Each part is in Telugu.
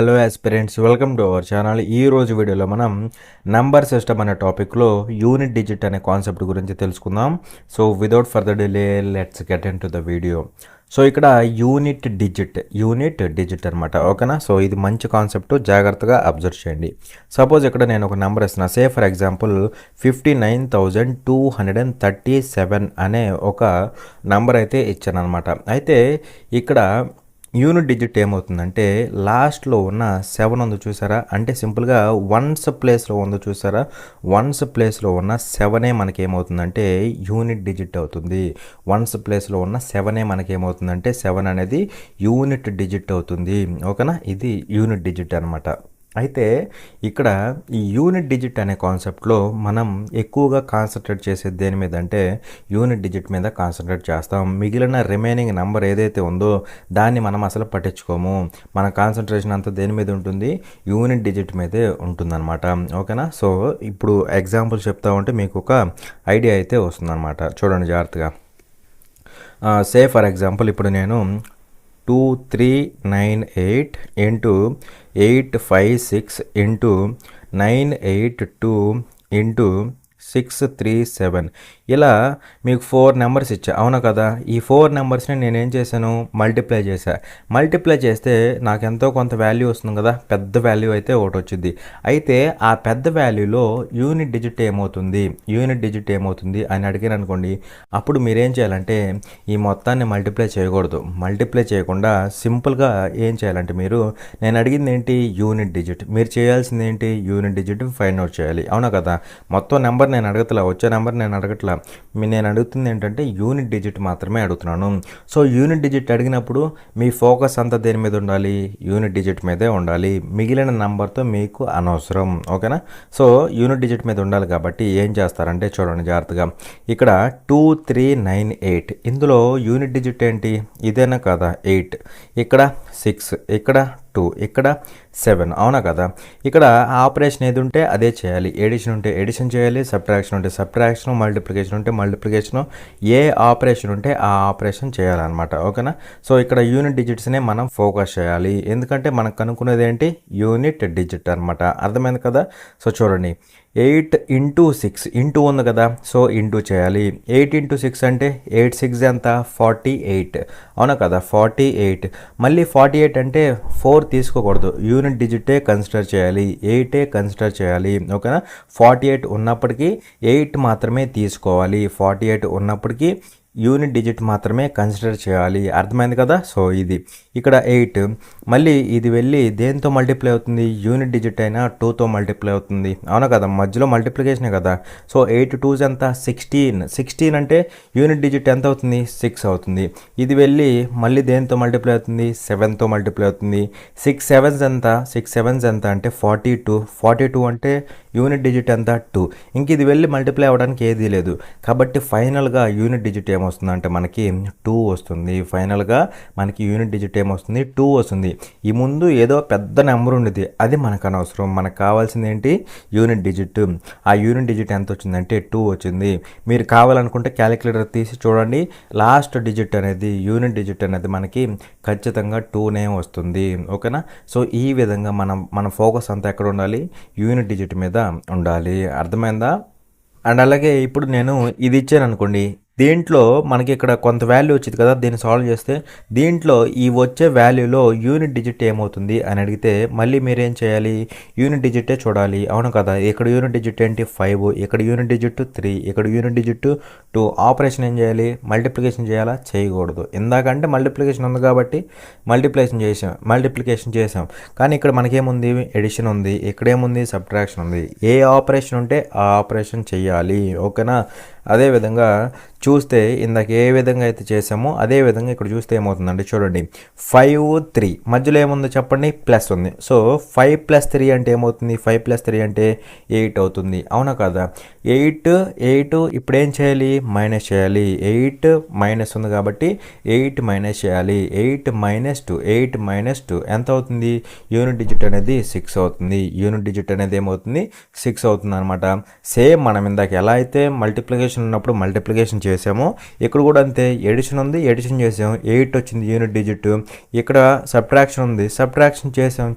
Hello aspirants, welcome to our channel. ఈ రోజు వీడియోలో మనం నంబర్ సిస్టమ్ అనే టాపిక్లో యూనిట్ డిజిట్ అనే కాన్సెప్ట్ గురించి తెలుసుకుందాం. So without further delay let's get in to the video. So ఇక్కడ యూనిట్ డిజిట్ అనమాట, ఓకేనా. సో ఇది మంచి కాన్సెప్ట్, జాగ్రత్తగా అబ్జర్వ్ చేయండి. సపోజ్ ఇక్కడ నేను ఒక నెంబర్ ఇస్తున్నా, సే ఫర్ ఎగ్జాంపుల్ 59,237 అనే ఒక నెంబర్ అయితే ఇచ్చాను అనమాట. అయితే ఇక్కడ యూనిట్ డిజిట్ ఏమవుతుందంటే లాస్ట్లో ఉన్న 7 ఉంది చూసారా, అంటే సింపుల్గా వన్స్ ప్లేస్లో ఉందో చూసారా, వన్స్ ప్లేస్లో ఉన్న 7 మనకి ఏమవుతుందంటే యూనిట్ డిజిట్ అవుతుంది. వన్స్ ప్లేస్లో ఉన్న 7 మనకి ఏమవుతుందంటే 7 అనేది యూనిట్ డిజిట్ అవుతుంది, ఓకేనా. ఇది యూనిట్ డిజిట్ అనమాట. అయితే ఇక్కడ ఈ యూనిట్ డిజిట్ అనే కాన్సెప్ట్లో మనం ఎక్కువగా కాన్సన్ట్రేట్ చేసేది దేని మీద అంటే యూనిట్ డిజిట్ మీద కాన్సన్ట్రేట్ చేస్తాం. మిగిలిన రిమైనింగ్ నెంబర్ ఏదైతే ఉందో దాన్ని మనం అసలు పట్టించుకోము. మన కాన్సన్ట్రేషన్ అంతా దేని మీద ఉంటుంది, యూనిట్ డిజిట్ మీదే ఉంటుందన్నమాట, ఓకేనా. సో ఇప్పుడు ఎగ్జాంపుల్ చెప్తా ఉంటే మీకు ఒక ఐడియా అయితే వస్తుందన్నమాట. చూడండి జాగ్రత్తగా. సే ఫర్ ఎగ్జాంపుల్ ఇప్పుడు నేను 2398 ఇంటూ 856 ఇంటూ 982 ఇంటూ 637 ఇలా మీకు 4 నెంబర్స్ ఇచ్చా, అవునా కదా. ఈ 4 నెంబర్స్ని నేనేం చేశాను, మల్టిప్లై చేస్తే నాకు ఎంతో కొంత వాల్యూ వస్తుంది కదా, పెద్ద వాల్యూ అయితే ఒకటి వచ్చింది. అయితే ఆ పెద్ద వాల్యూలో యూనిట్ డిజిట్ ఏమవుతుంది అని అడిగాను అనుకోండి, అప్పుడు మీరేం చేయాలంటే ఈ మొత్తాన్ని మల్టిప్లై చేయకుండా సింపుల్గా ఏం చేయాలంటే నేను అడిగింది ఏంటి, యూనిట్ డిజిట్. మీరు చేయాల్సింది ఏంటి, యూనిట్ డిజిట్ ఫైండ్ అవుట్ చేయాలి, అవునా కదా. మొత్తం నెంబర్ నేను అడగట్లా, వచ్చే నెంబర్ నేను అడగట్లా, నేను అడుగుతుంది ఏంటంటే యూనిట్ డిజిట్ మాత్రమే అడుగుతున్నాను. సో యూనిట్ డిజిట్ అడిగినప్పుడు మీ ఫోకస్ అంతా దేని మీద ఉండాలి, యూనిట్ డిజిట్ మీదే ఉండాలి. మిగిలిన నెంబర్తో మీకు అనవసరం, ఓకేనా. సో యూనిట్ డిజిట్ మీద ఉండాలి కాబట్టి ఏం చేస్తారంటే చూడండి జాగ్రత్తగా. ఇక్కడ 2398 ఇందులో యూనిట్ డిజిట్ ఏంటి, ఇదేనా కదా 8, ఇక్కడ 6, ఇక్కడ 2, ఇక్కడ 7, అవునా కదా. ఇక్కడ ఆపరేషన్ ఏది ఉంటే అదే చేయాలి, ఎడిషన్ ఉంటే ఎడిషన్ చేయాలి, సబ్ట్రాక్షన్ ఉంటే సబ్ట్రాక్షన్, మల్టిప్లికేషన్ ఉంటే మల్టిప్లికేషన్, ఏ ఆపరేషన్ ఉంటే ఆ ఆపరేషన్ చేయాలన్నమాట, ఓకేనా. సో ఇక్కడ యూనిట్ డిజిట్స్నే మనం ఫోకస్ చేయాలి, ఎందుకంటే మనకు కనుక్కునేది ఏంటి, యూనిట్ డిజిట్ అనమాట. అర్థమైంది కదా. సో చూడండి, 8 ఇంటూ 6 ఇంటూ ఉంది కదా, సో ఇంటూ చేయాలి. 8 ఇంటూ 6 అంటే 8 6 ఎంత, 48, అవునా కదా, 48. మళ్ళీ 48 అంటే 4 తీసుకోకూడదు, యూనిట్ డిజిటే కన్సిడర్ చేయాలి, 8 కన్సిడర్ చేయాలి, ఓకేనా. 48 ఉన్నప్పటికీ 8 మాత్రమే తీసుకోవాలి, 48 ఉన్నప్పటికీ యూనిట్ డిజిట్ మాత్రమే కన్సిడర్ చేయాలి. అర్థమైంది కదా. సో ఇది ఇక్కడ 8, మళ్ళీ ఇది వెళ్ళి దేంతో మల్టిప్లై అవుతుంది, యూనిట్ డిజిట్ అయినా 2తో మల్టిప్లై అవుతుంది, అవునా కదా, మధ్యలో మల్టిప్లికేషనే కదా. సో 8 2s ఎంత, 16 అంటే యూనిట్ డిజిట్ ఎంత అవుతుంది, 6 అవుతుంది. ఇది వెళ్ళి మళ్ళీ దేంతో మల్టిప్లై అవుతుంది, 7తో మల్టిప్లై అవుతుంది. 6 7s ఎంత, 6 7s ఎంత అంటే 42 అంటే యూనిట్ డిజిట్ ఎంత, 2. ఇంక ఇది వెళ్ళి మల్టిప్లై అవ్వడానికి ఏదీ లేదు, కాబట్టి ఫైనల్గా యూనిట్ డిజిట్ ఏమొస్తుందంటే మనకి 2 వస్తుంది. ఫైనల్గా మనకి యూనిట్ డిజిట్ ఏమొస్తుంది, 2 వస్తుంది. ఈ ముందు ఏదో పెద్ద నెంబర్ ఉండేది, అది మనకు అనవసరం, మనకు కావాల్సింది ఏంటి, యూనిట్ డిజిట్. ఆ యూనిట్ డిజిట్ ఎంత వచ్చిందంటే 2 వచ్చింది. మీరు కావాలనుకుంటే క్యాలిక్యులేటర్ తీసి చూడండి, లాస్ట్ డిజిట్ అనేది, యూనిట్ డిజిట్ అనేది మనకి ఖచ్చితంగా 2నే వస్తుంది, ఓకేనా. సో ఈ విధంగా మన ఫోకస్ అంతా ఎక్కడ ఉండాలి, యూనిట్ డిజిట్ మీద ఉండాలి. అర్థమైందా. అండ్ అలాగే ఇప్పుడు నేను ఇది ఇచ్చాను అనుకోండి, దీంట్లో మనకి ఇక్కడ కొంత వాల్యూ వచ్చింది కదా, దీన్ని సాల్వ్ చేస్తే దీంట్లో ఈ వచ్చే వాల్యూలో యూనిట్ డిజిట్ ఏమవుతుంది అని అడిగితే మళ్ళీ మీరేం చేయాలి, యూనిట్ డిజిటే చూడాలి, అవును కదా. ఇక్కడ యూనిట్ డిజిట్ ఏంటి 5, ఇక్కడ యూనిట్ డిజిట్ 3, ఇక్కడ యూనిట్ డిజిట్ 2. ఆపరేషన్ ఏం చేయాలి, మల్టిప్లికేషన్ చేయాలా, చేయకూడదు. ఇందాకంటే మల్టిప్లికేషన్ ఉంది కాబట్టి మల్టిప్లికేషన్ చేసాం, కానీ ఇక్కడ మనకేముంది, ఎడిషన్ ఉంది, ఇక్కడేముంది, సబ్ట్రాక్షన్ ఉంది. ఏ ఆపరేషన్ ఉంటే ఆ ఆపరేషన్ చేయాలి, ఓకేనా. అదేవిధంగా చూస్తే ఇందాక ఏ విధంగా అయితే చేసామో అదే విధంగా ఇక్కడ చూస్తే ఏమవుతుందంటే చూడండి, 5 3 మధ్యలో ఏముందో చెప్పండి, ప్లస్ ఉంది. సో 5 + 3 అంటే ఏమవుతుంది, 5 + 3 అంటే 8 అవుతుంది, అవునా కదా. 8 ఇప్పుడు ఏం చేయాలి, మైనస్ చేయాలి. 8 మైనస్ ఉంది కాబట్టి 8 మైనస్ చేయాలి. 8 - 2 ఎంత అవుతుంది, యూనిట్ డిజిట్ అనేది 6 అవుతుంది. యూనిట్ డిజిట్ అనేది ఏమవుతుంది, 6 అవుతుంది అనమాట. సేమ్ మనం ఇందాక ఎలా అయితే మల్టిప్లికేషన్ ఉన్నప్పుడు మల్టిప్లికేషన్ చేసాము, ఇక్కడ కూడా అంతే ఎడిషన్ ఉంది, ఎడిషన్ చేసాము, 8 వచ్చింది యూనిట్ డిజిట్. ఇక్కడ సబ్ట్రాక్షన్ ఉంది, సబ్ట్రాక్షన్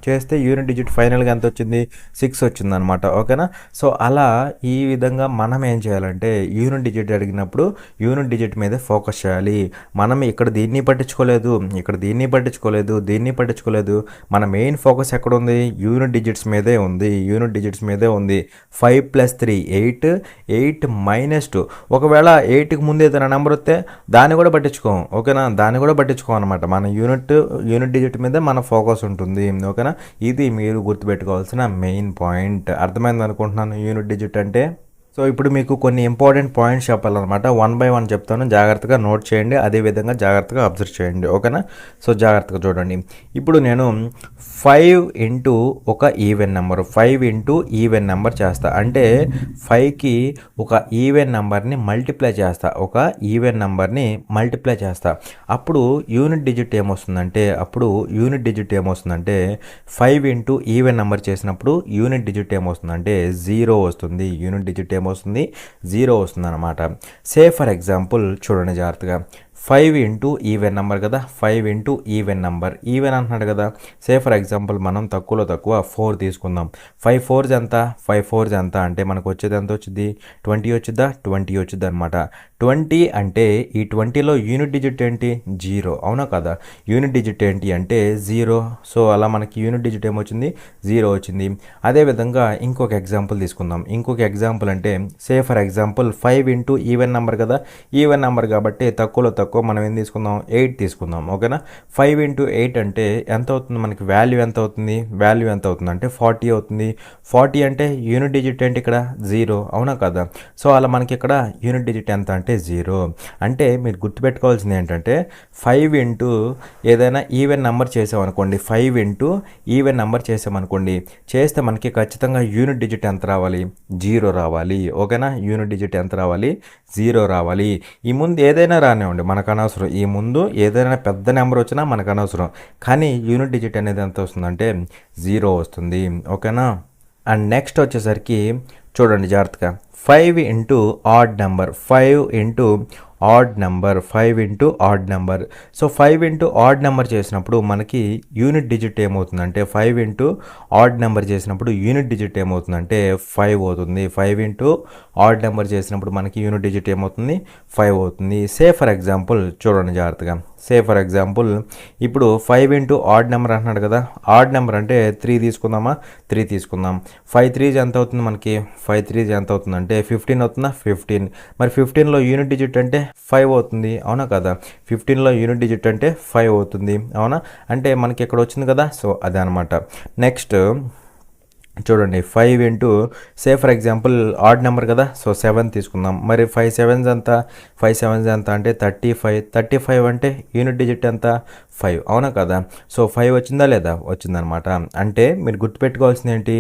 చేస్తే యూనిట్ డిజిట్ ఫైనల్గా ఎంత వచ్చింది, 6 వచ్చింది అనమాట. ఓకేనా. సో అలా ఈ విధంగా మనం ఏం చేయాలంటే యూనిట్ డిజిట్ అడిగినప్పుడు యూనిట్ డిజిట్ మీదే ఫోకస్ చేయాలి. మనం ఇక్కడ దీన్ని పట్టించుకోలేదు, ఇక్కడ దీన్ని పట్టించుకోలేదు, దీన్ని పట్టించుకోలేదు. మన మెయిన్ ఫోకస్ ఎక్కడ ఉంది, యూనిట్ డిజిట్స్ మీదే ఉంది, యూనిట్ డిజిట్స్ మీదే ఉంది. 5 + 3 8, 8 - 2. ఒకవేళ 8కి ముందు ఏదైనా నెంబర్ వస్తే దాన్ని కూడా పట్టించుకోం. ఓకేనా, దాన్ని కూడా పట్టించుకోం అనమాట. మన యూనిట్ డిజిట్ మీద మన ఫోకస్ ఉంటుంది. ఓకేనా, ఇది మీరు గుర్తుపెట్టుకోవాల్సిన మెయిన్ పాయింట్. అర్థమైంది అనుకుంటున్నాను యూనిట్ డిజిట్ అంటే. సో ఇప్పుడు మీకు కొన్ని ఇంపార్టెంట్ పాయింట్స్ చెప్పాలన్నమాట. 1 బై 1 చెప్తాను, జాగ్రత్తగా నోట్ చేయండి, అదేవిధంగా జాగ్రత్తగా అబ్జర్వ్ చేయండి. ఓకేనా. సో జాగ్రత్తగా చూడండి. ఇప్పుడు నేను 5 ఇంటూ ఒక even number, 5 into even number చేస్తా. అంటే 5కి ఒక ఈవెన్ నెంబర్ని మల్టిప్లై చేస్తా, ఒక ఈవెన్ నెంబర్ని మల్టిప్లై చేస్తా. అప్పుడు యూనిట్ డిజిట్ ఏమొస్తుందంటే 5 ఇంటూ ఈవెన్ నెంబర్ చేసినప్పుడు యూనిట్ డిజిట్ ఏమొస్తుందంటే 0 వస్తుంది. యూనిట్ డిజిట్ ఏమొస్తుంది, 0 వస్తుంది అనమాట. సే ఫర్ ఎగ్జాంపుల్ చూడండి జాగ్రత్తగా, 5 ఇంటూ ఈవెన్ నెంబర్ కదా, 5 ఇంటూ ఈవెన్ నెంబర్, ఈవెన్ అంటున్నాడు కదా. సే ఫర్ ఎగ్జాంపుల్ మనం తక్కువలో తక్కువ 4 తీసుకుందాం. 5 4s ఎంత, 5 4s ఎంత అంటే మనకు వచ్చేది ఎంత వచ్చింది, 20 వచ్చిద్దా, 20 వచ్చింది అనమాట. 20 అంటే ఈ 20లో యూనిట్ డిజిట్ ఏంటి, 0. అవునా కదా, యూనిట్ డిజిట్ ఏంటి అంటే 0. సో అలా మనకి యూనిట్ డిజిట్ ఏమొచ్చింది, 0 వచ్చింది. అదేవిధంగా ఇంకొక ఎగ్జాంపుల్ తీసుకుందాం. ఇంకొక ఎగ్జాంపుల్ అంటే say for example 5 into even number కదా, ఈవెన్ నెంబర్ కాబట్టి తక్కువలో తక్కువ మనం ఏం తీసుకుందాం, 8 తీసుకుందాం. ఓకేనా. 5 ఇంటూ 8 అంటే ఎంత అవుతుంది మనకి, వాల్యూ ఎంత అవుతుంది, వాల్యూ ఎంత అవుతుంది అంటే 40 అవుతుంది. 40 అంటే యూనిట్ డిజిట్ ఏంటి ఇక్కడ, 0. అవునా కదా. సో అలా మనకి ఇక్కడ యూనిట్ డిజిట్ ఎంత అంటే 0. అంటే మీరు గుర్తుపెట్టుకోవాల్సింది ఏంటంటే 5 ఇంటూ ఏదైనా ఈవెన్ నెంబర్ చేసామనుకోండి, 5 ఇంటూ ఈవెన్ నెంబర్ చేసామనుకోండి, చేస్తే మనకి ఖచ్చితంగా యూనిట్ డిజిట్ ఎంత రావాలి, 0 రావాలి. ఓకేనా, యూనిట్ డిజిట్ ఎంత రావాలి, 0 రావాలి. ఈ ముందు ఏదైనా రానివ్వండి మనకు అనవసరం, ఈ ముందు ఏదైనా పెద్ద నెంబర్ వచ్చినా మనకు అనవసరం, కానీ యూనిట్ డిజిట్ అనేది ఎంత వస్తుందంటే 0 వస్తుంది. ఓకేనా. అండ్ నెక్స్ట్ వచ్చేసరికి చూడండి జాగ్రత్తగా, 5 into odd number, 5 into odd number, 5 into odd number. So 5 into odd number చేసినప్పుడు మనకి యూనిట్ డిజిట్ ఏమవుతుందంటే 5 ఇంటూ ఆడ్ నెంబర్ చేసినప్పుడు యూనిట్ డిజిట్ ఏమవుతుందంటే 5 అవుతుంది. 5 ఇంటూ ఆడ్ నెంబర్ చేసినప్పుడు మనకి యూనిట్ డిజిట్ ఏమవుతుంది, 5 అవుతుంది. సే ఫర్ ఎగ్జాంపుల్ చూడండి జాగ్రత్తగా, సే ఫర్ ఎగ్జాంపుల్ ఇప్పుడు 5 ఇంటూ ఆడ్ నెంబర్ అంటున్నాడు కదా, ఆడ్ నెంబర్ అంటే 3 తీసుకుందామా, 3 తీసుకుందాం. 5 3s ఎంత అవుతుంది మనకి, 5 3s ఎంత అవుతుందంటే 15 అవుతుందా, 15. మరి 15లో యూనిట్ డిజిట్ అంటే 5 అవుతుంది. అవునా కదా, 15లో యూనిట్ డిజిట్ అంటే 5 అవుతుంది. అవునా, అంటే మనకి ఇక్కడ వచ్చింది కదా. సో అదే అనమాట. నెక్స్ట్ చూడండి, 5 into say for example odd number కదా, సో 7 తీసుకుందాం. మరి 5 7s ఎంత, 5 7s ఎంత అంటే 35. 35 అంటే యూనిట్ డిజిట్ ఎంత, 5. అవునా కదా. సో 5 వచ్చిందా లేదా, వచ్చిందనమాట. అంటే మీరు గుర్తుపెట్టుకోవాల్సింది ఏంటి,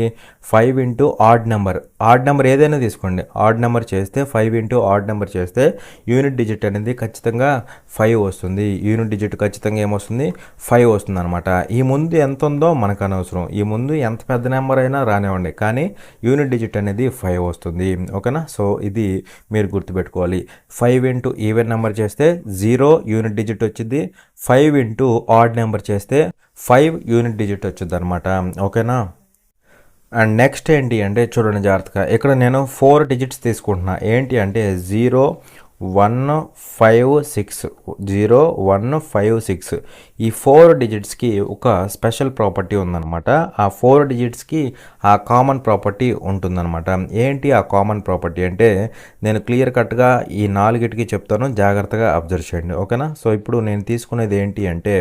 5 into odd number, odd number ఏదైనా తీసుకోండి, ఆడ్ నెంబర్ చేస్తే 5 ఇంటూ ఆడ్ నెంబర్ చేస్తే యూనిట్ డిజిట్ అనేది ఖచ్చితంగా 5 వస్తుంది. యూనిట్ డిజిట్ ఖచ్చితంగా ఏమొస్తుంది, 5 వస్తుంది అనమాట. ఈ ముందు ఎంత ఉందో మనకు అనవసరం, ఈ ముందు ఎంత పెద్ద నెంబర్ అయినా రానివ్వండి, కానీ యూనిట్ డిజిట్ అనేది 5 వస్తుంది. ఓకేనా. సో ఇది మీరు గుర్తుపెట్టుకోవాలి. 5 ఇంటూ ఈవెన్ నెంబర్ చేస్తే 0 యూనిట్ డిజిట్ వచ్చింది, 5 ఇంటూ ఆడ్ నెంబర్ చేస్తే 5 యూనిట్ డిజిట్ వచ్చింది అనమాట. ఓకేనా. అండ్ నెక్స్ట్ ఏంటి అంటే చూడండి జాగ్రత్తగా, ఇక్కడ నేను 4 డిజిట్స్ తీసుకుంటున్నా. ఏంటి అంటే 0 1 5 6, 0 1 5 6. ఈ 4 డిజిట్స్కి ఒక స్పెషల్ ప్రాపర్టీ ఉందన్నమాట. ఆ 4 డిజిట్స్కి ఆ కామన్ ప్రాపర్టీ ఉంటుందన్నమాట. ఏంటి ఆ కామన్ ప్రాపర్టీ అంటే నేను క్లియర్ కట్గా ఈ 4కి చెప్తాను, జాగ్రత్తగా అబ్జర్వ్ చేయండి. ఓకేనా. సో ఇప్పుడు నేను తీసుకునేది ఏంటి అంటే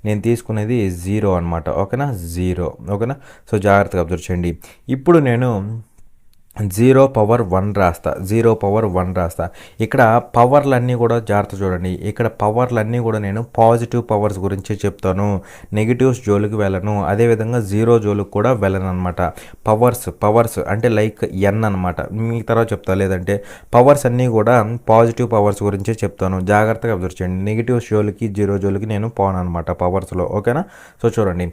నేను తీసుకునేది 0 అనమాట. ఓకేనా, 0. ఓకేనా. సో జాగ్రత్తగా అబ్జర్వ్ చేయండి. ఇప్పుడు నేను 0 పవర్ 1 రాస్తా, 0 పవర్ 1 రాస్తా. ఇక్కడ పవర్లన్నీ కూడా జాగ్రత్త చూడండి, ఇక్కడ పవర్లన్నీ కూడా నేను పాజిటివ్ పవర్స్ గురించి చెప్తాను, నెగిటివ్స్ జోలికి వెళ్ళను, అదేవిధంగా 0 జోలికి కూడా వెళ్ళను అనమాట. పవర్స్ అంటే లైక్ n అనమాట, మీకు తర్వాత చెప్తా. లేదంటే పవర్స్ అన్నీ కూడా పాజిటివ్ పవర్స్ గురించి చెప్తాను, జాగ్రత్తగా అబ్జర్వ్ చేయండి. నెగిటివ్స్ జోలికి 0 జోలికి నేను పోను అనమాట పవర్స్లో. ఓకేనా. సో చూడండి,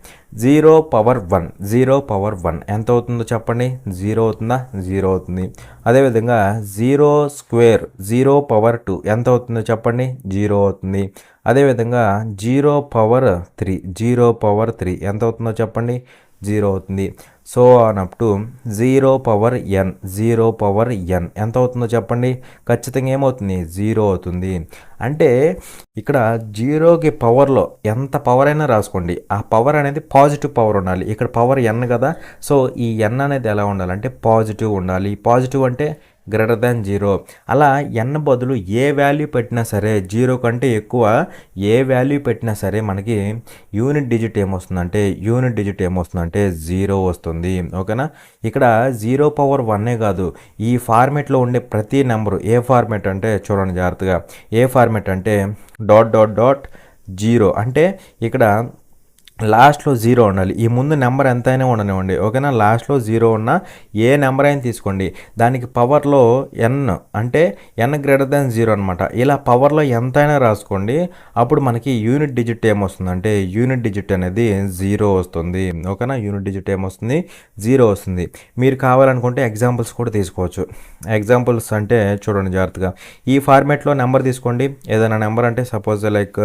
0 పవర్ 1, 0 పవర్ 1 ఎంత అవుతుందో చెప్పండి, 0 అవుతుందా, జీరో అవుతుంది. అదేవిధంగా 0 స్క్వేర్ 0 పవర్ 2 ఎంత అవుతుందో చెప్పండి, 0 అవుతుంది. అదేవిధంగా 0 పవర్ 3 0 పవర్ 3 ఎంత అవుతుందో చెప్పండి, 0 అవుతుంది. So on up to 0 power n 0 power n ఎంత అవుతుందో చెప్పండి, ఖచ్చితంగా ఏమవుతుంది, 0 అవుతుంది. అంటే ఇక్కడ 0కి పవర్లో ఎంత పవర్ అయినా రాసుకోండి, ఆ పవర్ అనేది పాజిటివ్ పవర్ ఉండాలి. ఇక్కడ పవర్ n కదా, సో ఈ n అనేది ఎలా ఉండాలంటే పాజిటివ్ ఉండాలి. పాజిటివ్ అంటే గ్రేటర్ దాన్ 0. అలా n బదులు ఏ వాల్యూ పెట్టినా సరే, 0 కంటే ఎక్కువ ఏ వాల్యూ పెట్టినా సరే మనకి యూనిట్ డిజిట్ ఏమొస్తుందంటే 0 వస్తుంది. ఓకేనా. ఇక్కడ 0 పవర్ 1 కాదు, ఈ ఫార్మేట్లో ఉండే ప్రతి నెంబరు ఏ ఫార్మేట్ అంటే చూడండి జాగ్రత్తగా, ఏ ఫార్మేట్ అంటే డాట్ డాట్ డాట్ 0 అంటే ఇక్కడ లాస్ట్లో 0 ఉండాలి. ఈ ముందు నెంబర్ ఎంతైనా ఉండనివ్వండి, ఓకేనా. లాస్ట్లో 0 ఉన్న ఏ నెంబర్ అయినా తీసుకోండి, దానికి పవర్లో n అంటే n గ్రేటర్ దాన్ 0 అనమాట. ఇలా పవర్లో ఎంతైనా రాసుకోండి, అప్పుడు మనకి యూనిట్ డిజిట్ ఏమొస్తుందంటే యూనిట్ డిజిట్ అనేది 0 వస్తుంది. ఓకేనా. యూనిట్ డిజిట్ ఏమొస్తుంది, 0 వస్తుంది. మీరు కావాలనుకుంటే ఎగ్జాంపుల్స్ కూడా తీసుకోవచ్చు. ఎగ్జాంపుల్స్ అంటే చూడండి జాగ్రత్తగా, ఈ ఫార్మేట్లో నెంబర్ తీసుకోండి, ఏదైనా నెంబర్ అంటే సపోజ్ లైక్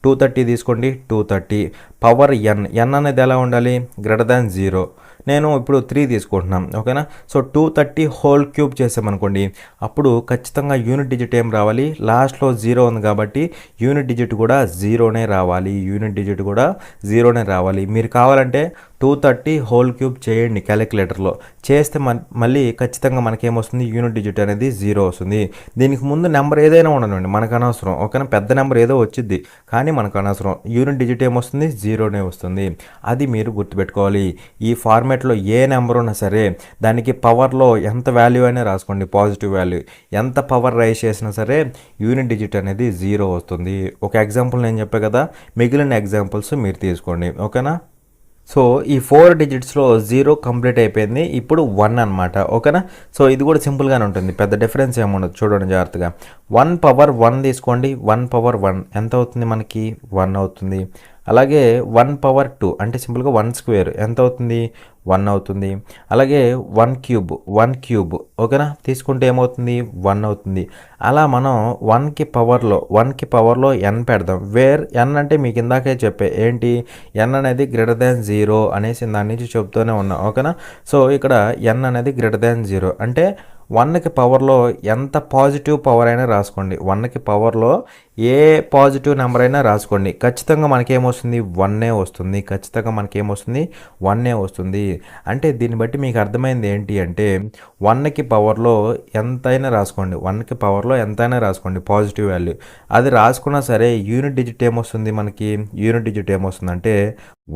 230 తీసుకోండి. 230 పవర్ n అనేది ఎలా ఉండాలి, గ్రేటర్ దాన్ 0. నేను ఇప్పుడు 3 తీసుకుంటున్నాను, ఓకేనా. సో 230 హోల్ క్యూబ్ చేసామనుకోండి, అప్పుడు ఖచ్చితంగా యూనిట్ డిజిట్ ఏం రావాలి, లాస్ట్లో 0 ఉంది కాబట్టి యూనిట్ డిజిట్ కూడా 0నే రావాలి. యూనిట్ డిజిట్ కూడా 0నే రావాలి. మీరు కావాలంటే 230 హోల్ క్యూబ్ చేయండి క్యాలిక్యులేటర్లో, చేస్తే మళ్ళీ ఖచ్చితంగా మనకేమొస్తుంది, యూనిట్ డిజిట్ అనేది 0 వస్తుంది. దీనికి ముందు నెంబర్ ఏదైనా ఉండనండి, మనకు అనవసరం, ఓకేనా. పెద్ద నెంబర్ ఏదో వచ్చింది కానీ మనకు అనవసరం, యూనిట్ డిజిట్ ఏమొస్తుంది, 0నే వస్తుంది. అది మీరు గుర్తుపెట్టుకోవాలి. ఈ ఫార్మేట్లో ఏ నెంబర్ ఉన్నా సరే దానికి పవర్లో ఎంత వాల్యూ అయినా రాసుకోండి, పాజిటివ్ వాల్యూ, ఎంత పవర్ రైజ్ చేసినా సరే యూనిట్ డిజిట్ అనేది 0 వస్తుంది. ఒక ఎగ్జాంపుల్ నేను చెప్పే కదా, మిగిలిన ఎగ్జాంపుల్స్ మీరు తీసుకోండి, ఓకేనా. సో ఈ 4 డిజిట్స్లో 0 కంప్లీట్ అయిపోయింది, ఇప్పుడు 1 అనమాట, ఓకేనా. సో ఇది కూడా సింపుల్గానే ఉంటుంది, పెద్ద డిఫరెన్స్ ఏముండదు. చూడండి జాగ్రత్తగా, 1 పవర్ 1 తీసుకోండి. 1 పవర్ 1 ఎంత అవుతుంది మనకి, 1 అవుతుంది. అలాగే 1 పవర్ 2 అంటే సింపుల్గా 1 స్క్వేర్ ఎంత అవుతుంది, 1 అవుతుంది. అలాగే 1 క్యూబ్ ఓకేనా తీసుకుంటే ఏమవుతుంది, 1 అవుతుంది. అలా మనం 1కి పవర్లో n పెడదాం. వేర్ n అంటే మీకు ఇందాకే చెప్పే ఏంటి, n అనేది గ్రేటర్ దాన్ 0 అనేసి దాని నుంచి చెప్తూనే ఉన్నాం, ఓకేనా. సో ఇక్కడ n అనేది గ్రేటర్ దాన్ 0 అంటే 1కి పవర్లో ఎంత పాజిటివ్ పవర్ అయినా రాసుకోండి, 1కి పవర్లో ఏ పాజిటివ్ నెంబర్ అయినా రాసుకోండి, ఖచ్చితంగా మనకేమొస్తుంది, 1 వస్తుంది. ఖచ్చితంగా మనకేమొస్తుంది, 1 వస్తుంది. అంటే దీన్ని బట్టి మీకు అర్థమైంది ఏంటి అంటే 1కి పవర్లో ఎంతైనా రాసుకోండి, 1కి పవర్లో ఎంతైనా రాసుకోండి పాజిటివ్ వాల్యూ, అది రాసుకున్నా సరే యూనిట్ డిజిట్ ఏమొస్తుంది మనకి, యూనిట్ డిజిట్ ఏమొస్తుందంటే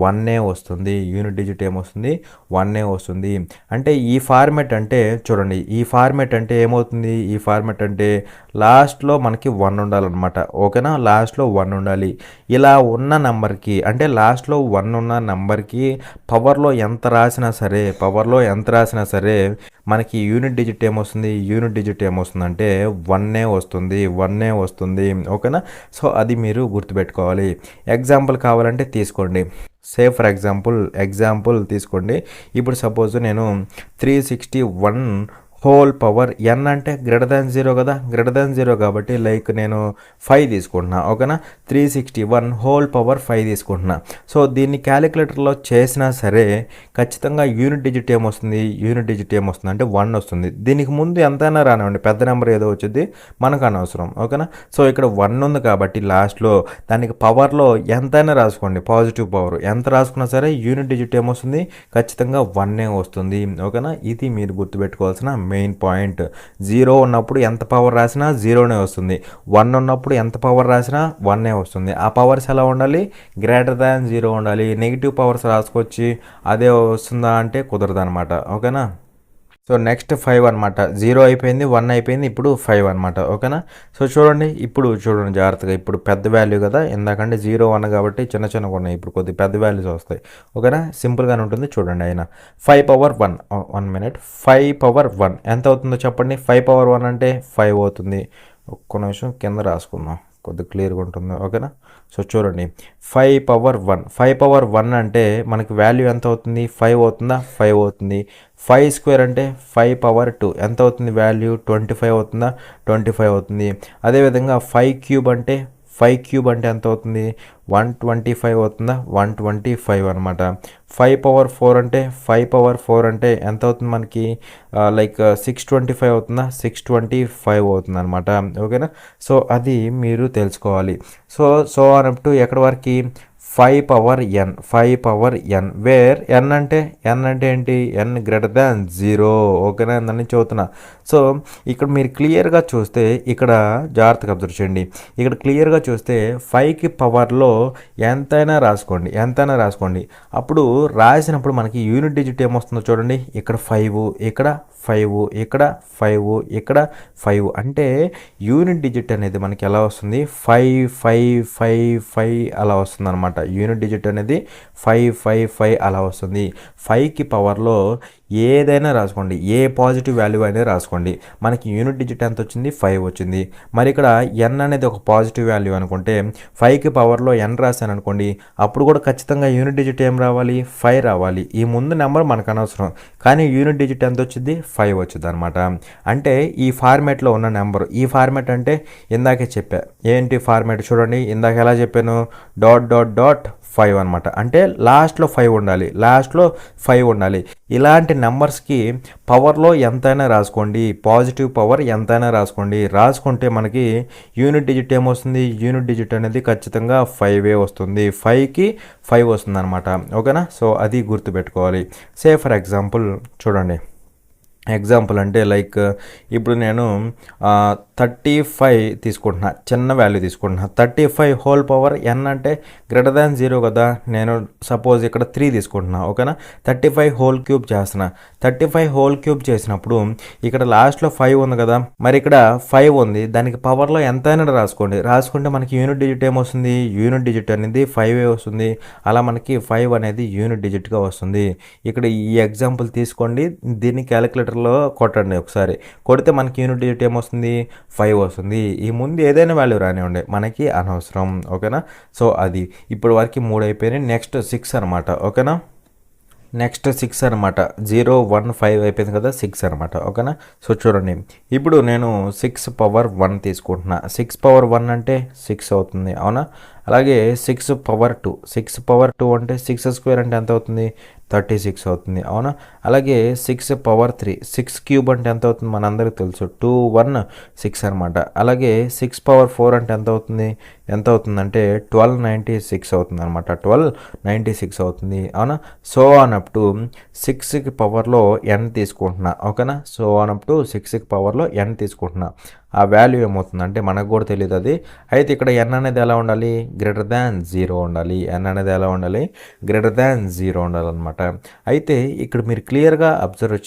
1 వస్తుంది. యూనిట్ డిజిట్ ఏమొస్తుంది, 1 వస్తుంది. అంటే ఈ ఫార్మేట్ అంటే చూడండి, ఈ ఫార్మేట్ అంటే ఏమవుతుంది, ఈ ఫార్మేట్ అంటే లాస్ట్లో మనకి 1 ఉండాలన్నమాట, ఓకేనా. లాస్ట్లో 1 ఉండాలి. ఇలా ఉన్న నెంబర్కి అంటే లాస్ట్లో 1 ఉన్న నెంబర్కి పవర్లో ఎంత రాసినా సరే మనకి యూనిట్ డిజిట్ ఏమొస్తుందంటే 1 వస్తుంది, ఓకేనా. సో అది మీరు గుర్తుపెట్టుకోవాలి. ఎగ్జాంపుల్ కావాలంటే తీసుకోండి, ఫర్ ఎగ్జాంపుల్ తీసుకోండి. ఇప్పుడు సపోజ్ నేను 361 హోల్ పవర్ n అంటే గ్రేటర్ దాన్ 0 కదా, గ్రేటర్ దాన్ 0 కాబట్టి లైక్ నేను 5 తీసుకుంటున్నా, ఓకేనా. 361 హోల్ పవర్ 5 తీసుకుంటున్నా. సో దీన్ని క్యాలిక్యులేటర్లో చేసినా సరే ఖచ్చితంగా యూనిట్ డిజిట్ ఏమొస్తుంది అంటే 1 వస్తుంది. దీనికి ముందు ఎంతైనా రానివ్వండి, పెద్ద నెంబర్ ఏదో వచ్చింది మనకు అనవసరం, ఓకేనా. సో ఇక్కడ 1 ఉంది కాబట్టి లాస్ట్లో దానికి పవర్లో ఎంతైనా రాసుకోండి, పాజిటివ్ పవర్ ఎంత రాసుకున్నా సరే యూనిట్ డిజిట్ ఏమొస్తుంది, ఖచ్చితంగా 1 వస్తుంది, ఓకేనా. ఇది మీరు గుర్తుపెట్టుకోవాల్సిన మెయిన్ పాయింట్. 0 ఉన్నప్పుడు ఎంత పవర్ రాసినా 0నే వస్తుంది, 1 ఉన్నప్పుడు ఎంత పవర్ రాసినా 1 వస్తుంది. ఆ పవర్స్ ఎలా ఉండాలి, గ్రేటర్ దాన్ 0 ఉండాలి. నెగిటివ్ పవర్స్ రాసుకొచ్చి అదే వస్తుందా అంటే కుదరదు అనమాట, ఓకేనా. సో నెక్స్ట్ 5 అనమాట, 0 అయిపోయింది, 1 అయిపోయింది, ఇప్పుడు 5 అనమాట, ఓకేనా. సో చూడండి జాగ్రత్తగా, ఇప్పుడు పెద్ద వాల్యూ కదా, ఎందుకంటే 0, 1 కాబట్టి చిన్నగా ఉన్నాయి, ఇప్పుడు కొద్దిగా పెద్ద వాల్యూస్ వస్తాయి, ఓకేనా. సింపుల్గానే ఉంటుంది చూడండి. అయినా 5 పవర్ 1 1 మినిట్ 5 పవర్ 1 ఎంత అవుతుందో చెప్పండి. 5 పవర్ 1 అంటే 5 అవుతుంది. ఒక్క నిమిషం కింద రాసుకుందాం, కొద్దిగా క్లియర్గా ఉంటుంది, ఓకేనా. సో చూడండి 5 పవర్ 1, 5 పవర్ 1 అంటే మనకి వాల్యూ ఎంత అవుతుంది? 5 అవుతుందా? 5 అవుతుంది. 5 స్క్వేర్ అంటే 5 పవర్ 2 ఎంత అవుతుంది వాల్యూ? 25 అవుతుందా? 25 అవుతుంది. అదేవిధంగా 5 క్యూబ్ అంటే 5 క్యూబ్ అంటే ఎంత అవుతుంది? 125 అవుతుందా? 125 అనమాట. 5 పవర్ 4 అంటే 5 పవర్ 4 అంటే ఎంత అవుతుంది మనకి? లైక్ 625 అవుతుందా? 625 అవుతుంది అనమాట. ఓకేనా? సో అది మీరు తెలుసుకోవాలి. సో ఆన్ అప్ టు ఎక్కడి వరకు? 5 power n, 5 power n, where n అంటే ఏంటి? n greater than 0. ఓకేనా? దాన్ని చదువుతున్నా. సో ఇక్కడ మీరు క్లియర్గా చూస్తే ఇక్కడ జాగ్రత్తగా అబ్జర్వ్ చేయండి. ఇక్కడ క్లియర్గా చూస్తే 5కి పవర్లో ఎంతైనా రాసుకోండి. అప్పుడు రాసినప్పుడు మనకి యూనిట్ డిజిట్ ఏమొస్తుందో చూడండి. ఇక్కడ 5, ఇక్కడ 5, ఇక్కడ 5, ఇక్కడ 5 అంటే యూనిట్ డిజిట్ అనేది మనకి ఎలా వస్తుంది? 5 5 5 5 అలా వస్తుంది అనమాట. యూనిట్ డిజిట్ అనేది 5 5 5 అలా వస్తుంది. 5కి పవర్లో ఏదైనా రాసుకోండి, ఏ పాజిటివ్ వాల్యూ అయినా రాసుకోండి. మనకి యూనిట్ డిజిట్ ఎంత వచ్చింది? 5 వచ్చింది. మరి ఇక్కడ n అనేది ఒక పాజిటివ్ వాల్యూ అనుకుంటే 5కి పవర్లో n రాశాను అనుకోండి, అప్పుడు కూడా ఖచ్చితంగా యూనిట్ డిజిట్ ఏం రావాలి? 5 రావాలి. ఈ ముందు నెంబర్ మనకు అనవసరం, కానీ యూనిట్ డిజిట్ ఎంత వచ్చింది? 5 వచ్చింది అనమాట. అంటే ఈ ఫార్మేట్లో ఉన్న నెంబరు, ఈ ఫార్మేట్ అంటే ఇందాకే చెప్పా. ఏంటి ఫార్మేట్ చూడండి, ఇందాక ఎలా చెప్పాను? డాట్ డాట్ డాట్ 5 అనమాట. అంటే లాస్ట్లో 5 ఉండాలి. ఇలాంటి నెంబర్స్కి పవర్లో ఎంతైనా రాసుకోండి, పాజిటివ్ పవర్ ఎంతైనా రాసుకుంటే మనకి యూనిట్ డిజిట్ ఏమొస్తుంది? యూనిట్ డిజిట్ అనేది ఖచ్చితంగా 5 వస్తుంది. 5కి 5 వస్తుంది అనమాట. ఓకేనా? సో అది గుర్తుపెట్టుకోవాలి. సే ఫర్ ఎగ్జాంపుల్ చూడండి, ఎగ్జాంపుల్ అంటే లైక్ ఇప్పుడు నేను 35 తీసుకుంటున్నా, చిన్న వాల్యూ తీసుకుంటున్నా. 35 హోల్ పవర్ n అంటే గ్రేటర్ దాన్ 0 కదా. నేను సపోజ్ ఇక్కడ 3 తీసుకుంటున్నా. ఓకేనా? 35 హోల్ క్యూబ్ చేస్తున్నా. 35 హోల్ క్యూబ్ చేసినప్పుడు ఇక్కడ లాస్ట్లో 5 ఉంది కదా, మరి ఇక్కడ 5 ఉంది, దానికి పవర్లో ఎంతైనా రాసుకుంటే మనకి యూనిట్ డిజిట్ ఏమొస్తుంది? యూనిట్ డిజిట్ అనేది 5 వస్తుంది. అలా మనకి 5 అనేది యూనిట్ డిజిట్గా వస్తుంది. ఇక్కడ ఈ ఎగ్జాంపుల్ తీసుకోండి, దీన్ని క్యాలిక్యులేటర్లో కొట్టండి ఒకసారి. కొడితే మనకి యూనిట్ డిజిట్ ఏమొస్తుంది? 5 వస్తుంది. ఈ ముందు ఏదైనా వాల్యూ రానివ్వండి, మనకి అనవసరం. ఓకేనా? సో అది ఇప్పుడు వరకు 3 అయిపోయినాయి. నెక్స్ట్ 6 అనమాట. ఓకేనా? నెక్స్ట్ 6 అనమాట. 0 1 5 అయిపోయింది కదా, 6 అనమాట. ఓకేనా? సో చూడండి, ఇప్పుడు నేను 6 పవర్ 1 తీసుకుంటున్నా. 6 పవర్ 1 అంటే 6 అవుతుంది. అవునా? అలాగే 6 పవర్ 2, 6 పవర్ 2 అంటే 6 స్క్వేర్ అంటే ఎంత అవుతుంది? 36 అవుతుంది. అవునా? అలాగే 6 పవర్ 3, 6 క్యూబ్ అంటే ఎంత అవుతుంది? మనందరికీ తెలుసు, 2 1 6 అనమాట. అలాగే 6 పవర్ 4 అంటే ఎంత అవుతుందంటే 1296 అవుతుంది అనమాట. 1296 అవుతుంది. అవునా? సో ఆన్ అప్ టు 6కి పవర్లో n తీసుకుంటున్నా. ఓకేనా? సో ఆన్ అప్ టు 6కి పవర్లో n తీసుకుంటున్నా. ఆ వాల్యూ ఏమవుతుందంటే మనకు కూడా తెలియదు అది. అయితే ఇక్కడ n అనేది ఎలా ఉండాలి? గ్రేటర్ దాన్ 0 ఉండాలి. n అనేది ఎలా ఉండాలి? గ్రేటర్ దాన్ 0 ఉండాలన్నమాట. అయితే ఇక్కడ మీరు క్లియర్గా అబ్జర్వ్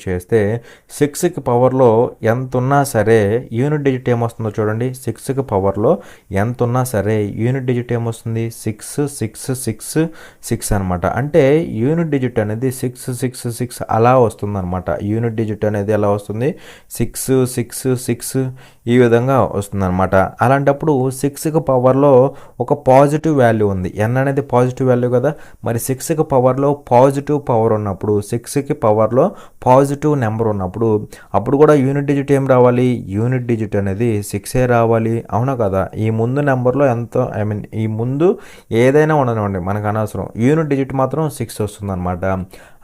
చేస్తే 6కి పవర్లో ఎంత ఉన్నా సరే యూనిట్ డిజిట్ ఏమొస్తుందో చూడండి. 6కి పవర్లో ఎంత ఉన్నా సరే యూనిట్ డిజిట్ ఏమొస్తుంది? 6 6 6 6 అనమాట. అంటే యూనిట్ డిజిట్ అనేది 6 6 6 అలా వస్తుంది అనమాట. యూనిట్ డిజిట్ అనేది ఎలా వస్తుంది? 6 6 6 ఈ విధంగా వస్తుందన్నమాట. అలాంటప్పుడు 6కి పవర్లో ఒక పాజిటివ్ వాల్యూ ఉంది. n అనేది పాజిటివ్ వాల్యూ కదా. మరి 6కి పవర్లో పాజిటివ్ పవర్ ఉన్నప్పుడు, 6కి పవర్లో పాజిటివ్ నెంబర్ ఉన్నప్పుడు అప్పుడు కూడా యూనిట్ డిజిట్ ఏం రావాలి? యూనిట్ డిజిట్ అనేది 6 రావాలి. అవునా కదా? ఈ ముందు నెంబర్లో ఎంతో ఈ ముందు ఏదైనా ఉండనివ్వండి, మనకు అనవసరం. యూనిట్ డిజిట్ మాత్రం 6 వస్తుందన్నమాట.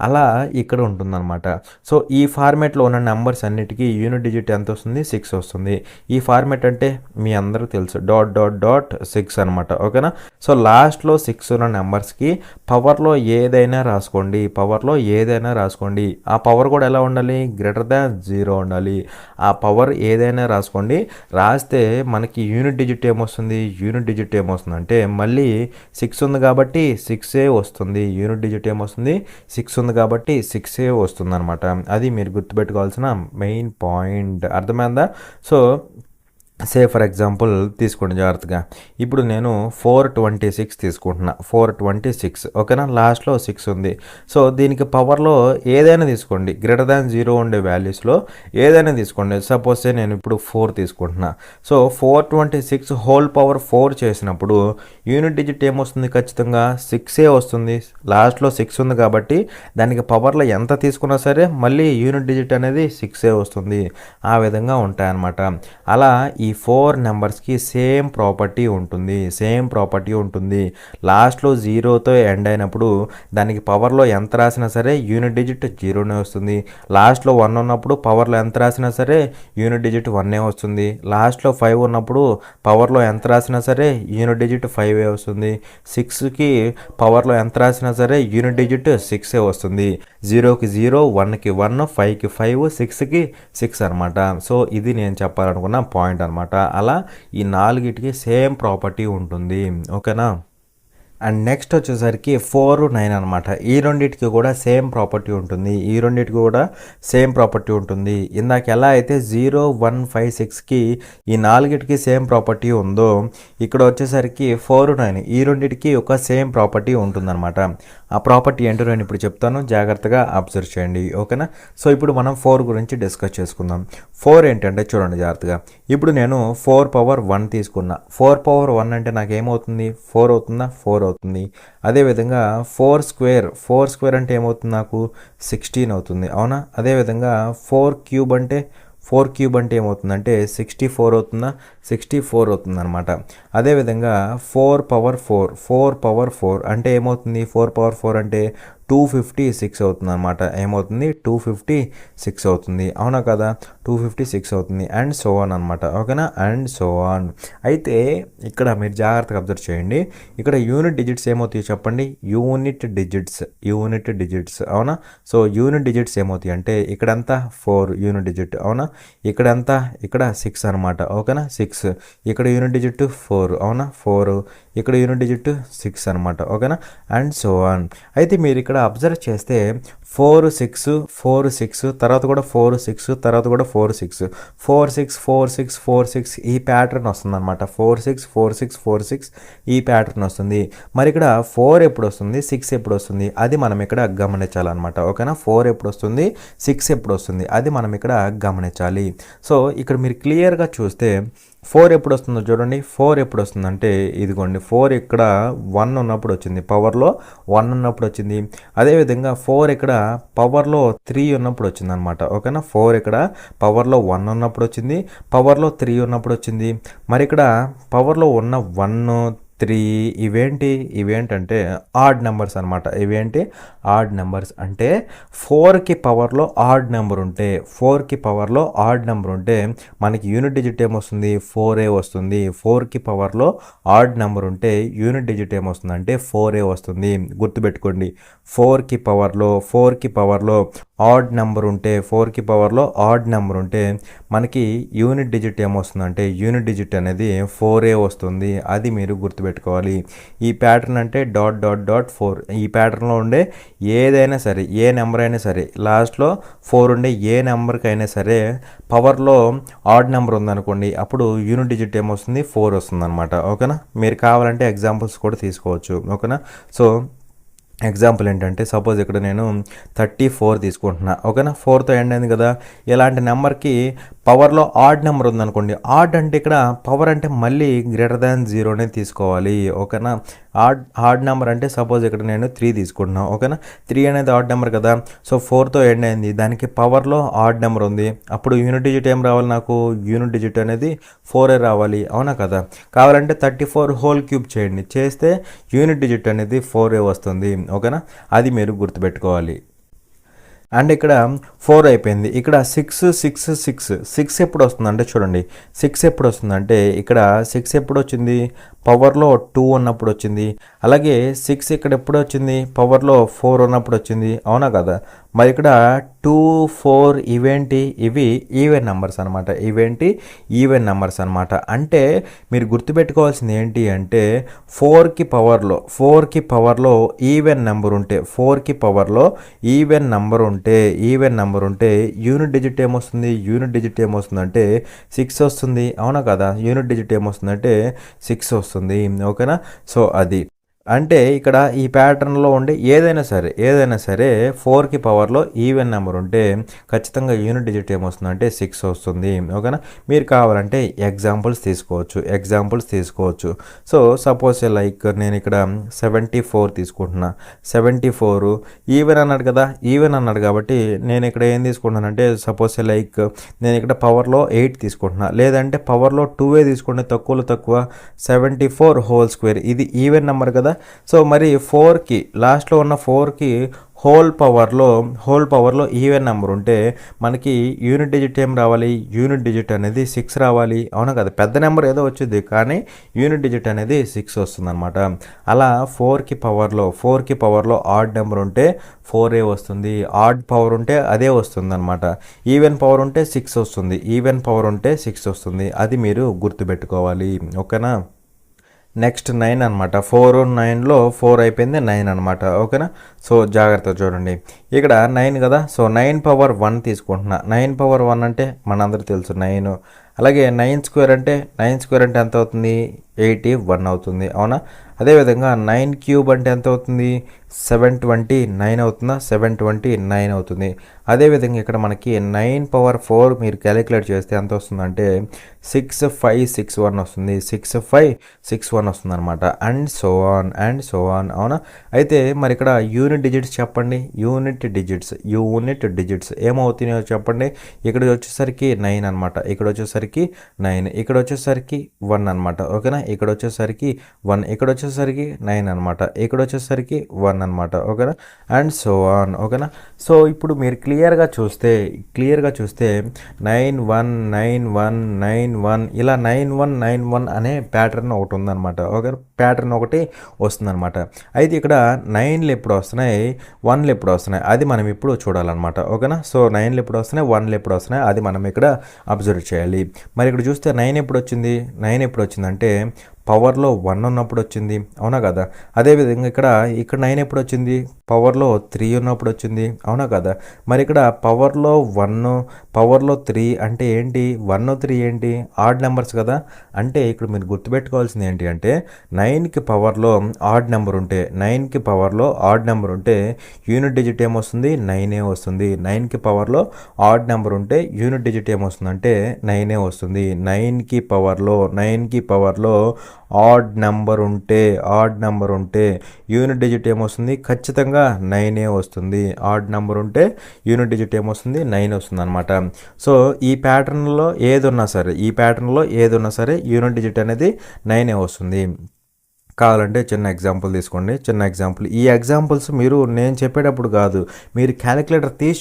అలా ఇక్కడ ఉంటుందన్నమాట. సో ఈ ఫార్మేట్లో ఉన్న నెంబర్స్ అన్నిటికీ యూనిట్ డిజిట్ ఎంత వస్తుంది? 6 వస్తుంది. ఈ ఫార్మేట్ అంటే మీ అందరూ తెలుసు, డాట్ డాట్ డాట్ 6 అనమాట. ఓకేనా? సో లాస్ట్లో 6 ఉన్న నెంబర్స్కి పవర్లో ఏదైనా రాసుకోండి. ఆ పవర్ కూడా ఎలా ఉండాలి? గ్రేటర్ దాన్ 0 ఉండాలి. ఆ పవర్ ఏదైనా రాస్తే మనకి యూనిట్ డిజిట్ ఏమొస్తుంది అంటే మళ్ళీ 6 ఉంది కాబట్టి 6 వస్తుంది. యూనిట్ డిజిట్ ఏమొస్తుంది? 6 ఉంది కాబట్టి 6 వస్తుంది అనమాట. అది మీరు గుర్తుపెట్టుకోవాల్సిన మెయిన్ పాయింట్. అర్థమైందా? సో ఫర్ ఎగ్జాంపుల్ తీసుకోండి జాగ్రత్తగా. ఇప్పుడు నేను 426 తీసుకుంటున్నా. 426 ఓకేనా. లాస్ట్లో 6 ఉంది. సో దీనికి పవర్లో ఏదైనా తీసుకోండి, గ్రేటర్ దాన్ 0 ఉండే వాల్యూస్లో ఏదైనా తీసుకోండి. సపోజ్ నేను ఇప్పుడు 4 తీసుకుంటున్నా. సో 426 హోల్ పవర్ 4 చేసినప్పుడు యూనిట్ డిజిట్ ఏమొస్తుంది? ఖచ్చితంగా 6ఏ వస్తుంది. లాస్ట్లో 6 ఉంది కాబట్టి దానికి పవర్లో ఎంత తీసుకున్నా సరే మళ్ళీ యూనిట్ డిజిట్ అనేది 6ఏ వస్తుంది. ఆ విధంగా ఉంటాయన్నమాట. అలా ఈ 4 నెంబర్స్కి సేమ్ ప్రాపర్టీ ఉంటుంది. లాస్ట్లో 0తో ఎండ్ అయినప్పుడు దానికి పవర్లో ఎంత రాసినా సరే యూనిట్ డిజిట్ 0నే వస్తుంది. లాస్ట్లో 1 ఉన్నప్పుడు పవర్లో ఎంత రాసినా సరే యూనిట్ డిజిట్ 1ఏ వస్తుంది. లాస్ట్లో 5 ఉన్నప్పుడు పవర్లో ఎంత రాసినా సరే యూనిట్ డిజిట్ 5ఏ వస్తుంది. 6కి పవర్లో ఎంత రాసినా సరే యూనిట్ డిజిట్ 6ఏ వస్తుంది. 0కి 0, 1కి 1, 5కి 5, 6కి 6 అనమాట. సో ఇది నేను చెప్పాలనుకున్న పాయింట్ అనమాట. అలా ఈ 4టికి సేమ్ ప్రాపర్టీ ఉంటుంది. ఓకేనా. అండ్ నెక్స్ట్ వచ్చేసరికి 4, 9 అనమాట. ఈ రెండింటికి కూడా సేమ్ ప్రాపర్టీ ఉంటుంది. ఇందాక ఎలా అయితే 0, 1, 5, 6కి ఈ 4టికి సేమ్ ప్రాపర్టీ ఉందో ఇక్కడ వచ్చేసరికి 4, 9 ఈ రెండింటికి ఒక సేమ్ ప్రాపర్టీ ఉంటుందన్నమాట. ఆ ప్రాపర్టీ ఏంటో నేను ఇప్పుడు చెప్తాను, జాగ్రత్తగా అబ్జర్వ్ చేయండి. ఓకేనా. సో ఇప్పుడు మనం 4 గురించి డిస్కస్ చేసుకుందాం. 4 ఏంటంటే చూడండి జాగ్రత్తగా. ఇప్పుడు నేను 4 పవర్ 1 తీసుకున్నా. 4 పవర్ 1 అంటే నాకు ఏమవుతుంది? 4 అవుతుందా? 4 అవుతుంది. అదేవిధంగా 4 స్క్వేర్ అంటే ఏమవుతుంది? నాకు 16 అవుతుంది. అవునా. అదేవిధంగా 4 క్యూబ్ అంటే ఏమవుతుందంటే 64 అవుతుందా? 64 అవుతుంది అనమాట. అదేవిధంగా 4 పవర్ 4 అంటే ఏమవుతుంది? 4 పవర్ 4 అంటే 256 అవుతుంది అనమాట. ఏమవుతుంది? 256 అవుతుంది. అవునా కదా. 256 అవుతుంది. అండ్ సో ఆన్ అనమాట. ఓకేనా. And so on. అయితే ఇక్కడ మీరు జాగ్రత్తగా అబ్జర్వ్ చేయండి. ఇక్కడ యూనిట్ డిజిట్స్ ఏమవుతాయి చెప్పండి? యూనిట్ డిజిట్స్ అవునా. సో యూనిట్ డిజిట్స్ ఏమవుతాయి అంటే ఇక్కడంతా 4 యూనిట్ డిజిట్. అవునా. ఇక్కడంతా ఇక్కడ 6 అనమాట. ఓకేనా. 6 ఇక్కడ యూనిట్ డిజిట్ 4. అవునా. 4 ఇక్కడ యూనిట్ డిజిట్ 6 అనమాట. ఓకేనా. And so on. అయితే మీరు ఇక్కడ అబ్జర్వ్ చేస్తే 4, 6 తర్వాత కూడా 4, 6 తర్వాత కూడా 4, 6 4, 6 4, 6 4, 6 ఈ ప్యాటర్న్ వస్తుంది అనమాట. 4, 6 4, 6 4, 6 ఈ ప్యాటర్న్ వస్తుంది. మరి ఇక్కడ 4 ఎప్పుడు వస్తుంది? 6 ఎప్పుడు వస్తుంది? అది మనం ఇక్కడ గమనించాలన్నమాట. ఓకేనా. 4 ఎప్పుడు వస్తుంది? 6 ఎప్పుడు వస్తుంది? అది మనం ఇక్కడ గమనించాలి. సో ఇక్కడ మీరు క్లియర్గా చూస్తే 4 ఎప్పుడు వస్తుందో చూడండి. 4 ఎప్పుడు వస్తుందంటే ఇదిగోండి 4 ఇక్కడ 1 ఉన్నప్పుడు వచ్చింది, పవర్లో 1 ఉన్నప్పుడు వచ్చింది. అదేవిధంగా 4 ఇక్కడ పవర్లో 3 ఉన్నప్పుడు వచ్చింది అనమాట. ఓకేనా. 4 ఇక్కడ పవర్లో 1 ఉన్నప్పుడు వచ్చింది, పవర్లో 3 ఉన్నప్పుడు వచ్చింది. మరి ఇక్కడ పవర్లో ఉన్న 1, 3 ఇవేంటంటే ఆడ్ నెంబర్స్ అనమాట. ఆడ్ నెంబర్స్ అంటే 4కి పవర్లో ఆడ్ నెంబర్ ఉంటే మనకి యూనిట్ డిజిట్ ఏమొస్తుంది? 4ఏ వస్తుంది. 4కి పవర్లో ఆడ్ నెంబర్ ఉంటే యూనిట్ డిజిట్ ఏమొస్తుందంటే 4ఏ వస్తుంది. గుర్తుపెట్టుకోండి. 4కి పవర్లో ఆడ్ నెంబర్ ఉంటే మనకి యూనిట్ డిజిట్ ఏమొస్తుందంటే యూనిట్ డిజిట్ అనేది 4ఏ వస్తుంది. అది మీరు గుర్తుపెట్టుకోవాలి. ఈ ప్యాటర్న్ అంటే డాట్ డాట్ డాట్ 4. ఈ ప్యాటర్న్లో ఉండే ఏదైనా సరే, ఏ నెంబర్ అయినా సరే, లాస్ట్లో 4 ఉండే ఏ నెంబర్కి అయినా సరే పవర్లో ఆడ్ నెంబర్ ఉందనుకోండి, అప్పుడు యూనిట్ డిజిట్ ఏమొస్తుంది? 4 వస్తుంది అనమాట. ఓకేనా. మీరు కావాలంటే ఎగ్జాంపుల్స్ కూడా తీసుకోవచ్చు. ఓకేనా. సో ఎగ్జాంపుల్ ఏంటంటే సపోజ్ ఇక్కడ నేను 34 తీసుకుంటున్నా. ఓకేనా. 4తో ఎండ్ అయింది కదా. ఇలాంటి నెంబర్కి పవర్లో ఆడ్ నెంబర్ ఉందనుకోండి. ఆడ్ అంటే ఇక్కడ పవర్ అంటే మళ్ళీ గ్రేటర్ దాన్ 0నే తీసుకోవాలి. ఓకేనా. ఆడ్ నెంబర్ అంటే సపోజ్ ఇక్కడ నేను 3 తీసుకుంటున్నాను. ఓకేనా. 3 అనేది ఆడ్ నెంబర్ కదా. సో 4తో ఎండ్ అయింది, దానికి పవర్లో ఆడ్ నెంబర్ ఉంది. అప్పుడు యూనిట్ డిజిట్ ఏం రావాలి? నాకు యూనిట్ డిజిట్ అనేది 4ఏ రావాలి. అవునా కదా. కావాలంటే 34 హోల్ క్యూబ్ చేయండి, చేస్తే యూనిట్ డిజిట్ అనేది 4ఏ వస్తుంది. ఓకేనా. అది మీరు గుర్తుపెట్టుకోవాలి. అండ్ ఇక్కడ 4 అయిపోయింది. ఇక్కడ 6 ఎప్పుడు వస్తుందంటే చూడండి. 6 ఎప్పుడు వస్తుందంటే ఇక్కడ 6 ఎప్పుడు వచ్చింది? పవర్లో 2 ఉన్నప్పుడు వచ్చింది. అలాగే 6 ఇక్కడ ఎప్పుడు వచ్చింది? పవర్లో 4 ఉన్నప్పుడు వచ్చింది. అవునా కదా. మరి ఇక్కడ 2, 4 ఇవి ఈవెన్ నెంబర్స్ అనమాట. అంటే మీరు గుర్తుపెట్టుకోవాల్సింది ఏంటి అంటే 4కి పవర్లో ఈవెన్ నెంబర్ ఉంటే ఉంటే యూనిట్ డిజిట్ ఏమొస్తుందంటే 6 వస్తుంది. అవునా కదా? యూనిట్ డిజిట్ ఏమొస్తుందంటే 6 వస్తుంది. ఓకేనా? సో అది అంటే ఇక్కడ ఈ ప్యాటర్న్లో ఉండే ఏదైనా సరే 4కి పవర్లో ఈవెన్ నెంబర్ ఉంటే ఖచ్చితంగా యూనిట్ డిజిట్ ఏమొస్తుందంటే 6 వస్తుంది. ఓకేనా? మీరు కావాలంటే ఎగ్జాంపుల్స్ తీసుకోవచ్చు. సో సపోజ్ లైక్ నేను ఇక్కడ 74 తీసుకుంటున్నా. 74 ఈవెన్ అన్నాడు కాబట్టి నేను ఇక్కడ ఏం తీసుకుంటున్నానంటే సపోజ్ లైక్ నేను ఇక్కడ పవర్లో 8 తీసుకుంటున్నా. లేదంటే పవర్లో 2 తీసుకుంటే తక్కువ 74 హోల్ స్క్వేర్. ఇది ఈవెన్ నెంబర్ కదా. సో మరి 4కి లాస్ట్లో ఉన్న 4కి హోల్ పవర్లో ఈవెన్ నెంబర్ ఉంటే మనకి యూనిట్ డిజిట్ ఏం రావాలి? యూనిట్ డిజిట్ అనేది 6 రావాలి. అవునా కదా? పెద్ద నెంబర్ ఏదో వచ్చింది కానీ యూనిట్ డిజిట్ అనేది 6 వస్తుందన్నమాట. అలా 4కి పవర్లో ఆడ్ నెంబర్ ఉంటే 4 వస్తుంది. ఆడ్ పవర్ ఉంటే అదే వస్తుంది అనమాట. ఈవెన్ పవర్ ఉంటే 6 వస్తుంది. అది మీరు గుర్తుపెట్టుకోవాలి. ఓకేనా? నెక్స్ట్ 9 అనమాట. 4 9లో 4 అయిపోయింది 9 అనమాట. ఓకేనా? సో జాగ్రత్తగా చూడండి. ఇక్కడ 9 కదా. సో 9 పవర్ 1 తీసుకుంటున్నా. 9 పవర్ 1 అంటే మనందరూ తెలుసు 9. అలాగే 9 స్క్వేర్ అంటే ఎంత అవుతుంది? 81 అవుతుంది. అవునా? అదేవిధంగా 9 క్యూబ్ అంటే ఎంత అవుతుంది? 729 అవుతుందా? 729 అవుతుంది. అదేవిధంగా ఇక్కడ మనకి 9 పవర్ 4 మీరు క్యాలిక్యులేట్ చేస్తే ఎంత వస్తుందంటే 6561 వస్తుంది. 6561 వస్తుంది అనమాట. And so on. అవునా? అయితే మరి ఇక్కడ యూనిట్ డిజిట్స్ చెప్పండి. యూనిట్ డిజిట్స్ ఏమవుతున్నాయో చెప్పండి. ఇక్కడ వచ్చేసరికి 9 అనమాట. ఇక్కడ వచ్చేసరికి 9. ఇక్కడ వచ్చేసరికి 1 అనమాట. ఓకేనా? ఇక్కడ వచ్చేసరికి 1. ఇక్కడ వచ్చేసరికి 9 అనమాట. ఇక్కడ వచ్చేసరికి 1 అనమాట. ఓకేనా? And so on. ఓకేనా? సో ఇప్పుడు మీరు క్లియర్గా చూస్తే 919191 ఇలా 9191 అనే ప్యాటర్న్ ఒకటి ఉందన్నమాట. ఓకే? ప్యాటర్న్ ఒకటి వస్తుందన్నమాట. అయితే ఇక్కడ 9లు ఎప్పుడు వస్తున్నాయి, 1లు ఎప్పుడు వస్తున్నాయి అది మనం ఇప్పుడు చూడాలన్నమాట. ఓకేనా? సో 9లు ఎప్పుడు వస్తున్నాయి, 1లు ఎప్పుడు వస్తున్నాయి అది మనం ఇక్కడ అబ్జర్వ్ చేయాలి. మరి ఇక్కడ చూస్తే 9 ఎప్పుడు వచ్చిందంటే పవర్లో 1 ఉన్నప్పుడు వచ్చింది. అవునా కదా? అదేవిధంగా ఇక్కడ 9 ఎప్పుడు వచ్చింది? పవర్లో 3 ఉన్నప్పుడు వచ్చింది. అవునా కదా? మరి ఇక్కడ పవర్లో 1 పవర్లో 3 అంటే ఏంటి? 1 3 ఏంటి? ఆడ్ నెంబర్స్ కదా. అంటే ఇక్కడ మీరు గుర్తుపెట్టుకోవాల్సింది ఏంటి అంటే 9కి పవర్లో ఆడ్ నెంబర్ ఉంటే యూనిట్ డిజిట్ ఏమొస్తుంది? 9 వస్తుంది. 9కి పవర్లో ఆడ్ నెంబర్ ఉంటే యూనిట్ డిజిట్ ఏమొస్తుందంటే 9 వస్తుంది. 9కి పవర్లో ఆడ్ నెంబర్ ఉంటే యూనిట్ డిజిట్ ఏమొస్తుంది? ఖచ్చితంగా 9 వస్తుంది. ఆడ్ నెంబర్ ఉంటే యూనిట్ డిజిట్ ఏమొస్తుంది? 9 వస్తుంది అనమాట. సో ఈ ప్యాటర్న్లో ఏదున్నా సరే యూనిట్ డిజిట్ అనేది 9 వస్తుంది. కావాలంటే చిన్న ఎగ్జాంపుల్ తీసుకోండి. ఈ ఎగ్జాంపుల్స్ మీరు నేను చెప్పేటప్పుడు కాదు, మీరు క్యాలిక్యులేటర్ తీసి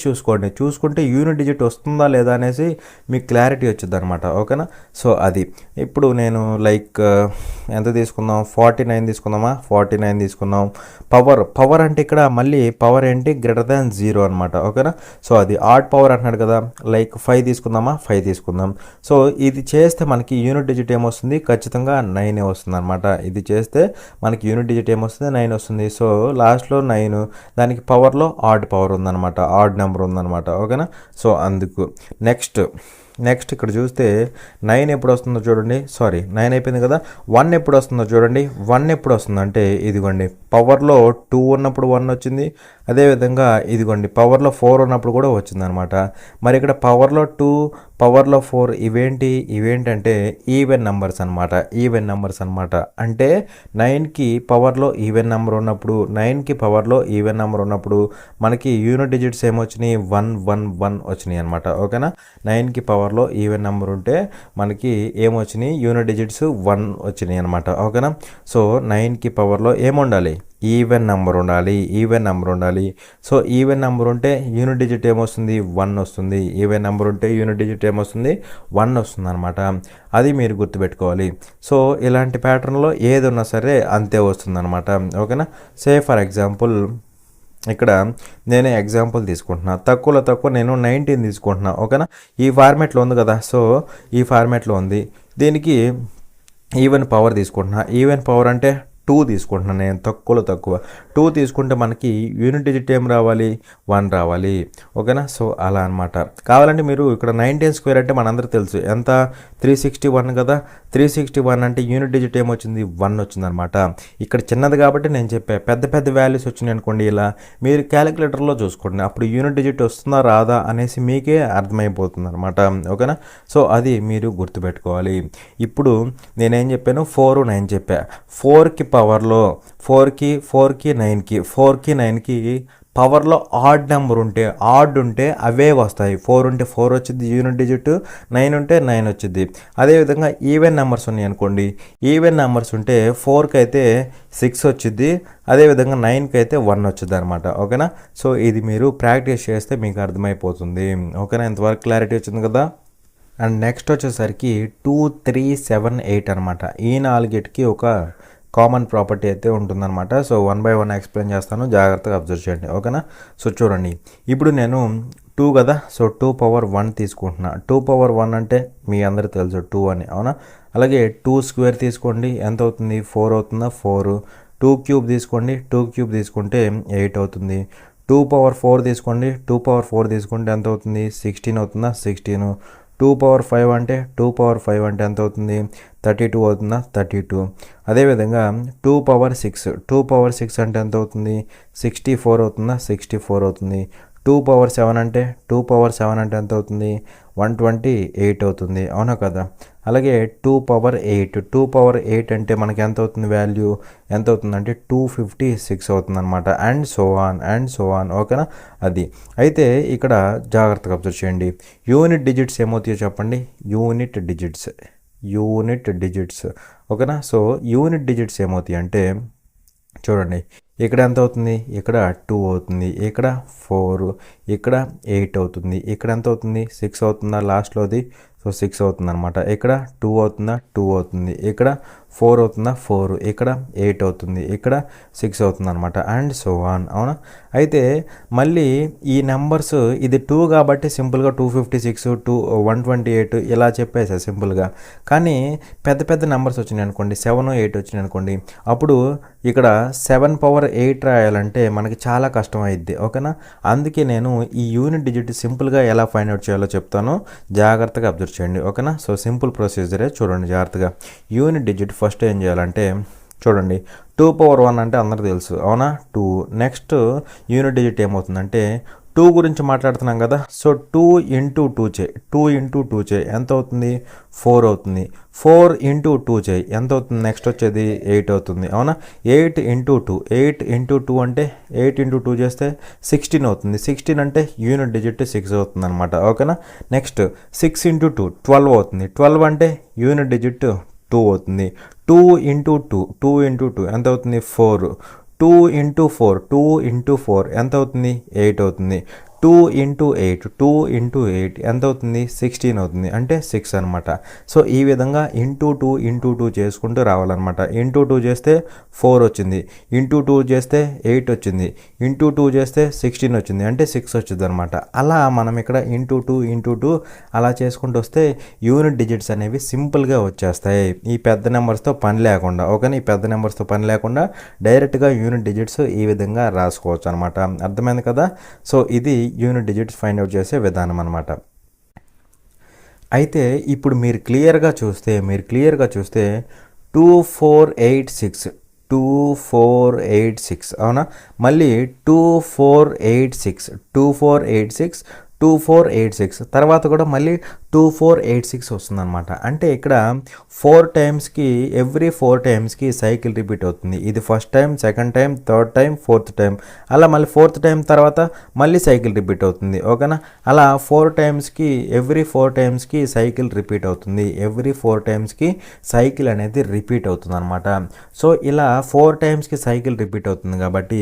చూసుకుంటే యూనిట్ డిజిట్ వస్తుందా లేదా అనేసి మీకు క్లారిటీ వచ్చింది అనమాట. ఓకేనా? సో అది ఇప్పుడు నేను లైక్ ఎంత తీసుకుందాం? 49 తీసుకుందామా? 49 తీసుకుందాం. పవర్ అంటే ఇక్కడ మళ్ళీ పవర్ ఏంటి? గ్రేటర్ దాన్ 0 అనమాట. ఓకేనా? సో అది ఆడ్ పవర్ అంటున్నాడు కదా. లైక్ 5 తీసుకుందామా? 5 తీసుకుందాం. సో ఇది చేస్తే మనకి యూనిట్ డిజిట్ ఏమొస్తుంది? ఖచ్చితంగా 9 వస్తుంది అనమాట. ఇది చేస్తే మనకి యూనిట్ డిజిట్ ఏమొస్తుంది? 9 వస్తుంది. సో లాస్ట్లో 9 దానికి పవర్లో ఆడ్ పవర్ ఉందన్నమాట, ఆడ్ నెంబర్ ఉందన్నమాట. ఓకేనా? సో అందుకు నెక్స్ట్ ఇక్కడ చూస్తే 9 ఎప్పుడు వస్తుందో చూడండి. 9 అయిపోయింది కదా. 1 ఎప్పుడు వస్తుందో చూడండి. 1 ఎప్పుడు వస్తుందంటే ఇదిగోండి పవర్లో 2 ఉన్నప్పుడు 1 వచ్చింది. అదేవిధంగా ఇదిగోండి పవర్లో 4 ఉన్నప్పుడు కూడా వచ్చిందనమాట. మరి ఇక్కడ పవర్లో 2 పవర్లో 4 ఇవేంటంటే ఈవెన్ నెంబర్స్ అనమాట. అంటే 9కి పవర్లో ఈవెన్ నెంబర్ ఉన్నప్పుడు మనకి యూనిట్ డిజిట్స్ ఏమొచ్చినాయి? 1 1 1 వచ్చినాయి అనమాట. ఓకేనా? 9కి పవర్లో ఈవెన్ నెంబర్ ఉంటే మనకి ఏమొచ్చినాయి? యూనిట్ డిజిట్స్ 1 వచ్చినాయి అనమాట. ఓకేనా? సో 9కి పవర్లో ఏముండాలి? ఈవెన్ నెంబర్ ఉండాలి. సో ఈవెన్ నెంబర్ ఉంటే యూనిట్ డిజిట్ ఏమొస్తుంది? 1 వస్తుంది. ఈవెన్ నెంబర్ ఉంటే యూనిట్ డిజిట్ ఏమొస్తుంది? 1 వస్తుంది అనమాట. అది మీరు గుర్తుపెట్టుకోవాలి. సో ఇలాంటి ప్యాటర్న్లో ఏది ఉన్నా సరే అంతే వస్తుంది అనమాట. ఓకేనా? సే ఫర్ ఎగ్జాంపుల్ ఇక్కడ నేనే ఎగ్జాంపుల్ తీసుకుంటున్నా. తక్కువ నేను 19 తీసుకుంటున్నా. ఓకేనా? ఈ ఫార్మేట్లో ఉంది కదా. సో ఈ ఫార్మేట్లో ఉంది. దీనికి ఈవెన్ పవర్ తీసుకుంటున్నా. ఈవెన్ పవర్ అంటే 2 తీసుకుంటున్నాను నేను, తక్కువలో తక్కువ 2 తీసుకుంటే మనకి యూనిట్ డిజిట్ ఏం రావాలి, 1 రావాలి. ఓకేనా. సో అలా అనమాట. కావాలంటే మీరు ఇక్కడ 19 స్క్వేర్ అంటే మనందరికీ తెలుసు ఎంత, 361 కదా. 361 అంటే యూనిట్ డిజిట్ ఏమొచ్చింది, 1 వచ్చిందనమాట. ఇక్కడ చిన్నది కాబట్టి నేను చెప్పా, పెద్ద పెద్ద వాల్యూస్ వచ్చినాయి అనుకోండి ఇలా మీరు క్యాలిక్యులేటర్లో చూసుకోండి, అప్పుడు యూనిట్ డిజిట్ వస్తుందా రాదా అనేసి మీకే అర్థమైపోతుంది అనమాట. ఓకేనా. సో అది మీరు గుర్తుపెట్టుకోవాలి. ఇప్పుడు నేనేం చెప్పాను, 4, 9 చెప్పా. 4కి పవర్లో 4కి 9కి 9కి పవర్లో ఆడ్ ఉంటే అవే వస్తాయి. 4 ఉంటే 4 వచ్చింది యూనిట్ డిజిట్, 9 ఉంటే 9 వచ్చింది. అదేవిధంగా ఈవెన్ నెంబర్స్ ఉన్నాయి అనుకోండి, ఈవెన్ నెంబర్స్ ఉంటే 4కి అయితే 6 వచ్చింది, అదేవిధంగా 9కి అయితే 1 వచ్చింది అనమాట. ఓకేనా. సో ఇది మీరు ప్రాక్టీస్ చేస్తే మీకు అర్థమైపోతుంది. ఓకేనా. ఇంతవరకు క్లారిటీ వచ్చింది కదా. అండ్ నెక్స్ట్ వచ్చేసరికి 2, 3, 7, 8 అనమాట. ఈ 4కి ఒక కామన్ ప్రాపర్టీ అయితే ఉంటుందన్నమాట. సో 1 by 1 ఎక్స్ప్లెయిన్ చేస్తాను, జాగ్రత్తగా అబ్జర్వ్ చేయండి. ఓకేనా. సో చూడండి, ఇప్పుడు నేను 2 కదా, సో 2 power 1 తీసుకుంటున్నా. 2 power 1 అంటే మీ అందరికీ తెలుసు 2 అని, అవునా. అలాగే 2 స్క్వేర్ తీసుకోండి, ఎంత అవుతుంది, 4 అవుతుందా, 4. 2 క్యూబ్ తీసుకోండి, 2 క్యూబ్ తీసుకుంటే 8 అవుతుంది. 2 power 4 తీసుకోండి, 2 power 4 తీసుకుంటే ఎంత అవుతుంది, 16 అవుతుందా, 16. 2 power 5 అంటే 2 power 5 అంటే ఎంత అవుతుంది, 32 అవుతుందా, 32. అదేవిధంగా 2 power 6 అంటే ఎంత అవుతుంది, 64 అవుతుందా, 64 అవుతుంది. 2 power 7 అంటే 2 power 7 అంటే ఎంత అవుతుంది, 128 అవుతుంది, అవునా కదా. అలాగే 2 power 8 అంటే మనకి ఎంత అవుతుంది, వాల్యూ ఎంత అవుతుంది అంటే 256 అవుతుంది అనమాట. And so on. ఓకేనా. అది అయితే ఇక్కడ జాగ్రత్తగా అబ్జర్వ్ చేయండి. యూనిట్ డిజిట్స్ ఏమవుతాయో చెప్పండి, యూనిట్ డిజిట్స్. ఓకేనా. సో యూనిట్ డిజిట్స్ ఏమవుతాయి అంటే చూడండి, ఇక్కడ ఎంత అవుతుంది, ఇక్కడ 2 అవుతుంది, ఇక్కడ 4, ఇక్కడ 8 అవుతుంది, ఇక్కడ ఎంత అవుతుంది, 6 అవుతుందా లాస్ట్లోది, సో 6 అవుతుంది అనమాట. ఇక్కడ 2 అవుతుందా, 2 అవుతుంది, ఇక్కడ 4 అవుతుందా, 4, ఇక్కడ 8 అవుతుంది, ఇక్కడ 6 అవుతుంది అనమాట. అండ్ సో ఆన్, అవునా. అయితే మళ్ళీ ఈ నెంబర్స్ ఇది 2 కాబట్టి సింపుల్గా 256, 128 ఇలా చెప్పేసా సింపుల్గా. కానీ పెద్ద పెద్ద నెంబర్స్ వచ్చినాయి అనుకోండి, 7, 8 వచ్చినాయి అనుకోండి, అప్పుడు ఇక్కడ 7 power 8 రాయాలంటే మనకి చాలా కష్టం అయింది. ఓకేనా. అందుకే నేను ఈ యూనిట్ డిజిట్ సింపుల్గా ఎలా ఫైండ్ అవుట్ చేయాలో చెప్తాను, జాగ్రత్తగా అబ్జర్వ్ చేయండి. ఓకేనా. సో సింపుల్ ప్రొసీజరే, చూడండి జాగ్రత్తగా. యూనిట్ డిజిట్ ఫస్ట్ ఏం చేయాలంటే చూడండి, 2 power 1 అంటే అందరికీ తెలుసు, అవునా, 2. నెక్స్ట్ యూనిట్ డిజిట్ ఏమవుతుందంటే 2 గురించి మాట్లాడుతున్నాం కదా, సో 2 into 2 చేయి, 2 into 2 చేయి, ఎంత అవుతుంది, 4 అవుతుంది. 4 into 2 చేయి, ఎంత అవుతుంది, నెక్స్ట్ వచ్చేది 8 అవుతుంది, అవునా. 8 into 2 అంటే 8 into 2 చేస్తే 16 అవుతుంది. 16 అంటే యూనిట్ డిజిట్ 6 అవుతుంది అనమాట. ఓకేనా. నెక్స్ట్ 6 into 2 12 అవుతుంది. 12 అంటే యూనిట్ డిజిట్ 2 అవుతుంది. 2 into 2 ఎంత అవుతుంది, 4. 2 into 4 ఎంత అవుతుంది, 8 అవుతుంది. 2 into 8 ఎంత అవుతుంది, 16 అవుతుంది, అంటే 6 అనమాట. సో ఈ విధంగా ఇంటూ 2 చేసుకుంటూ రావాలన్నమాట. ఇంటూ 2 చేస్తే 4 వచ్చింది, ఇంటూ 2 చేస్తే 8 వచ్చింది, ఇంటూ 2 చేస్తే 16 వచ్చింది, అంటే 6 వచ్చింది అనమాట. అలా మనం ఇక్కడ ఇంటూ 2 అలా చేసుకుంటూ వస్తే యూనిట్ డిజిట్స్ అనేవి సింపుల్గా వచ్చేస్తాయి, ఈ పెద్ద నెంబర్స్తో పని లేకుండా. ఓకేనా. ఈ పెద్ద నెంబర్స్తో పని లేకుండా డైరెక్ట్గా యూనిట్ డిజిట్స్ ఈ విధంగా రాసుకోవచ్చు అనమాట. అర్థమైంది కదా. సో ఇది యూనిట్ డిజిట్స్ ఫైండ్ అవుట్ చేసే విధానం అనమాట. అయితే ఇప్పుడు మీరు క్లియర్గా చూస్తే 2486 అవునా. మళ్ళీ 2486 తర్వాత కూడా మళ్ళీ 2486 వస్తుందన్నమాట. అంటే ఇక్కడ 4 టైమ్స్కి ఎవ్రీ 4 టైమ్స్కి సైకిల్ రిపీట్ అవుతుంది. ఇది first time, second time, third time, fourth time, అలా మళ్ళీ 4th టైం తర్వాత మళ్ళీ సైకిల్ రిపీట్ అవుతుంది. ఓకేనా. అలా 4 టైమ్స్కి ఎవ్రీ 4 టైమ్స్కి సైకిల్ రిపీట్ అవుతుంది. ఎవ్రీ 4 టైమ్స్కి సైకిల్ అనేది రిపీట్ అవుతుంది అనమాట. సో ఇలా 4 టైమ్స్కి సైకిల్ రిపీట్ అవుతుంది కాబట్టి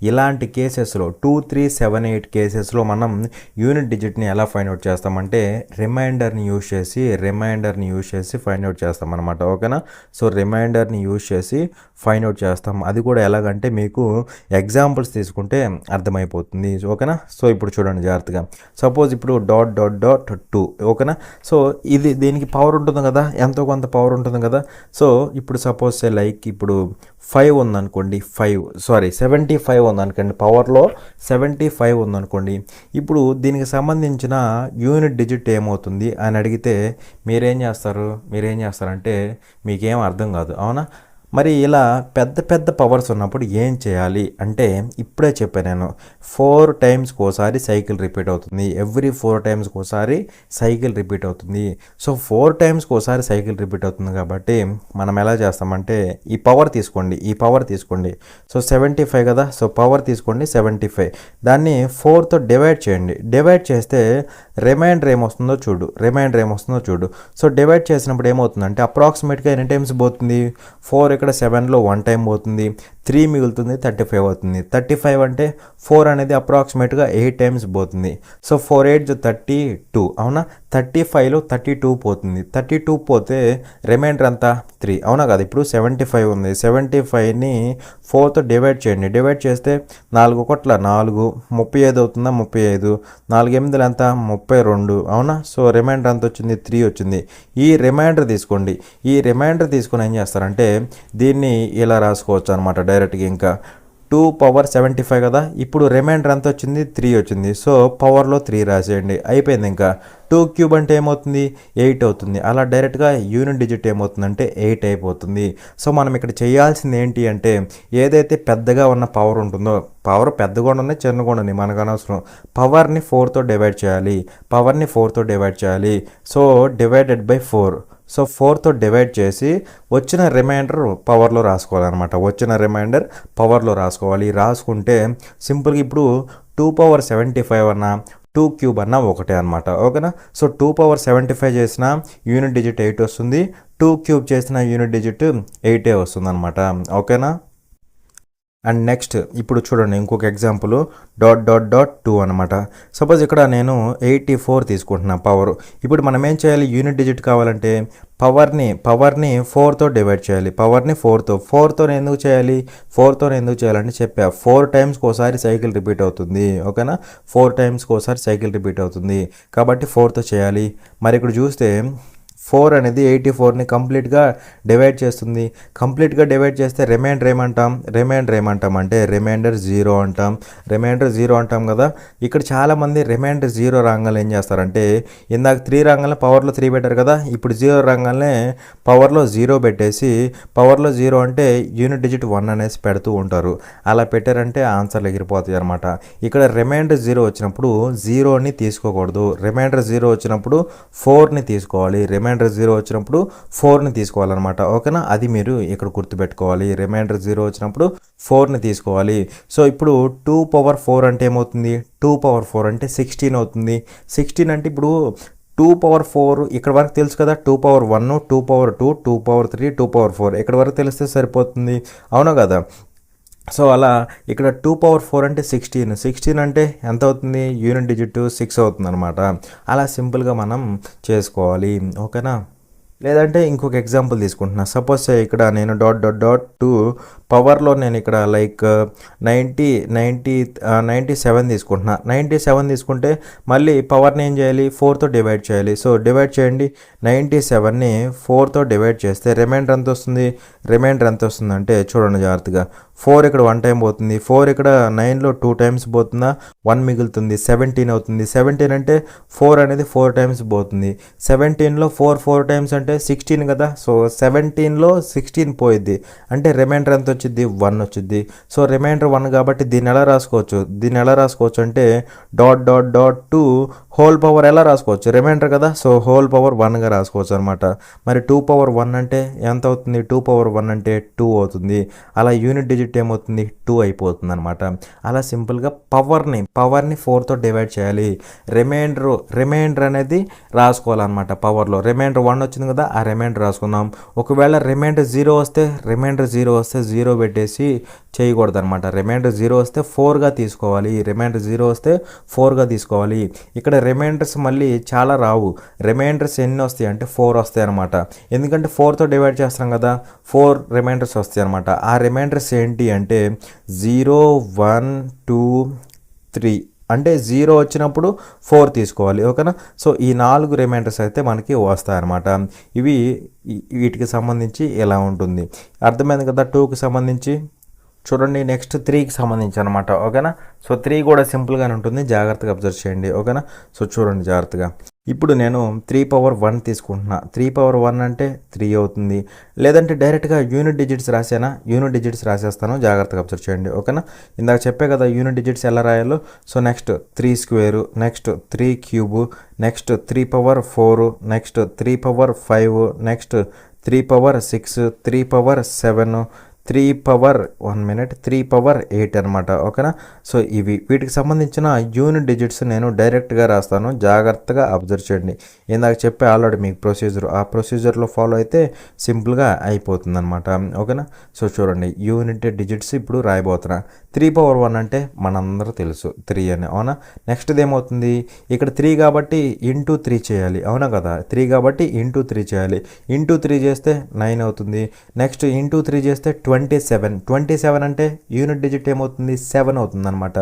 ఇలాంటి కేసెస్లో 2, 3, 7, 8 కేసెస్లో మనం యూనిట్ డిజిట్ని ఎలా ఫైండ్ అవుట్ చేస్తామంటే రిమైండర్ రిమైండర్ని యూజ్ చేసి ఫైండ్ అవుట్ చేస్తాం అనమాట. ఓకేనా. సో రిమైండర్ని యూజ్ చేసి ఫైండ్ అవుట్ చేస్తాం. అది కూడా ఎలాగంటే మీకు ఎగ్జాంపుల్స్ తీసుకుంటే అర్థమైపోతుంది. ఓకేనా. సో ఇప్పుడు చూడండి జాగ్రత్తగా. సపోజ్ ఇప్పుడు డాట్ డాట్ డాట్ 2. ఓకేనా. సో ఇది దీనికి పవర్ ఉంటుంది కదా, ఎంతో కొంత పవర్ ఉంటుంది కదా. సో ఇప్పుడు సపోజ్ లైక్ ఇప్పుడు 5 ఉందనుకోండి, 75 ఉందనుకోండి, పవర్లో 75 ఉందనుకోండి. ఇప్పుడు దీనికి సంబంధించిన యూనిట్ డిజిట్ ఏమవుతుంది అని అడిగితే మీరేం చేస్తారంటే మీకేం అర్థం కాదు, అవునా. మరి ఇలా పెద్ద పెద్ద పవర్స్ ఉన్నప్పుడు ఏం చేయాలి అంటే ఇప్పుడే చెప్పాను నేను, 4 టైమ్స్కి ఒకసారి సైకిల్ రిపీట్ అవుతుంది. ఎవ్రీ 4 టైమ్స్కి ఒకసారి సైకిల్ రిపీట్ అవుతుంది. సో 4 టైమ్స్కి ఒకసారి సైకిల్ రిపీట్ అవుతుంది కాబట్టి మనం ఎలా చేస్తామంటే ఈ పవర్ తీసుకోండి. సో 75 కదా, సో పవర్ తీసుకోండి 75, దాన్ని 4తో డివైడ్ చేయండి. డివైడ్ చేస్తే రిమైండర్ ఏమొస్తుందో చూడు. సో డివైడ్ చేసినప్పుడు ఏమవుతుందంటే అప్రాక్సిమేట్గా ఎన్ని టైమ్స్ పోతుంది, 4 ఇక్కడ 7లో 1 టైం పోతుంది, 3 మిగులుతుంది, 35 అవుతుంది. 35 అంటే 4 అనేది అప్రాక్సిమేట్గా 8 టైమ్స్ పోతుంది. సో 4 8 32, అవునా. 35లో 32 పోతుంది. 32 పోతే రిమైండర్ అంతా 3, అవునా కదా. ఇప్పుడు 75 ఉంది, 75ని 4తో డివైడ్ చేయండి. డివైడ్ చేస్తే 4 1 4, 35 అవుతుందా, 35, 4 8 ఎంత 32, అవునా. సో రిమైండర్ అంత వచ్చింది 3 వచ్చింది. ఈ రిమైండర్ తీసుకొని ఏం చేస్తారంటే దీన్ని ఇలా రాసుకోవచ్చు అనమాట డైరెక్ట్గా. ఇంకా 2^75 కదా, ఇప్పుడు రిమైండర్ ఎంత వచ్చింది 3 వచ్చింది. సో పవర్లో 3 రాసేయండి, అయిపోయింది. ఇంకా 2 క్యూబ్ అంటే ఏమవుతుంది 8 అవుతుంది. అలా డైరెక్ట్గా యూనిట్ డిజిట్ ఏమవుతుందంటే 8 అయిపోతుంది. సో మనం ఇక్కడ చేయాల్సింది ఏంటి అంటే ఏదైతే పెద్దగా ఉన్న పవర్ ఉంటుందో, పవర్ పెద్దగా ఉండని చిన్నగా ఉండని మనకు అనవసరం, పవర్ని 4తో డివైడ్ చేయాలి. So divided by 4. సో 4తో డివైడ్ చేసి వచ్చిన రిమైండర్ పవర్లో రాసుకోవాలి. రాసుకుంటే సింపుల్గా ఇప్పుడు 2^75 అన్నా 2 క్యూబ్ అన్నా ఒకటే అనమాట. ఓకేనా. సో 2^75 చేసిన యూనిట్ డిజిట్ 8 వస్తుంది, 2 క్యూబ్ చేసిన యూనిట్ డిజిట్ 8 వస్తుంది అనమాట. ఓకేనా. అండ్ నెక్స్ట్ ఇప్పుడు చూడండి ఇంకొక ఎగ్జాంపుల్, డాట్ డాట్ డాట్ 2 అనమాట. సపోజ్ ఇక్కడ నేను 84 తీసుకుంటున్నా పవర్. ఇప్పుడు మనం ఏం చేయాలి, యూనిట్ డిజిట్ కావాలంటే పవర్ని 4తో డివైడ్ చేయాలి. 4తో ఎందుకు చేయాలంటే చెప్పా, 4 టైమ్స్కి ఒకసారి సైకిల్ రిపీట్ అవుతుంది. ఓకేనా. 4 టైమ్స్కి ఒకసారి సైకిల్ రిపీట్ అవుతుంది కాబట్టి 4తో చేయాలి. మరి ఇక్కడ చూస్తే 4 అనేది 84ని కంప్లీట్గా డివైడ్ చేస్తుంది. కంప్లీట్గా డివైడ్ చేస్తే రిమైండర్ ఏమంటాం అంటే రిమైండర్ 0 అంటాం కదా. ఇక్కడ చాలామంది రిమైండర్ 0 రాగానే ఏం చేస్తారంటే ఇందాక 3 రాగానే పవర్లో 3 పెట్టారు కదా, ఇప్పుడు 0 రాగానే పవర్లో 0 పెట్టేసి పవర్లో 0 అంటే యూనిట్ డిజిట్ 1 అనేసి పెడుతూ ఉంటారు. అలా పెట్టారంటే ఆన్సర్లు ఎగిరిపోతాయి అనమాట. ఇక్కడ రిమైండర్ 0 వచ్చినప్పుడు 0ని తీసుకోకూడదు, రిమైండర్ 0 వచ్చినప్పుడు 4ని తీసుకోవాలి. రిమైండర్ 0 వచ్చినప్పుడు 4ని తీసుకోవాలన్నమాట. ఓకేనా. అది మీరు ఇక్కడ గుర్తుపెట్టుకోవాలి. రిమైండర్ 0 వచ్చినప్పుడు 4ని తీసుకోవాలి. సో ఇప్పుడు 2^4 అంటే ఏమవుతుంది, 2^4 అంటే 16 అవుతుంది. 16 అంటే ఇప్పుడు 2^4 ఇక్కడ వరకు తెలుసు కదా, 2^1, 2^2, 2^3, 2^4 ఇక్కడ వరకు తెలిస్తే సరిపోతుంది, అవునా కదా. సో అలా ఇక్కడ 2^4 అంటే 16 అంటే ఎంత అవుతుంది, యూనిట్ డిజిట్ 6 అవుతుంది అనమాట. అలా సింపుల్గా మనం చేసుకోవాలి. ఓకేనా. లేదంటే ఇంకొక ఎగ్జాంపుల్ తీసుకుంటున్నా. సపోజ్ ఇక్కడ నేను డాట్ డాట్ డాట్ 2 పవర్లో నేను ఇక్కడ లైక్ 97 తీసుకుంటున్నా. 97 తీసుకుంటే మళ్ళీ పవర్ని ఏం చేయాలి, 4తో డివైడ్ చేయాలి. సో డివైడ్ చేయండి, 97ని 4తో డివైడ్ చేస్తే రిమైండర్ ఎంత వస్తుంది అంటే చూడండి జాగ్రత్తగా. 4 ఇక్కడ 1 టైం పోతుంది, 4 ఇక్కడ 9లో 2 టైమ్స్ పోతుందా, 1 మిగులుతుంది, 17 అవుతుంది. 17 అంటే 4 అనేది 4 టైమ్స్ పోతుంది. 17లో 4 టైమ్స్ అంటే 16 కదా. సో 17లో 16 పోయిద్ది అంటే రిమైండర్ ఎంత వచ్చింది, 1 వచ్చింది. సో రిమైండర్ 1 కాబట్టి దీన్ని ఎలా రాసుకోవచ్చు అంటే dot dot dot 2 whole power ఎలా రాసుకోవచ్చు, రిమైండర్ కదా. సో హోల్ పవర్ 1గా రాసుకోవచ్చు అనమాట. మరి 2^1 అంటే ఎంత అవుతుంది, 2^1 అంటే 2 అవుతుంది. అలా యూనిట్ డిజిట్ డిజిట్ ఏమవుతుంది 2 అయిపోతుంది అనమాట. అలా సింపుల్గా పవర్ని 4తో డివైడ్ చేయాలి. రిమైండర్ అనేది రాసుకోవాలన్నమాట. పవర్లో రిమైండర్ 1 వచ్చింది కదా, ఆ రిమైండర్ రాసుకుందాం. ఒకవేళ రిమైండర్ 0 వస్తే 0 పెట్టేసి చేయకూడదు అనమాట. రిమైండర్ 0 వస్తే 4గా తీసుకోవాలి. ఇక్కడ రిమైండర్స్ మళ్ళీ చాలా రావు. రిమైండర్స్ ఎన్ని వస్తాయి అంటే 4 వస్తాయి అనమాట. ఎందుకంటే 4తో డివైడ్ చేస్తాం కదా, 4 రిమైండర్స్ వస్తాయి అనమాట. ఆ రిమైండర్స్ ఏంటి అంటే 0, 1, 2, 3 అంటే 0 వచ్చినప్పుడు 4 తీసుకోవాలి. ఓకేనా. సో ఈ 4 రిమైండర్స్ అయితే మనకి వస్తాయన్నమాట. వీటికి సంబంధించి ఎలా ఉంటుంది అర్థమైంది కదా. 2కి సంబంధించి చూడండి. నెక్స్ట్ 3కి సంబంధించి అనమాట. ఓకేనా. సో 3 కూడా సింపుల్గానే ఉంటుంది, జాగ్రత్తగా అబ్జర్వ్ చేయండి. ఓకేనా. సో చూడండి జాగ్రత్తగా. ఇప్పుడు నేను 3 పవర్ 1 తీసుకుంటున్నా. 3 పవర్ 1 అంటే 3 అవుతుంది. లేదంటే డైరెక్ట్గా యూనిట్ డిజిట్స్ రాసేస్తాను, జాగ్రత్తగా అబ్జర్వ్ చేయండి. ఓకేనా. ఇందాక చెప్పే కదా యూనిట్ డిజిట్స్ ఎలా రాయాలో. So next 3 square, next 3 cube, next 3 power 4, next 3 power 5, next 3 power 6, 3 power 7, 3 power 3 power 8 అనమాట. ఓకేనా. సో వీటికి సంబంధించిన యూనిట్ డిజిట్స్ నేను డైరెక్ట్గా రాస్తాను, జాగ్రత్తగా అబ్జర్వ్ చేయండి. ఇందాక చెప్పే ఆల్రెడీ మీకు ప్రొసీజర్, ఆ ప్రొసీజర్లో ఫాలో అయితే సింపుల్గా అయిపోతుంది అనమాట. ఓకేనా. సో చూడండి యూనిట్ డిజిట్స్ ఇప్పుడు రాయబోతున్నా. 3 పవర్ 1 అంటే మనందరూ తెలుసు 3 అని, అవునా. నెక్స్ట్ ఏమవుతుంది ఇక్కడ 3 కాబట్టి ఇంటూ 3 చేయాలి, అవునా కదా. 3 కాబట్టి ఇంటూ 3 చేయాలి. ఇంటూ 3 చేస్తే 9 అవుతుంది. నెక్స్ట్ ఇంటూ 3 చేస్తే 27 అంటే యూనిట్ డిజిట్ ఏమవుతుంది 7 అవుతుంది అనమాట.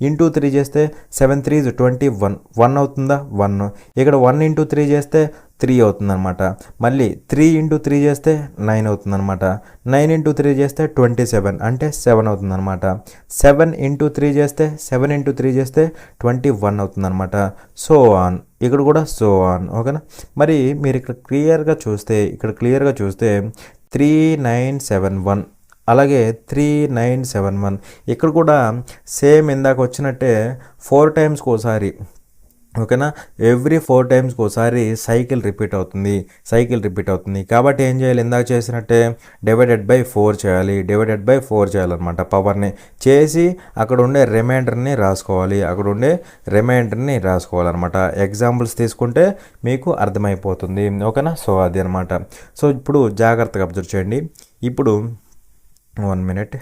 ఇంటూ 3 చేస్తే 7 3 21 అవుతుందా 1. ఇక్కడ 1 ఇంటూ 3 చేస్తే 3 అవుతుంది అనమాట. మళ్ళీ 3 ఇంటూ 3 చేస్తే 9 అవుతుంది అనమాట. 9 ఇంటూ 3 చేస్తే 27 అంటే 7 అవుతుంది అనమాట. 7 ఇంటూ 3 చేస్తే 21 అవుతుంది అనమాట. సో ఆన్, ఇక్కడ కూడా సో ఆన్. ఓకేనా. మరి మీరు ఇక్కడ క్లియర్గా చూస్తే 3971, అలాగే 3971 ఇక్కడ కూడా సేమ్ ఇందాక వచ్చినట్టే 4 టైమ్స్కి ఒకసారి. ఓకేనా. ఎవ్రీ 4 టైమ్స్కి ఒకసారి సైకిల్ రిపీట్ అవుతుంది. కాబట్టి ఏం చేయాలి, ఇందాక చేసినట్టే డివైడెడ్ బై 4 చేయాలన్నమాట. పవర్ని చేసి అక్కడ ఉండే రిమైండర్ని రాసుకోవాలన్నమాట. ఎగ్జాంపుల్స్ తీసుకుంటే మీకు అర్థమైపోతుంది. ఓకేనా. సో అది అనమాట. సో ఇప్పుడు జాగ్రత్తగా అబ్జర్వ్ చేయండి. ఇప్పుడు 1 మినిట్.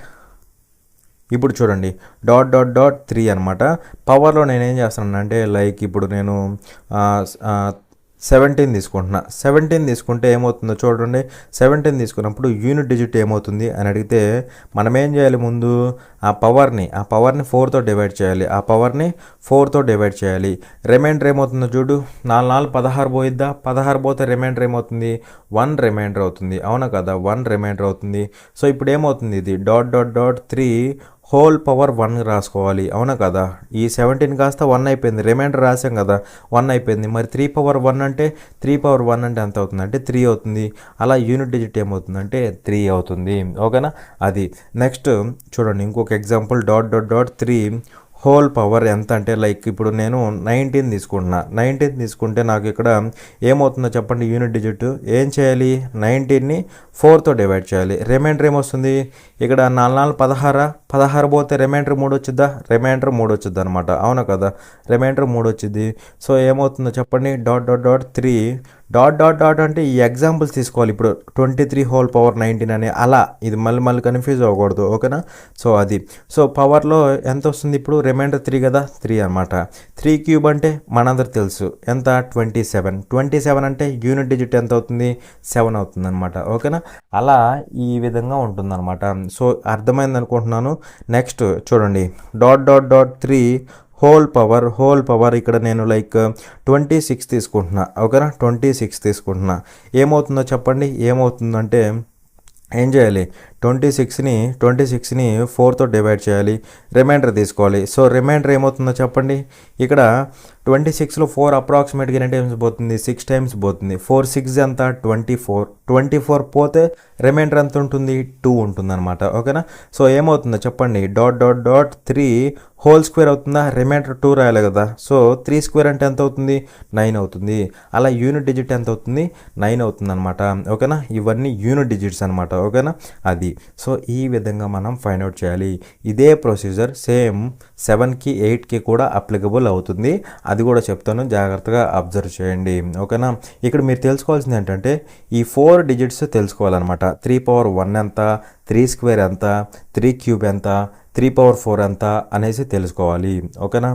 ఇప్పుడు చూడండి .3 అనమాట. పవర్లో నేనేం చేస్తాను అంటే లైక్ ఇప్పుడు నేను 17 తీసుకుంటున్నా. 17 తీసుకుంటే ఏమవుతుందో చూడండి. 17 తీసుకున్నప్పుడు యూనిట్ డిజిట్ ఏమవుతుంది అని అడిగితే మనం ఏం చేయాలి, ముందు ఆ పవర్ని 4తో డివైడ్ చేయాలి. రిమైండర్ ఏమవుతుందో చూడు. 4 16 పోయిద్దా, 16 పోతే రిమైండర్ ఏమవుతుంది 1 రిమైండర్ అవుతుంది, అవునా కదా. 1 రిమైండర్ అవుతుంది. సో ఇప్పుడు ఏమవుతుంది, ఇది .3 హోల్ పవర్ 1 రాసుకోవాలి, అవునా కదా. ఈ 17 కాస్త 1 అయిపోయింది, రిమైండర్ రాసాం కదా 1 అయిపోయింది. మరి 3 పవర్ 1 అంటే ఎంత అవుతుంది అంటే 3 అవుతుంది. అలా యూనిట్ డిజిట్ ఏమవుతుందంటే 3 అవుతుంది. ఓకేనా. అది నెక్స్ట్ చూడండి ఇంకొక ఎగ్జాంపుల్. .3 హోల్ పవర్ ఎంత అంటే లైక్ ఇప్పుడు నేను 19 తీసుకుంటే నాకు ఇక్కడ ఏమవుతుందో చెప్పండి. యూనిట్ డిజిట్ ఏం చేయాలి, 19ని 4తో డివైడ్ చేయాలి. రిమైండర్ ఏమొస్తుంది, ఇక్కడ 4 16 పోతే రిమైండర్ 3 వచ్చిద్దా, అనమాట, అవునా కదా. రిమైండర్ 3 వచ్చింది. సో ఏమవుతుందో చెప్పండి. .3 అంటే ఈ ఎగ్జాంపుల్స్ తీసుకోవాలి. ఇప్పుడు 23 హోల్ పవర్ 19 అని అలా, ఇది మళ్ళీ కన్ఫ్యూజ్ అవ్వకూడదు. ఓకేనా. సో అది. సో పవర్లో ఎంత వస్తుంది ఇప్పుడు, రిమైండర్ 3 కదా, 3 అనమాట. 3 క్యూబ్ అంటే మనందరూ తెలుసు ఎంత, 27 అంటే యూనిట్ డిజిట్ ఎంత అవుతుంది 7 అవుతుంది అనమాట. ఓకేనా. అలా ఈ విధంగా ఉంటుందన్నమాట. సో అర్థమైంది అనుకుంటున్నాను. నెక్స్ట్ చూడండి .3 హోల్ పవర్ ఇక్కడ నేను లైక్ 26 తీసుకుంటున్నా. ఓకేనా. 26 తీసుకుంటున్నా. ఏమవుతుందో చెప్పండి. ఏమవుతుందంటే ఏం చేయాలి, 26ని 4తో డివైడ్ చేయాలి. రిమైండర్ తీసుకోవాలి. సో రిమైండర్ ఏమవుతుందో చెప్పండి. ఇక్కడ 26లో 4 అప్రాక్సిమేట్గా ఎన్ని టైమ్స్ పోతుంది, 6 టైమ్స్ పోతుంది. 4 6 ఎంత 24 పోతే రిమైండర్ ఎంత ఉంటుంది 2 ఉంటుంది అనమాట. ఓకేనా. సో ఏమవుతుందో చెప్పండి. .3 హోల్ స్క్వేర్ అవుతుందా, రిమైండర్ 2 రాయాలి కదా. సో 3 స్క్వేర్ అంటే ఎంత అవుతుంది 9 అవుతుంది. అలా యూనిట్ డిజిట్ ఎంత అవుతుంది 9 అవుతుంది అనమాట. ఓకేనా. ఇవన్నీ యూనిట్ డిజిట్స్ అనమాట. ఓకేనా. అది సో ఈ విధంగా మనం ఫైండ్ అవుట్ చేయాలి. ఇదే ప్రొసీజర్ సేమ్ 7కి 8కి కూడా అప్లికబుల్ అవుతుంది. అది కూడా చెప్తాను, జాగ్రత్తగా అబ్జర్వ్ చేయండి. ఓకేనా. ఇక్కడ మీరు తెలుసుకోవాల్సింది ఏంటంటే ఈ 4 డిజిట్స్ తెలుసుకోవాలన్నమాట. 3 ఎంత, 3² ఎంత, 3³ ఎంత, 3/4 ఎంత అనేసి తెలుసుకోవాలి. ఓకేనా.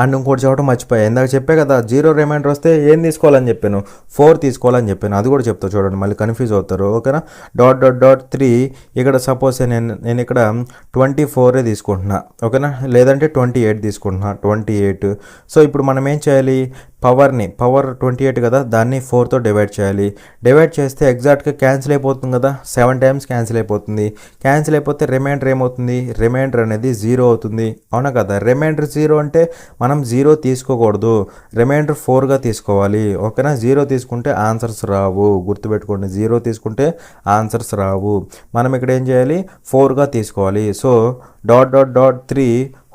అండ్ ఇంకోటి చెప్పడం మర్చిపోయా, ఇందాక చెప్పే కదా జీరో రిమైండర్ వస్తే ఏం తీసుకోవాలని చెప్పాను, 4 తీసుకోవాలని చెప్పాను. అది కూడా చెప్తా చూడండి, మళ్ళీ కన్ఫ్యూజ్ అవుతారు. ఓకేనా. .3 ఇక్కడ సపోజ్ నేను ఇక్కడ 24 తీసుకుంటున్నా. ఓకేనా, లేదంటే 28 తీసుకుంటున్నా, 28. సో ఇప్పుడు మనం ఏం చేయాలి, పవర్ 28 కదా, దాన్ని 4తో డివైడ్ చేయాలి. డివైడ్ చేస్తే ఎగ్జాక్ట్గా క్యాన్సిల్ అయిపోతుంది కదా, 7 టైమ్స్ క్యాన్సిల్ అయిపోతుంది. క్యాన్సిల్ అయిపోతే రిమైండర్ ఏమవుతుంది, రిమైండర్ అనేది 0 అవుతుంది. అవునా కదా. రిమైండర్ 0 అంటే మనం 0 తీసుకోకూడదు, రిమైండర్ 4గా తీసుకోవాలి. ఓకేనా. 0 తీసుకుంటే ఆన్సర్స్ రావు, గుర్తుపెట్టుకోండి. 0 తీసుకుంటే ఆన్సర్స్ రావు. మనం ఇక్కడ ఏం చేయాలి, 4గా తీసుకోవాలి. సో .3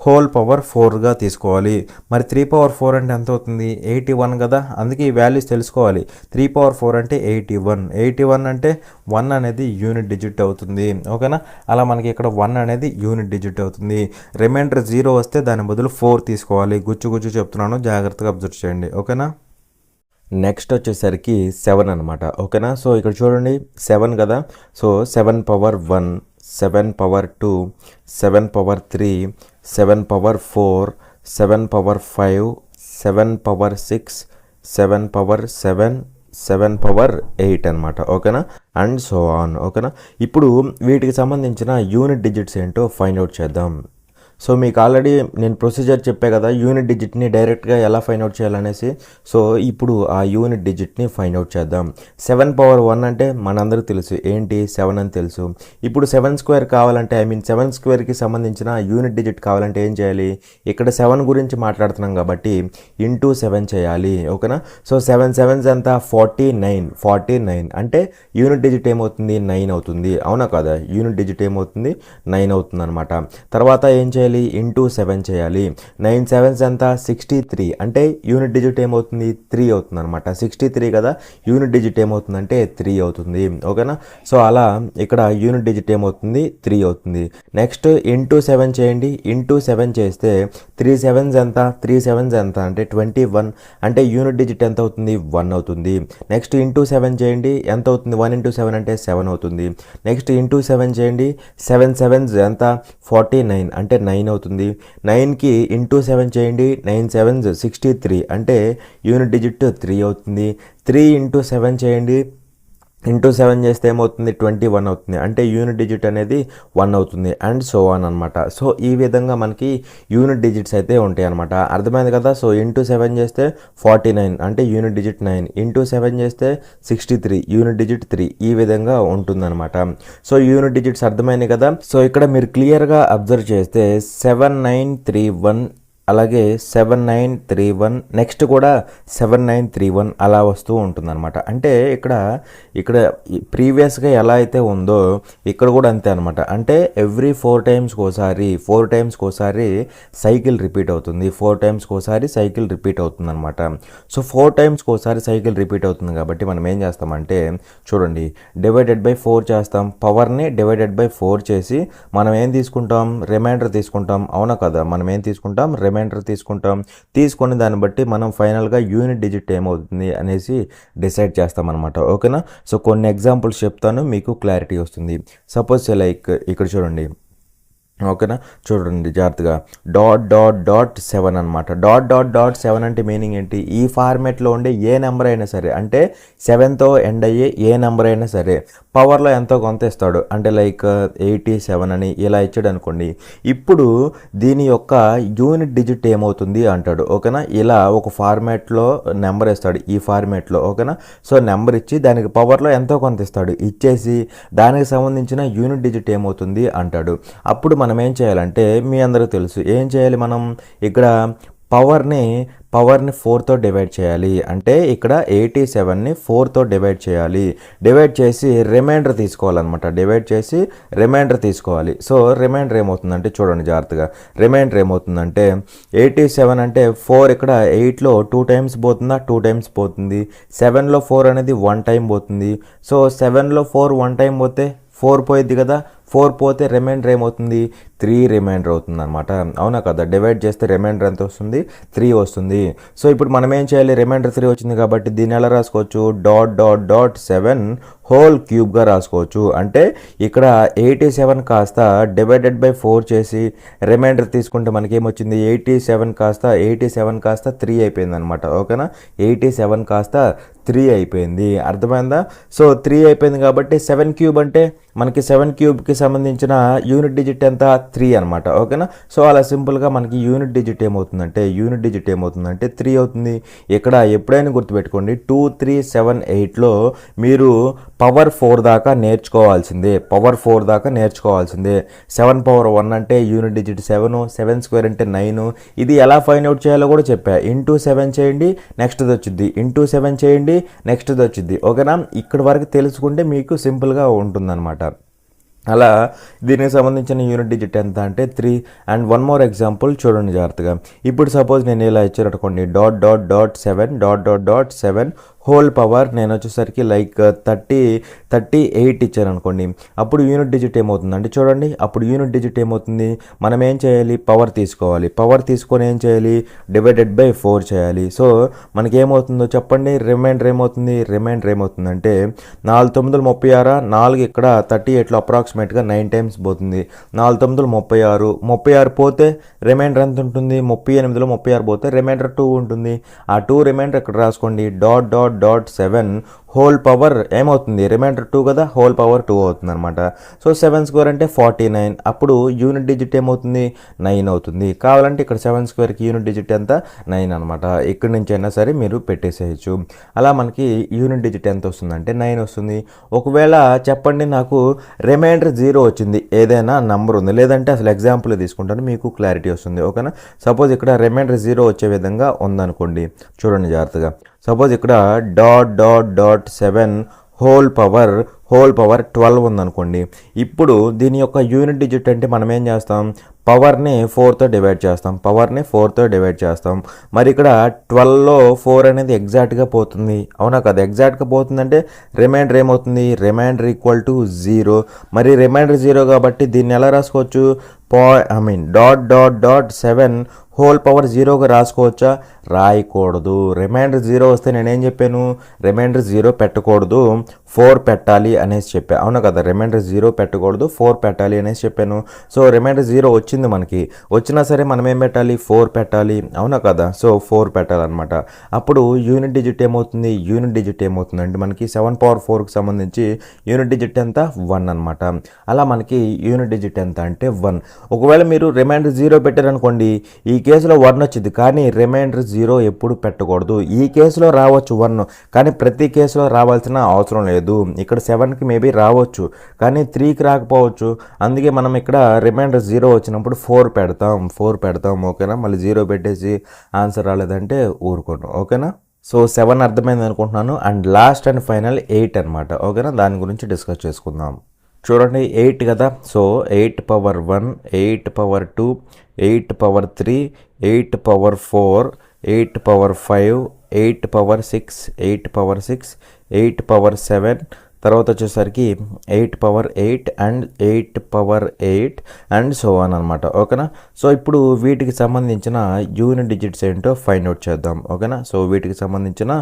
హోల్ పవర్ 4గా తీసుకోవాలి. మరి 3/4 అంటే ఎంత అవుతుంది, 81 కదా. అందుకే ఈ వాల్యూస్ తెలుసుకోవాలి. 3/4 అంటే 81. 81 అంటే 1 అనేది యూనిట్ డిజిట్ అవుతుంది. ఓకేనా. అలా మనకి ఇక్కడ 1 అనేది యూనిట్ డిజిట్ అవుతుంది. రిమైండర్ 0 వస్తే దాని బదులు 4 తీసుకోవాలి. గుచ్చు చెప్తున్నాను, జాగ్రత్తగా అబ్జర్వ్ చేయండి. ఓకేనా. నెక్స్ట్ వచ్చేసరికి 7 అనమాట. ఓకేనా. సో ఇక్కడ చూడండి 7 కదా. సో 7/1, 7/2, 7/3, 7/4, 7/5, 7/6, 7/7, 7/8 అనమాట. ఓకేనా. And so on. ఓకేనా. ఇప్పుడు వీటికి సంబంధించిన యూనిట్ డిజిట్స్ ఏంటో ఫైండ్ అవుట్ చేద్దాం. సో మీకు ఆల్రెడీ నేను ప్రొసీజర్ చెప్పే కదా, యూనిట్ డిజిట్ని డైరెక్ట్గా ఎలా ఫైండ్ అవుట్ చేయాలనేసి. సో ఇప్పుడు ఆ యూనిట్ డిజిట్ని ఫైండ్ అవుట్ చేద్దాం. 7/1 అంటే మనందరికీ తెలుసు ఏంటి, 7 అని తెలుసు. ఇప్పుడు 7² కావాలంటే 7²కి సంబంధించిన యూనిట్ డిజిట్ కావాలంటే ఏం చేయాలి, ఇక్కడ 7 గురించి మాట్లాడుతున్నాం కాబట్టి ఇంటూ 7 చేయాలి. ఓకేనా. సో 7 7s ఎంత, 49 అంటే యూనిట్ డిజిట్ ఏమవుతుంది, 9 అవుతుంది. అవునా కదా. యూనిట్ డిజిట్ ఏమవుతుంది, 9 అవుతుంది అనమాట. తర్వాత ఏం చేయాలి, ఇంటూ 7 చేయాలి. 9 7s ఎంత, 63 అంటే యూనిట్ డిజిట్ ఏమవుతుంది, 3 అవుతుంది అనమాట. 63 కదా, యూనిట్ డిజిట్ ఏమవుతుందంటే 3 అవుతుంది. ఓకేనా. సో అలా ఇక్కడ యూనిట్ డిజిట్ ఏమవుతుంది, 3 అవుతుంది. నెక్స్ట్ ఇంటూ 7 చేయండి. ఇంటూ 7 చేస్తే 3 7s ఎంత, 3 7s ఎంత అంటే 21 అంటే యూనిట్ డిజిట్ ఎంత అవుతుంది, 1 అవుతుంది. నెక్స్ట్ ఇంటూ 7 చేయండి, ఎంత అవుతుంది, 1 into 7 అంటే 7 అవుతుంది. నెక్స్ట్ ఇంటూ 7 చేయండి, 7 7s ఎంత, 49 అంటే 9 అవుతుంది. 9కి ఇంటూ 7 చేయండి, 9 7s 63 అంటే యూనిట్ డిజిట్ 3 అవుతుంది. 3 into 7 చేయండి, ఇంటూ 7 చేస్తే ఏమవుతుంది, 21 అవుతుంది. అంటే యూనిట్ డిజిట్ అనేది 1 అవుతుంది. అండ్ సో ఆన్ అనమాట. సో ఈ విధంగా మనకి యూనిట్ డిజిట్స్ అయితే ఉంటాయి అనమాట. అర్థమైంది కదా. సో ఇంటూ 7 చేస్తే 49 అంటే యూనిట్ డిజిట్ 9, ఇంటూ 7 చేస్తే 63 యూనిట్ డిజిట్ 3, ఈ విధంగా ఉంటుందన్నమాట. సో యూనిట్ డిజిట్స్ అర్థమైనాయి కదా. సో ఇక్కడ మీరు క్లియర్గా అబ్జర్వ్ చేస్తే 7931, అలాగే 7931, నెక్స్ట్ కూడా 7931 అలా వస్తూ ఉంటుందన్నమాట. అంటే ఇక్కడ ప్రీవియస్గా ఎలా అయితే ఉందో ఇక్కడ కూడా అంతే అనమాట. అంటే ఎవ్రీ 4 టైమ్స్కి ఒకసారి సైకిల్ రిపీట్ అవుతుంది. 4 టైమ్స్కి ఒకసారి సైకిల్ రిపీట్ అవుతుంది అనమాట. సో 4 టైమ్స్కి ఒకసారి సైకిల్ రిపీట్ అవుతుంది కాబట్టి మనం ఏం చేస్తామంటే చూడండి, డివైడెడ్ బై 4 చేస్తాం. పవర్ని డివైడెడ్ బై 4 చేసి మనం ఏం తీసుకుంటాం, రిమైండర్ తీసుకుంటాం. అవునా కదా. మనం ఏం తీసుకుంటాం, రిమైండర్ తీసుకొని దాన్ని బట్టి మనం ఫైనల్గా యూనిట్ డిజిట్ ఏమవుతుంది అనేసి డిసైడ్ చేస్తాం అనమాట. ఓకేనా. సో కొన్ని ఎగ్జాంపుల్స్ చెప్తాను, మీకు క్లారిటీ వస్తుంది. సపోజ్ లైక్ ఇక్కడ చూడండి. ఓకేనా. చూడండి జాగ్రత్తగా, .7 అనమాట. .7 అంటే మీనింగ్ ఏంటి, ఈ ఫార్మేట్లో ఉండే ఏ నెంబర్ అయినా సరే, అంటే 7తో ఎండ్ అయ్యే ఏ నెంబర్ అయినా సరే పవర్లో ఎంతో కొంత ఇస్తాడు. అంటే లైక్ 87 అని ఇలా ఇచ్చాడు అనుకోండి. ఇప్పుడు దీని యొక్క యూనిట్ డిజిట్ ఏమవుతుంది అంటాడు. ఓకేనా. ఇలా ఒక ఫార్మేట్లో నెంబర్ ఇస్తాడు, ఈ ఫార్మేట్లో. ఓకేనా. సో నెంబర్ ఇచ్చి దానికి పవర్లో ఎంతో కొంత ఇస్తాడు, ఇచ్చేసి దానికి సంబంధించిన యూనిట్ డిజిట్ ఏమవుతుంది అంటాడు. అప్పుడు మనం ఏం చేయాలంటే మీ అందరికీ తెలుసు ఏం చేయాలి, మనం ఇక్కడ పవర్ని 4తో డివైడ్ చేయాలి. అంటే ఇక్కడ 87ని 4తో డివైడ్ చేయాలి. డివైడ్ చేసి రిమైండర్ తీసుకోవాలన్నమాట. సో రిమైండర్ ఏమవుతుందంటే చూడండి జాగ్రత్తగా, రిమైండర్ ఏమవుతుందంటే 87 అంటే 4 ఇక్కడ 8లో 2 టైమ్స్ పోతుందా, 2 టైమ్స్ పోతుంది. 7లో 4 అనేది 1 టైం పోతుంది. సో 7లో 4 1 టైం పోతే 4 పోయిద్ది కదా, 4 పోతే రిమైండర్ ఏమవుతుంది, 3 రిమైండర్ అవుతుంది అనమాట. అవునా కదా, డివైడ్ చేస్తే రిమైండర్ ఎంత వస్తుంది, 3 వస్తుంది. సో ఇప్పుడు మనం ఏం చేయాలి, రిమైండర్ 3 వచ్చింది కాబట్టి దీన్ని ఎలా రాసుకోవచ్చు, డాట్ డాట్ డాట్ 7 హోల్ క్యూబ్గా రాసుకోవచ్చు. అంటే ఇక్కడ 87 కాస్త డివైడెడ్ బై 4 చేసి రిమైండర్ తీసుకుంటే మనకేమొచ్చింది, 87 కాస్త 3 అయిపోయింది అనమాట. ఓకేనా, 87 కాస్త 3 అయిపోయింది, అర్థమైందా. సో 3 అయిపోయింది కాబట్టి 7 క్యూబ్ అంటే మనకి 7 క్యూబ్కి సంబంధించిన యూనిట్ డిజిట్ ఎంత, 3 అనమాట. ఓకేనా, సో అలా సింపుల్గా మనకి యూనిట్ డిజిట్ ఏమవుతుందంటే 3 అవుతుంది. ఇక్కడ ఎప్పుడైనా గుర్తుపెట్టుకోండి, 2, 3, 7, 8లో మీరు పవర్ 4 దాకా నేర్చుకోవాల్సిందే. 7 పవర్ 1 అంటే యూనిట్ డిజిట్ 7, 7 స్క్వేర్ అంటే 9. ఇది ఎలా ఫైండ్ అవుట్ చేయాలో కూడా చెప్పా. ఇంటూ 7 చేయండి, నెక్స్ట్ది వచ్చింది, ఇంటూ 7 చేయండి, నెక్స్ట్ది వచ్చింది. ఓకేనా, ఇక్కడ వరకు తెలుసుకుంటే మీకు సింపుల్గా ఉంటుందన్నమాట. అలా దీనికి సంబంధించిన యూనిట్ డిజిట్ ఎంత అంటే 3. అండ్ వన్ మోర్ ఎగ్జాంపుల్ చూడండి జాగ్రత్తగా. ఇప్పుడు సపోజ్ నేను ఇలా ఇచ్చారనుకోండి, dot dot dot 7 whole power నేను వచ్చేసరికి లైక్ 38 ఇచ్చాను అనుకోండి. అప్పుడు యూనిట్ డిజిట్ ఏమవుతుంది అంటే చూడండి, అప్పుడు యూనిట్ డిజిట్ ఏమవుతుంది, మనం ఏం చేయాలి, పవర్ తీసుకోవాలి. పవర్ తీసుకొని ఏం చేయాలి, డివైడెడ్ బై 4 చేయాలి. సో మనకి ఏమవుతుందో చెప్పండి, రిమైండర్ ఏమవుతుందంటే 4 9 36, 4 ఇక్కడ 38లో అప్రాక్సిమేట్గా 9 టైమ్స్ పోతుంది. 4 9 36 పోతే రిమైండర్ ఎంత ఉంటుంది, 38లో 36 పోతే రిమైండర్ 2 ఉంటుంది. ఆ 2 రిమైండర్ ఇక్కడ రాసుకోండి, dot dot dot 7 whole power ఏమవుతుంది, రిమైండర్ 2 కదా, హోల్ పవర్ 2 అవుతుంది అనమాట. సో 7 స్క్వేర్ అంటే 49. అప్పుడు యూనిట్ డిజిట్ ఏమవుతుంది, 9 అవుతుంది. కావాలంటే ఇక్కడ 7 స్క్వేర్కి యూనిట్ డిజిట్ ఎంత, 9 అనమాట. ఇక్కడి నుంచి అయినా సరే మీరు పెట్టేసేయచ్చు. అలా మనకి యూనిట్ డిజిట్ ఎంత వస్తుందంటే 9 వస్తుంది. ఒకవేళ చెప్పండి నాకు రిమైండర్ 0 వచ్చింది, ఏదైనా నంబర్ ఉంది, లేదంటే అసలు ఎగ్జాంపుల్ తీసుకుంటాను మీకు క్లారిటీ వస్తుంది. ఓకేనా, సపోజ్ ఇక్కడ రిమైండర్ 0 వచ్చే విధంగా ఉందనుకోండి, చూడండి జాగ్రత్తగా. సపోజ్ ఇక్కడ dot dot dot 7 whole power 12 ఉందనుకోండి. ఇప్పుడు దీని యొక్క యూనిట్ డిజిట్ అంటే మనం ఏం చేస్తాం, పవర్ని 4తో డివైడ్ చేస్తాం. మరి ఇక్కడ 12లో 4 అనేది ఎగ్జాక్ట్గా పోతుంది, అవునా కదా. ఎగ్జాక్ట్గా పోతుందంటే రిమైండర్ ఏమవుతుంది, రిమైండర్ ఈక్వల్ టు 0. మరి రిమైండర్ 0 కాబట్టి దీన్ని ఎలా రాసుకోవచ్చు, dot dot dot 7 whole power 0గా రాసుకోవచ్చా, రాయకూడదు. రిమైండర్ 0 వస్తే నేనేం చెప్పాను, రిమైండర్ 0 పెట్టకూడదు, 4 పెట్టాలి అనేసి చెప్పా, అవునా కదా. రిమైండర్ 0 పెట్టకూడదు, 4 పెట్టాలి అనేసి చెప్పాను. సో రిమైండర్ 0 వచ్చింది మనకి, వచ్చినా సరే మనం ఏం పెట్టాలి, 4 పెట్టాలి, అవునా కదా. సో 4 పెట్టాలన్నమాట. అప్పుడు యూనిట్ డిజిట్ ఏమవుతుంది అంటే మనకి 7 పవర్ 4కి సంబంధించి యూనిట్ డిజిట్ ఎంత, 1 అనమాట. అలా మనకి యూనిట్ డిజిట్ ఎంత అంటే 1. ఒకవేళ మీరు రిమైండర్ 0 పెట్టారనుకోండి, ఈ కేసులో 1 వచ్చింది, కానీ రిమైండర్ 0 ఎప్పుడు పెట్టకూడదు. ఈ కేసులో రావచ్చు 1, కానీ ప్రతి కేసులో రావాల్సిన అవసరం లేదు. ఇక్కడ 7కి మేబీ రావచ్చు, కానీ 3కి రాకపోవచ్చు. అందుకే మనం ఇక్కడ రిమైండర్ 0 వచ్చినప్పుడు 4 పెడతాం. ఓకేనా, మళ్ళీ 0 పెట్టేసి ఆన్సర్ రాలేదంటే ఊరుకోండి. ఓకేనా, సో 7 అర్థమైంది అనుకుంటున్నాను. అండ్ లాస్ట్ అండ్ ఫైనల్ 8 అనమాట. ఓకేనా, దాని గురించి డిస్కస్ చేసుకుందాం. చూడండి 8 కదా, so 8 power 1, 8 power 2, 8 power 3, 8 power 4, 8 power 5, 8 power 6, 8 power 6, 8 power 7, తర్వాత వచ్చేసరికి 8 power 8 and 8 power 8 and so on అనమాట. ఓకేనా, సో ఇప్పుడు వీటికి సంబంధించిన యూనిట్ డిజిట్స్ ఏంటో ఫైండ్ అవుట్ చేద్దాం. ఓకేనా, సో వీటికి సంబంధించిన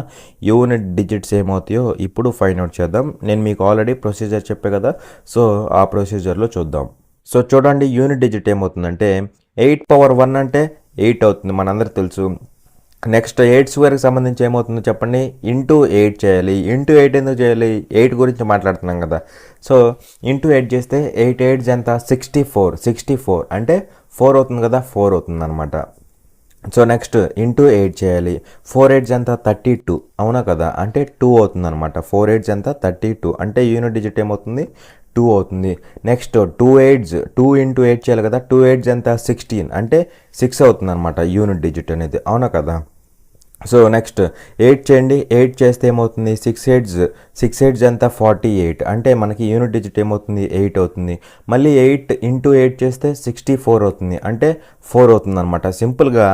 యూనిట్ డిజిట్స్ ఏమవుతాయో ఇప్పుడు ఫైండ్ అవుట్ చేద్దాం. నేను మీకు ఆల్రెడీ ప్రొసీజర్ చెప్పే కదా, సో ఆ ప్రొసీజర్లో చూద్దాం. సో చూడండి, యూనిట్ డిజిట్ ఏమవుతుందంటే 8 పవర్ 1 అంటే 8 అవుతుంది, మనందరికి తెలుసు. నెక్స్ట్ 8 స్క్వేర్కి సంబంధించి ఏమవుతుందో చెప్పండి, ఇంటూ 8 చేయాలి. ఇంటూ 8 ఎందుకు చేయాలి, 8 గురించి మాట్లాడుతున్నాం కదా. సో ఇంటూ 8 చేస్తే 8 8 ఎంత, 64 అంటే 4 అవుతుంది కదా, 4 అవుతుంది అనమాట. సో నెక్స్ట్ ఇంటూ 8 చేయాలి. 4 8 ఎంత, 32, అవునా కదా, అంటే 2 అవుతుంది అనమాట. 4 8 ఎంత, 32 అంటే యూనిట్ డిజిట్ ఏమవుతుంది, 2 అవుతుంది. నెక్స్ట్ 2 8 2 ఇంటూ 8 చేయాలి కదా, 2 8 ఎంత, 16 అంటే 6 అవుతుంది అనమాట యూనిట్ డిజిట్ అనేది, అవునా కదా. సో నెక్స్ట్ 8 చేయండి. 8 చేస్తే ఏమవుతుంది, 6 8 ఎంత 48, అంటే మనకి యూనిట్ డిజిట్ ఏమవుతుంది 8 అవుతుంది. మళ్ళీ 8 ఇంటూ 8 చేస్తే 64 అవుతుంది, అంటే 4 అవుతుంది అనమాట. సింపుల్గా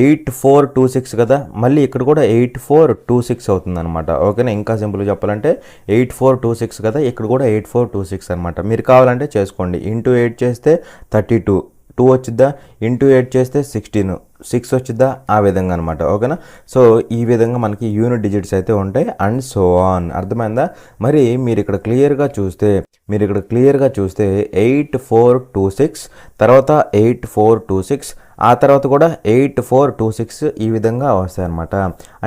8426 కదా, మళ్ళీ ఇక్కడ కూడా 8426 అవుతుంది అనమాట. ఓకేనా, ఇంకా సింపుల్గా చెప్పాలంటే 8426 కదా, ఇక్కడ కూడా 8426 అనమాట. మీరు కావాలంటే చేసుకోండి. ఇంటూ 8 చేస్తే 32, 2 వచ్చిద్దా, ఇంటూ 8 చేస్తే 16, 6 వచ్చిద్దా, ఆ విధంగా అనమాట. ఓకేనా, సో ఈ విధంగా మనకి యూనిట్ డిజిట్స్ అయితే ఉంటాయి అండ్ సో ఆన్. అర్థమైందా? మరి మీరు ఇక్కడ క్లియర్గా చూస్తే 8426 తర్వాత 8426, ఆ తర్వాత కూడా 8426 ఈ విధంగా వస్తాయి అనమాట.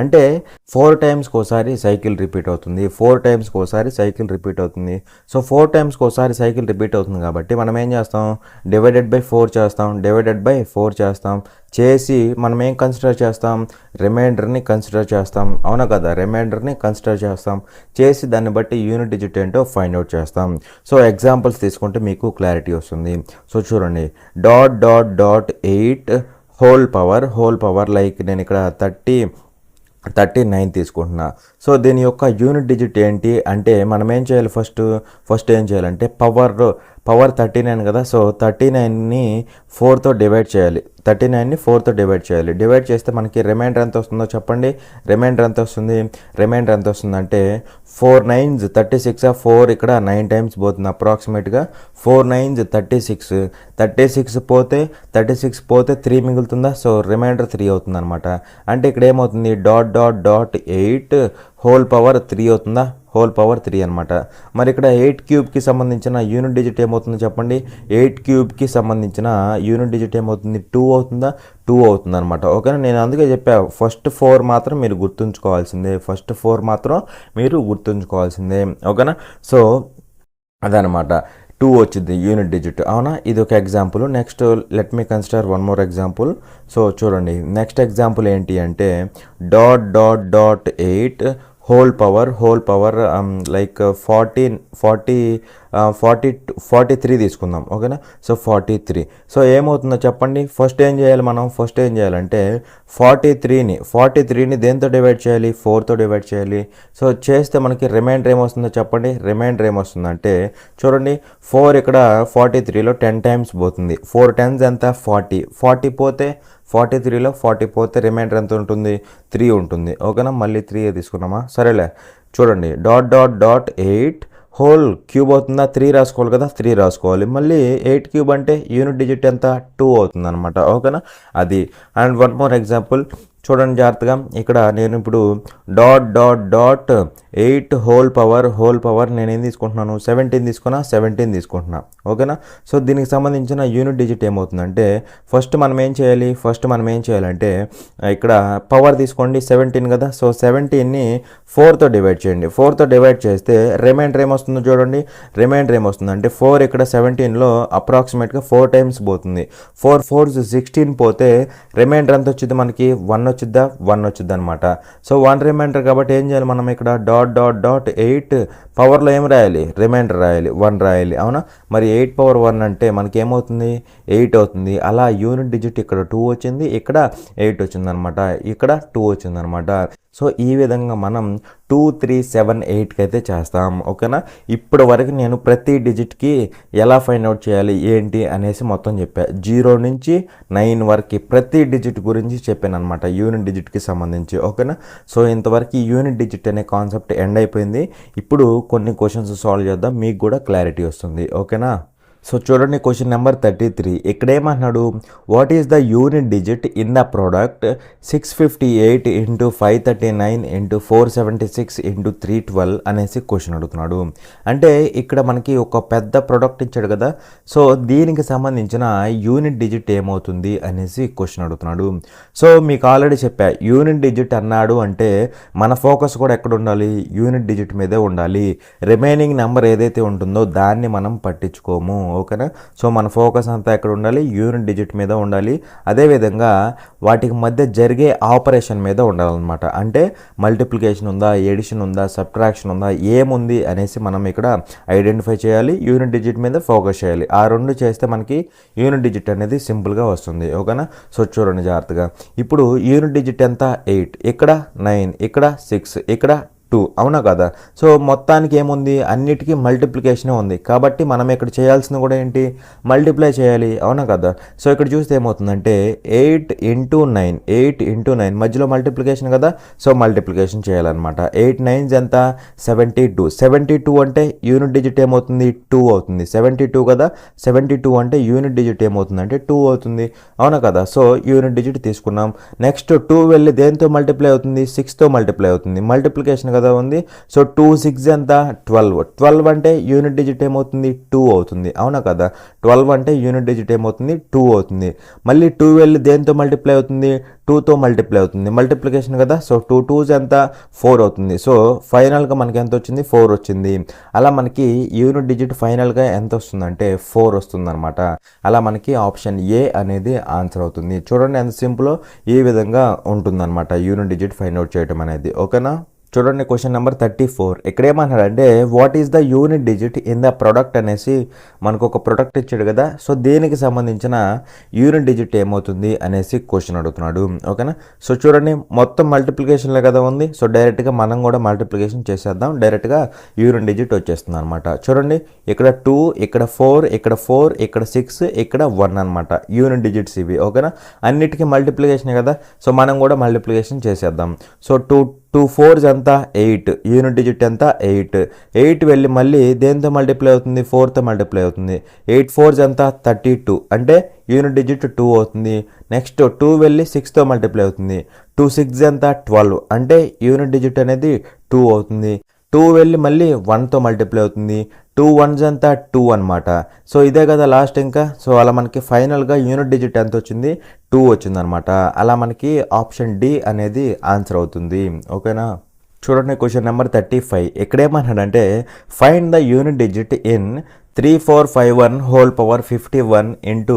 అంటే 4 టైమ్స్కి ఒకసారి సైకిల్ రిపీట్ అవుతుంది, 4 టైమ్స్కి ఒకసారి సైకిల్ రిపీట్ అవుతుంది. సో 4 టైమ్స్కి ఒకసారి సైకిల్ రిపీట్ అవుతుంది కాబట్టి మనం ఏం చేస్తాం, డివైడెడ్ బై 4 చేస్తాం. చేసి మనం ఏం కన్సిడర్ చేస్తాం, రిమైండర్ని కన్సిడర్ చేస్తాం. అవునా కదా, రిమైండర్ని కన్సిడర్ చేస్తాం. చేసి దాన్ని బట్టి యూనిట్ డిజిట్ ఏంటో ఫైండ్ అవుట్ చేస్తాం. సో ఎగ్జాంపుల్స్ తీసుకుంటే మీకు క్లారిటీ వస్తుంది. సో చూడండి, .8 హోల్ పవర్ లైక్ నేను ఇక్కడ 39 తీసుకుంటున్నా. సో దీని యొక్క యూనిట్ డిజిట్ ఏంటి అంటే మనం ఏం చేయాలి, ఫస్ట్ ఏం చేయాలంటే పవర్ 39 కదా, సో 39ని 4తో డివైడ్ చేయాలి. 39ని 4తో డివైడ్ చేయాలి. డివైడ్ చేస్తే మనకి రిమైండర్ ఎంత వస్తుందో చెప్పండి. రిమైండర్ ఎంత వస్తుందంటే 4 9s 36, 4 ఇక్కడ 9 టైమ్స్ పోతుంది అప్రాక్సిమేట్గా. 4 9s 36 పోతే 3 మిగులుతుందా, సో రిమైండర్ 3 అవుతుంది అనమాట. అంటే ఇక్కడ ఏమవుతుంది, .8 హోల్ పవర్ 3 అవుతుందా, హోల్ పవర్ 3 అనమాట. మరి ఇక్కడ 8 క్యూబ్కి సంబంధించిన యూనిట్ డిజిట్ ఏమవుతుందో చెప్పండి. 8 క్యూబ్కి సంబంధించిన యూనిట్ డిజిట్ ఏమవుతుంది, 2 అవుతుందా, 2 అవుతుంది అనమాట. ఓకేనా, నేను అందుకే చెప్పా ఫస్ట్ 4 మాత్రం మీరు గుర్తుంచుకోవాల్సిందే. ఓకేనా, సో అదనమాట 2 వచ్చింది యూనిట్ డిజిట్. అవునా, ఇది ఒక example. Next let me consider one more example. So చూడండి, నెక్స్ట్ ఎగ్జాంపుల్ ఏంటి అంటే .8 హోల్ పవర్ లైక్ 43 తీసుకుందాం. ఓకేనా, సో 43. సో ఏమవుతుందో చెప్పండి. ఫస్ట్ ఏం చేయాలంటే 43ని దేంతో డివైడ్ చేయాలి, 4తో డివైడ్ చేయాలి. సో చేస్తే మనకి రిమైండర్ ఏమొస్తుందో చెప్పండి. రిమైండర్ ఏమొస్తుందంటే చూడండి, 4 ఇక్కడ 43లో 10 టైమ్స్ పోతుంది. 4 10s ఎంత 40 పోతే 43లో 40 పోతే రిమైండర్ ఎంత ఉంటుంది, 3 ఉంటుంది. ఓకేనా, మళ్ళీ 3 తీసుకున్నామా, సరేలే. చూడండి, .8 హోల్ క్యూబ్ అవుతుందా, 3 రాసుకోవాలి కదా, 3 రాసుకోవాలి. మళ్ళీ 8 క్యూబ్ అంటే యూనిట్ డిజిట్ ఎంత, 2 అవుతుంది అనమాట. ఓకేనా, అది. అండ్ వన్ మోర్ ఎగ్జాంపుల్ చూడండి జాగ్రత్తగా. ఇక్కడ నేను ఇప్పుడు .8 హోల్ పవర్ నేను ఏం తీసుకుంటున్నాను, 17 తీసుకుంటున్నా. ఓకేనా, సో దీనికి సంబంధించిన యూనిట్ డిజిట్ ఏమవుతుందంటే ఫస్ట్ మనం ఏం చేయాలంటే ఇక్కడ పవర్ తీసుకోండి, 17 కదా, సో 17ని 4తో డివైడ్ చేయండి. 4తో డివైడ్ చేస్తే రిమైండర్ ఏమొస్తుందో చూడండి. రిమైండర్ ఏమొస్తుందంటే 4 ఇక్కడ 17లో అప్రాక్సిమేట్గా 4 టైమ్స్ పోతుంది. 4 4s 16 పోతే రిమైండర్ ఎంత వచ్చింది మనకి, 1 వచ్చిద్దా, 1 వచ్చిద్ది అనమాట. సో 1 రిమైండర్ కాబట్టి ఏం చేయాలి మనం ఇక్కడ .8 పవర్లో ఏం రాయాలి, రిమైండర్ రాయాలి, 1 రాయాలి. అవునా, మరి 8 పవర్ 1 అంటే మనకి ఏమవుతుంది, 8 అవుతుంది. అలా యూనిట్ డిజిట్ ఇక్కడ 2 వచ్చింది, ఇక్కడ 8 వచ్చిందనమాట, ఇక్కడ 2 వచ్చిందనమాట. సో ఈ విధంగా మనం 2 3 7 8కి అయితే చేస్తాం. ఓకేనా, ఇప్పటి వరకు నేను ప్రతి డిజిట్కి ఎలా ఫైండ్ అవుట్ చేయాలి ఏంటి అనేసి మొత్తం చెప్పా. 0 నుంచి 9 వరకు ప్రతి డిజిట్ గురించి చెప్పాను అనమాట, యూనిట్ డిజిట్కి సంబంధించి. ఓకేనా, సో ఇంతవరకు యూనిట్ డిజిట్ అనే కాన్సెప్ట్ ఎండ్ అయిపోయింది. ఇప్పుడు కొన్ని క్వశ్చన్స్ సాల్వ్ చేద్దాం, మీకు కూడా క్లారిటీ వస్తుంది. ఓకేనా, సో చూడండి, క్వశ్చన్ నెంబర్ 33. ఇక్కడ ఏమంటున్నాడు, what is the unit digit in the product 658 × 539 × 476 × 312 అనేసి క్వశ్చన్ అడుగుతున్నాడు. అంటే ఇక్కడ మనకి ఒక పెద్ద ప్రోడక్ట్ ఇచ్చాడు కదా, సో దీనికి సంబంధించిన యూనిట్ డిజిట్ ఏమవుతుంది అనేసి క్వశ్చన్ అడుగుతున్నాడు. సో మీకు ఆల్రెడీ చెప్పా, యూనిట్ డిజిట్ అన్నాడు అంటే మన ఫోకస్ కూడా ఎక్కడ ఉండాలి, యూనిట్ డిజిట్ మీదే ఉండాలి. రిమైనింగ్ నెంబర్ ఏదైతే ఉంటుందో దాన్ని మనం పట్టించుకోము. ఓకేనా. సో మన ఫోకస్ అంతా ఎక్కడ ఉండాలి, యూనిట్ డిజిట్ మీద ఉండాలి. అదేవిధంగా వాటికి మధ్య జరిగే ఆపరేషన్ మీద ఉండాలన్నమాట. అంటే మల్టిప్లికేషన్ ఉందా, ఎడిషన్ ఉందా, సబ్ట్రాక్షన్ ఉందా, ఏముంది అనేసి మనం ఇక్కడ ఐడెంటిఫై చేయాలి. యూనిట్ డిజిట్ మీద ఫోకస్ చేయాలి. ఆ రెండు చేస్తే మనకి యూనిట్ డిజిట్ అనేది సింపుల్గా వస్తుంది, ఓకేనా. సో చూడండి జాగ్రత్తగా. ఇప్పుడు యూనిట్ డిజిట్ ఎంత, 8, ఇక్కడ 9, ఇక్కడ 6, ఇక్కడ 2, అవునా కదా. సో మొత్తానికి ఏముంది, అన్నిటికీ మల్టిప్లికేషనే ఉంది. కాబట్టి మనం ఇక్కడ చేయాల్సింది కూడా ఏంటి, మల్టిప్లై చేయాలి, అవునా కదా. సో ఇక్కడ చూస్తే ఏమవుతుందంటే 8 × 9, 8 × 9 మధ్యలో మల్టిప్లికేషన్ కదా. సో మల్టిప్లికేషన్ చేయాలన్నమాట. 8 9s ఎంత, 72. 72 అంటే యూనిట్ డిజిట్ ఏమవుతుంది, 2 అవుతుంది. 72 కదా. 72 అంటే యూనిట్ డిజిట్ ఏమవుతుంది అంటే 2 అవుతుంది, అవునా కదా. సో యూనిట్ డిజిట్ తీసుకున్నాం. నెక్స్ట్ 2 వెళ్ళి దేంతో మల్టిప్లై అవుతుంది, 6తో మల్టిప్లై అవుతుంది. మల్టిప్లికేషన్ కదా ఉంది. సో 2 6 ఎంత, 12. 12 అంటే యూనిట్ డిజిట్ ఏమవుతుంది, 2 అవుతుంది, అవునా కదా. 12 అంటే యూనిట్ డిజిట్ ఏమవుతుంది, 2 అవుతుంది. మళ్ళీ 2 వెళ్ళి దేంతో మల్టిప్లై అవుతుంది, 2తో మల్టిప్లై అవుతుంది. మల్టిప్లికేషన్ కదా. సో 2 2s ఎంత, 4 అవుతుంది. సో ఫైనల్గా మనకి ఎంత వచ్చింది, 4 వచ్చింది. అలా మనకి యూనిట్ డిజిట్ ఫైనల్గా ఎంత వస్తుందంటే 4 వస్తుందన్నమాట. అలా మనకి ఆప్షన్ ఏ అనేది ఆన్సర్ అవుతుంది. చూడండి ఎంత సింపుల్, ఈ విధంగా ఉంటుందన్నమాట యూనిట్ డిజిట్ ఫైండ్ అవుట్ చేయడం అనేది, ఓకేనా. చూడండి క్వశ్చన్ నెంబర్ 34. ఇక్కడ ఏమన్నాడంటే what is the unit digit in the product అనేసి మనకు ఒక ప్రొడక్ట్ ఇచ్చాడు కదా. సో దేనికి సంబంధించిన యూనిట్ డిజిట్ ఏమవుతుంది అనేసి క్వశ్చన్ అడుగుతున్నాడు, ఓకేనా. సో చూడండి మొత్తం మల్టిప్లికేషన్లో కదా ఉంది. సో డైరెక్ట్గా మనం కూడా మల్టిప్లికేషన్ చేసేద్దాం. డైరెక్ట్గా యూనిట్ డిజిట్ వచ్చేస్తుంది అనమాట. చూడండి ఇక్కడ 2, ఇక్కడ 4, ఇక్కడ 4, ఇక్కడ 6, ఇక్కడ 1 అనమాట యూనిట్ డిజిట్స్ ఇవి, ఓకేనా. అన్నిటికీ మల్టిప్లికేషన్ కదా. సో మనం కూడా మల్టిప్లికేషన్ చేసేద్దాం. సో 2 4s ఎంత, 8. యూనిట్ డిజిట్ ఎంత, 8. 8 వెళ్ళి మళ్ళీ దేంతో మల్టిప్లై అవుతుంది, 4తో మల్టిప్లై అవుతుంది. 8 4s ఎంత, 32. అంటే యూనిట్ డిజిట్ 2 అవుతుంది. నెక్స్ట్ 2 వెళ్ళి 6తో మల్టిప్లై అవుతుంది. 2 6 ఎంత, 12. అంటే యూనిట్ డిజిట్ అనేది 2 అవుతుంది. 2 వెళ్ళి మళ్ళీ 1తో మల్టిప్లై అవుతుంది. 2 1s ఎంత, 2 అనమాట. సో ఇదే కదా లాస్ట్ ఇంకా. సో అలా మనకి ఫైనల్గా యూనిట్ డిజిట్ ఎంత వచ్చింది, 2 వచ్చిందనమాట. అలా మనకి ఆప్షన్ డి అనేది ఆన్సర్ అవుతుంది, ఓకేనా. చూడండి క్వశ్చన్ నెంబర్ 35. ఇక్కడేమన్నాడంటే find the unit digit in 3451 whole power 51 into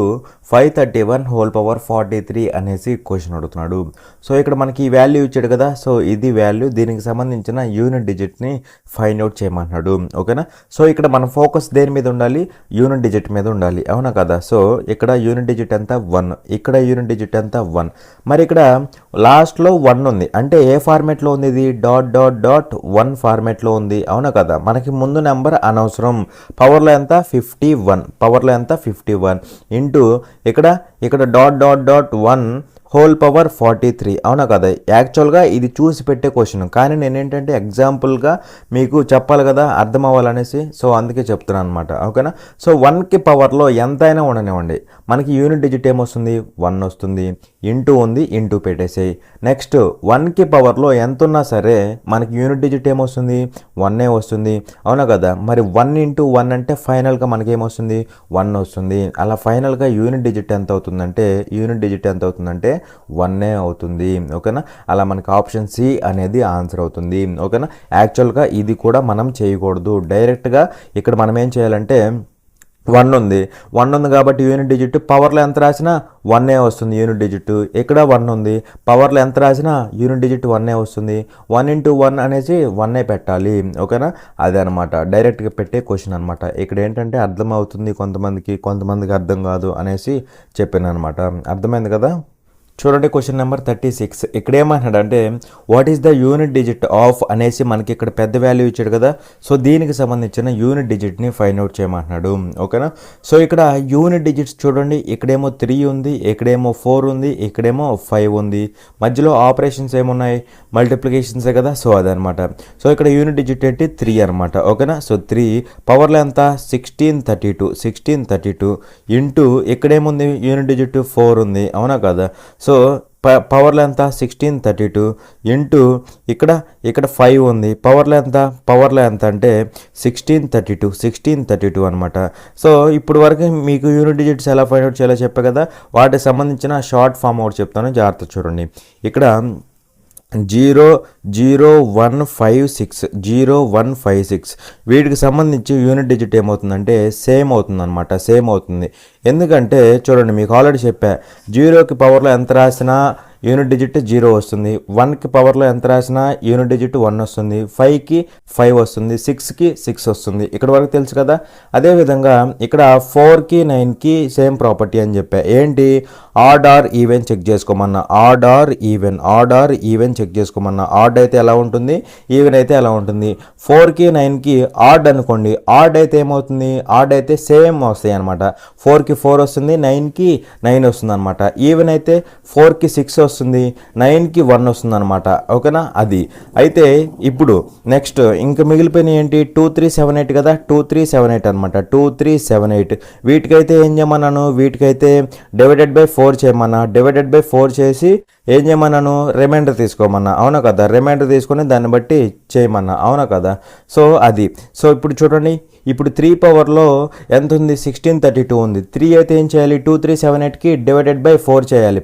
531 whole power 43 అనేసి క్వశ్చన్ అడుగుతున్నాడు. సో ఇక్కడ మనకి ఈ వాల్యూ ఇచ్చాడు కదా. సో ఇది వాల్యూ, దీనికి సంబంధించిన యూనిట్ డిజిట్ని ఫైండ్ అవుట్ చేయమన్నాడు, ఓకేనా. సో ఇక్కడ మన ఫోకస్ దేని మీద ఉండాలి, యూనిట్ డిజిట్ మీద ఉండాలి, అవునా కదా. సో ఇక్కడ యూనిట్ డిజిట్ ఎంత, 1. ఇక్కడ యూనిట్ డిజిట్ ఎంత, 1. మరి ఇక్కడ లాస్ట్లో 1 ఉంది. అంటే ఏ ఫార్మేట్లో ఉంది ఇది, డాట్ డాట్ డాట్ 1 ఫార్మేట్లో ఉంది, అవునా కదా. మనకి ముందు నెంబర్ అనవసరం. పవర్లో ఎంత, 51. పవర్లో ఎంత, 51 ఇంటూ ఇక్కడ dot dot dot 1 whole power 43, అవునా కదా. యాక్చువల్గా ఇది చూసి పెట్టే క్వశ్చన్, కానీ నేనేంటంటే ఎగ్జాంపుల్గా మీకు చెప్పాలి కదా, అర్థం అవ్వాలనేసి. సో అందుకే చెప్తున్నాను అనమాట, ఓకేనా. సో 1కి పవర్లో ఎంతైనా ఉండనివ్వండి, మనకి యూనిట్ డిజిట్ ఏమొస్తుంది, 1 వస్తుంది. ఇంటూ ఉంది, ఇంటూ పెట్టేసేయి. నెక్స్ట్ 1కి పవర్లో ఎంత ఉన్నా సరే మనకి యూనిట్ డిజిట్ ఏమొస్తుంది, 1 వస్తుంది, అవునా కదా. మరి 1 × 1 అంటే ఫైనల్గా మనకి ఏమొస్తుంది, 1 వస్తుంది. అలా ఫైనల్గా యూనిట్ డిజిట్ ఎంత అవుతుందంటే 1 అవుతుంది, ఓకేనా. అలా మనకి ఆప్షన్ సి అనేది ఆన్సర్ అవుతుంది, ఓకేనా. యాక్చువల్గా ఇది కూడా మనం చేయకూడదు. డైరెక్ట్గా ఇక్కడ మనం ఏం చేయాలంటే 1 ఉంది కాబట్టి యూనిట్ డిజిట్ పవర్లో ఎంత రాసినా 1 వస్తుంది యూనిట్ డిజిట్. ఇక్కడ 1 ఉంది, పవర్లో ఎంత రాసినా యూనిట్ డిజిట్ 1 వస్తుంది. 1 × 1 అనేసి 1 పెట్టాలి, ఓకేనా. అదే అనమాట డైరెక్ట్గా పెట్టే క్వశ్చన్ అనమాట. ఇక్కడ ఏంటంటే అర్థం అవుతుంది కొంతమందికి అర్థం కాదు అనేసి చెప్పాను అనమాట. అర్థమైంది కదా. చూడండి క్వశ్చన్ నెంబర్ 36. ఇక్కడ ఏమంటున్నాడంటే what is the unit digit of అనేసి మనకి ఇక్కడ పెద్ద వాల్యూ ఇచ్చాడు కదా. సో దీనికి సంబంధించిన యూనిట్ డిజిట్ని ఫైండ్ అవుట్ చేయమంటున్నాడు, ఓకేనా. సో ఇక్కడ యూనిట్ డిజిట్స్ చూడండి, ఇక్కడేమో 3 ఉంది, ఇక్కడేమో 4 ఉంది, ఇక్కడేమో 5 ఉంది. మధ్యలో ఆపరేషన్స్ ఏమున్నాయి, మల్టిప్లికేషన్సే కదా. సో అదనమాట. సో ఇక్కడ యూనిట్ డిజిట్ ఏంటి, 3 అనమాట, ఓకేనా. సో 3 పవర్లో ఎంత, 1632 ఇంటూ ఇక్కడేముంది యూనిట్ డిజిట్ 4 ఉంది, అవునా కదా. సో పవర్లో ఎంత, 1632 ఇంటూ ఇక్కడ 5 ఉంది. పవర్లో ఎంత అంటే 1632 అనమాట. సో ఇప్పుడు వరకు మీకు యూనిట్ డిజిట్స్ ఎలా ఫైండ్ అవుట్ చేయాలో చెప్పా కదా. వాటికి సంబంధించిన షార్ట్ ఫామ్ ఒకటి చెప్తాను, జాగ్రత్త చూడండి. ఇక్కడ 00156 వీటికి సంబంధించి యూనిట్ డిజిట్ ఏమవుతుందంటే సేమ్ అవుతుందన్నమాట, సేమ్ అవుతుంది. ఎందుకంటే చూడండి, మీకు ఆల్రెడీ చెప్పా, 0కి పవర్లో ఎంత రాసినా యూనిట్ డిజిట్ 0 వస్తుంది, 1కి పవర్లో ఎంత రాసినా యూనిట్ డిజిట్ 1 వస్తుంది, 5కి 5 వస్తుంది, 6కి 6 వస్తుంది. ఇక్కడ వరకు తెలుసు కదా. అదేవిధంగా ఇక్కడ 4కి 9కి సేమ్ ప్రాపర్టీ అని చెప్పా. ఏంటి? ఆడ్ ఆర్ ఈవెన్ చెక్ చేసుకోమన్నా. ఆడ్ ఆర్ ఈవెన్ చెక్ చేసుకోమన్నా. ఆడ్ అయితే ఎలా ఉంటుంది, ఈవెన్ అయితే ఎలా ఉంటుంది. 4కి 9కి ఆడ్ అనుకోండి, ఆడ్ అయితే ఏమవుతుంది, ఆడ్ అయితే సేమ్ వస్తాయి అనమాట. 4కి 4 వస్తుంది, 9కి 9 వస్తుంది అనమాట. ఈవెన్ అయితే 4కి 6 వస్తుంది, 9కి 1 వస్తుంది అనమాట. ఓకేనా? అది అయితే ఇప్పుడు నెక్స్ట్ ఇంకా మిగిలిపోయిన ఏంటి, 2 3 7 8 కదా, 2 3 7 8 అనమాట. 2 3 7 8 వీటికైతే ఏం చేయమన్నాను, వీటికైతే డివైడెడ్ బై 4 చేయమన్నా. డివైడెడ్ బై 4 చేసి ఏం చేయమన్నాను, రిమైండర్ తీసుకోమన్నా. అవునా కదా? రిమైండర్ తీసుకొని దాన్ని బట్టి చేయమన్నా. అవునా కదా? సో అది. సో ఇప్పుడు చూడండి, ఇప్పుడు 3 పవర్లో ఎంత ఉంది, 1632 ఉంది. 3 అయితే ఏం చేయాలి, 2 3 7 8కి డివైడెడ్ బై 4 చేయాలి.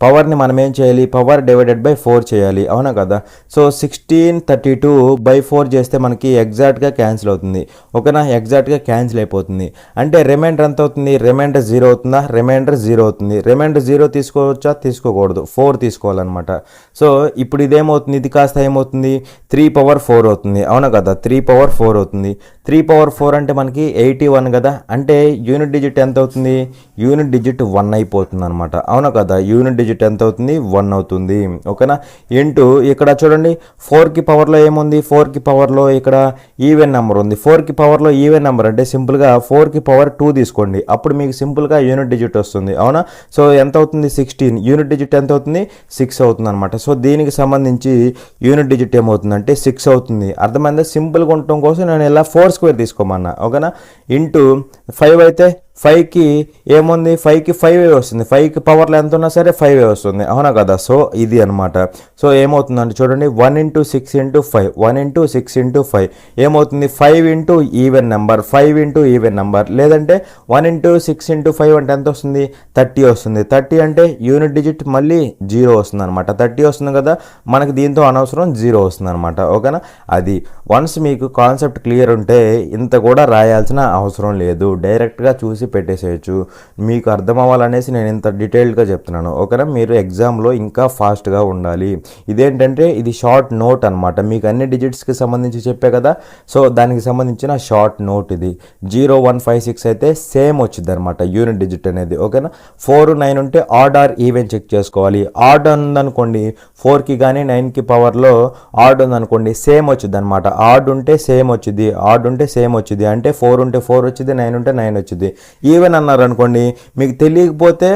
పవర్ని మనం ఏం చేయాలి, పవర్ డివైడెడ్ బై 4 చేయాలి. అవునా కదా? సో 1632 బై 4 చేస్తే మనకి ఎగ్జాక్ట్గా క్యాన్సిల్ అవుతుంది. ఓకేనా? ఎగ్జాక్ట్గా క్యాన్సిల్ అయిపోతుంది. అంటే రిమైండర్ ఎంత అవుతుంది, రిమైండర్ 0 అవుతుందా, రిమైండర్ 0 అవుతుంది. రిమైండర్ 0 తీసుకోవచ్చా, తీసుకోకూడదు, 4 తీసుకోవాలన్నమాట. సో ఇప్పుడు ఇదేమవుతుంది, ఇది కాస్త ఏమవుతుంది, 3 పవర్ 4 అవుతుంది. అవునా కదా? 3 పవర్ 4 అవుతుంది. 3 పవర్ 4 అంటే మనకి 81 కదా. అంటే యూనిట్ డిజిట్ ఎంత అవుతుంది, యూనిట్ డిజిట్ 1 అయిపోతుంది అనమాట. అవునా కదా? యూనిట్ డిజిట్ ఎంత అవుతుంది, 1 అవుతుంది. ఓకేనా? ఇంటూ ఇక్కడ చూడండి, 4కి పవర్లో ఏముంది, 4కి పవర్లో ఇక్కడ ఈవెన్ నెంబర్ ఉంది. 4కి పవర్లో ఈవెన్ నెంబర్ అంటే సింపుల్గా 4కి పవర్ 2 తీసుకోండి, అప్పుడు మీకు సింపుల్గా యూనిట్ డిజిట్ వస్తుంది. అవునా? సో ఎంత అవుతుంది, 16. యూనిట్ డిజిట్ ఎంత అవుతుంది, 6 అవుతుంది అనమాట. సో దీనికి సంబంధించి యూనిట్ డిజిట్ ఏమవుతుందంటే 6 అవుతుంది. అర్థమైందా? సింపుల్గా ఉండటం కోసం నేను ఇలా 4 స్క్వేర్ తీసుకోమన్నా. ఓకేనా? ఇంటూ 5 అయితే 5కి ఏముంది, 5కి 5 వస్తుంది. 5కి పవర్లో ఎంత ఉన్నా సరే 5 వస్తుంది. అవునా కదా? సో ఇది అనమాట. సో ఏమవుతుందంటే చూడండి, 1 × 6 × 5, 1 × 6 × 5 ఏమవుతుంది, 5 into even number, 5 into even number. లేదంటే 1 × 6 × 5 అంటే ఎంత వస్తుంది, 30 వస్తుంది. 30 అంటే యూనిట్ డిజిట్ మళ్ళీ 0 వస్తుంది అనమాట. 30 వస్తుంది కదా, మనకి దీంతో అనవసరం 0 వస్తుంది అనమాట. ఓకేనా? అది వన్స్ మీకు కాన్సెప్ట్ క్లియర్ ఉంటే ఇంత కూడా రాయాల్సిన అవసరం లేదు, డైరెక్ట్గా చూసి పెట్టేసేయచ్చు. మీకు అర్థం అవ్వాలనేసి నేను ఇంత డీటెయిల్డ్గా చెప్తున్నాను. ఓకేనా? మీరు ఎగ్జామ్లో ఇంకా ఫాస్ట్గా ఉండాలి. ఇదేంటంటే ఇది షార్ట్ నోట్ అనమాట. మీకు అన్ని డిజిట్స్కి సంబంధించి చెప్పే కదా, సో దానికి సంబంధించిన షార్ట్ నోట్ ఇది. 0156 అయితే సేమ్ వచ్చింది అనమాట యూనిట్ డిజిట్ అనేది. ఓకేనా? 4 9 ఉంటే ఆడ్ ఆర్ ఈవెన్ చెక్ చేసుకోవాలి. ఆడ్ ఉందనుకోండి, 4కి కానీ 9కి పవర్లో ఆడ్ ఉందనుకోండి, సేమ్ వచ్చింది అనమాట. ఆడ్ ఉంటే సేమ్ వచ్చింది, ఆడ్ ఉంటే సేమ్ వచ్చింది. అంటే 4 ఉంటే 4 వచ్చింది, 9 ఉంటే 9 వచ్చింది. ఈవెన్ అన్నారు అనుకోండి, మీకు తెలియకపోతే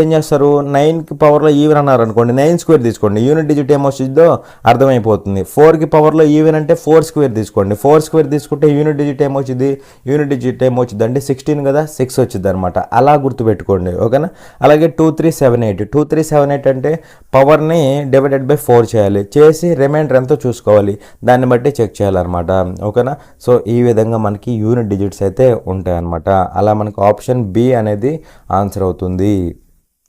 ఏం చేస్తారు, 9కి పవర్లో ఈవెన్ అన్నారు అనుకోండి, 9 స్క్వేర్ తీసుకోండి, యూనిట్ డిజిట్ ఏమొచ్చిందో అర్థమైపోతుంది. 4కి పవర్లో ఈవెన్ అంటే 4 స్క్వేర్ తీసుకోండి, 4 స్క్వేర్ తీసుకుంటే యూనిట్ డిజిట్ ఏమొచ్చింది, అంటే 16 కదా, 6 వచ్చింది అనమాట. అలా గుర్తుపెట్టుకోండి. ఓకేనా? అలాగే 2 3 7 8, 2 3 7 8 అంటే పవర్ని డివైడెడ్ బై 4 చేయాలి, చేసి రిమైండర్ ఎంతో చూసుకోవాలి, దాన్ని బట్టి చెక్ చేయాలన్నమాట. ఓకేనా? సో ఈ విధంగా మనకి యూనిట్ డిజిట్స్ అయితే ఉంటాయి అన్నమాట. అలా మనకు ఆప్షన్ బి అనేది ఆన్సర్ అవుతుంది.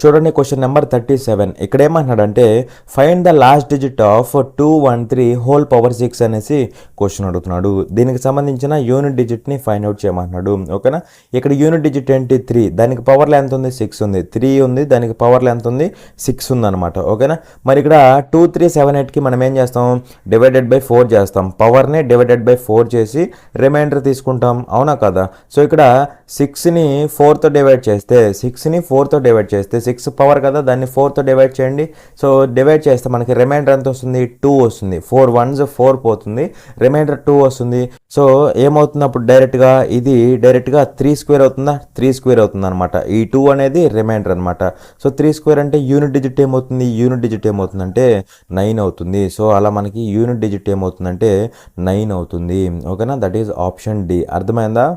చూడండి, క్వశ్చన్ నెంబర్ 37. ఇక్కడ ఏమంటున్నాడంటే find the last digit of 213 whole power 6 అనేసి క్వశ్చన్ అడుగుతున్నాడు. దీనికి సంబంధించిన యూనిట్ డిజిట్ని ఫైండ్ అవుట్ చేయమంటున్నాడు. ఓకేనా? ఇక్కడ యూనిట్ డిజిట్ ఏంటి, 3. దానికి పవర్లో ఎంత ఉంది, 6 ఉంది. 3 ఉంది, దానికి పవర్లో ఎంత ఉంది, 6 ఉంది అనమాట. ఓకేనా? మరి ఇక్కడ 2 3 7 8కి మనం ఏం చేస్తాం, డివైడెడ్ బై 4 చేస్తాం. పవర్ని డివైడెడ్ బై 4 చేసి రిమైండర్ తీసుకుంటాం. అవునా కదా? సో ఇక్కడ 6ని 4తో డివైడ్ చేస్తే 6 పవర్ కదా, దాన్ని 4తో డివైడ్ చేయండి. సో డివైడ్ చేస్తే మనకి రిమైండర్ ఎంత వస్తుంది, 2 వస్తుంది. 4 1s 4 పోతుంది, రిమైండర్ 2 వస్తుంది. సో ఏమవుతుంది అప్పుడు, డైరెక్ట్గా 3 స్క్వేర్ అవుతుందా, 3 స్క్వేర్ అవుతుంది అనమాట. ఈ 2 అనేది రిమైండర్ అనమాట. సో 3 స్క్వేర్ అంటే యూనిట్ డిజిట్ ఏమవుతుందంటే 9 అవుతుంది. సో అలా మనకి యూనిట్ డిజిట్ ఏమవుతుందంటే 9 అవుతుంది. ఓకేనా? That is option D. అర్థమైందా?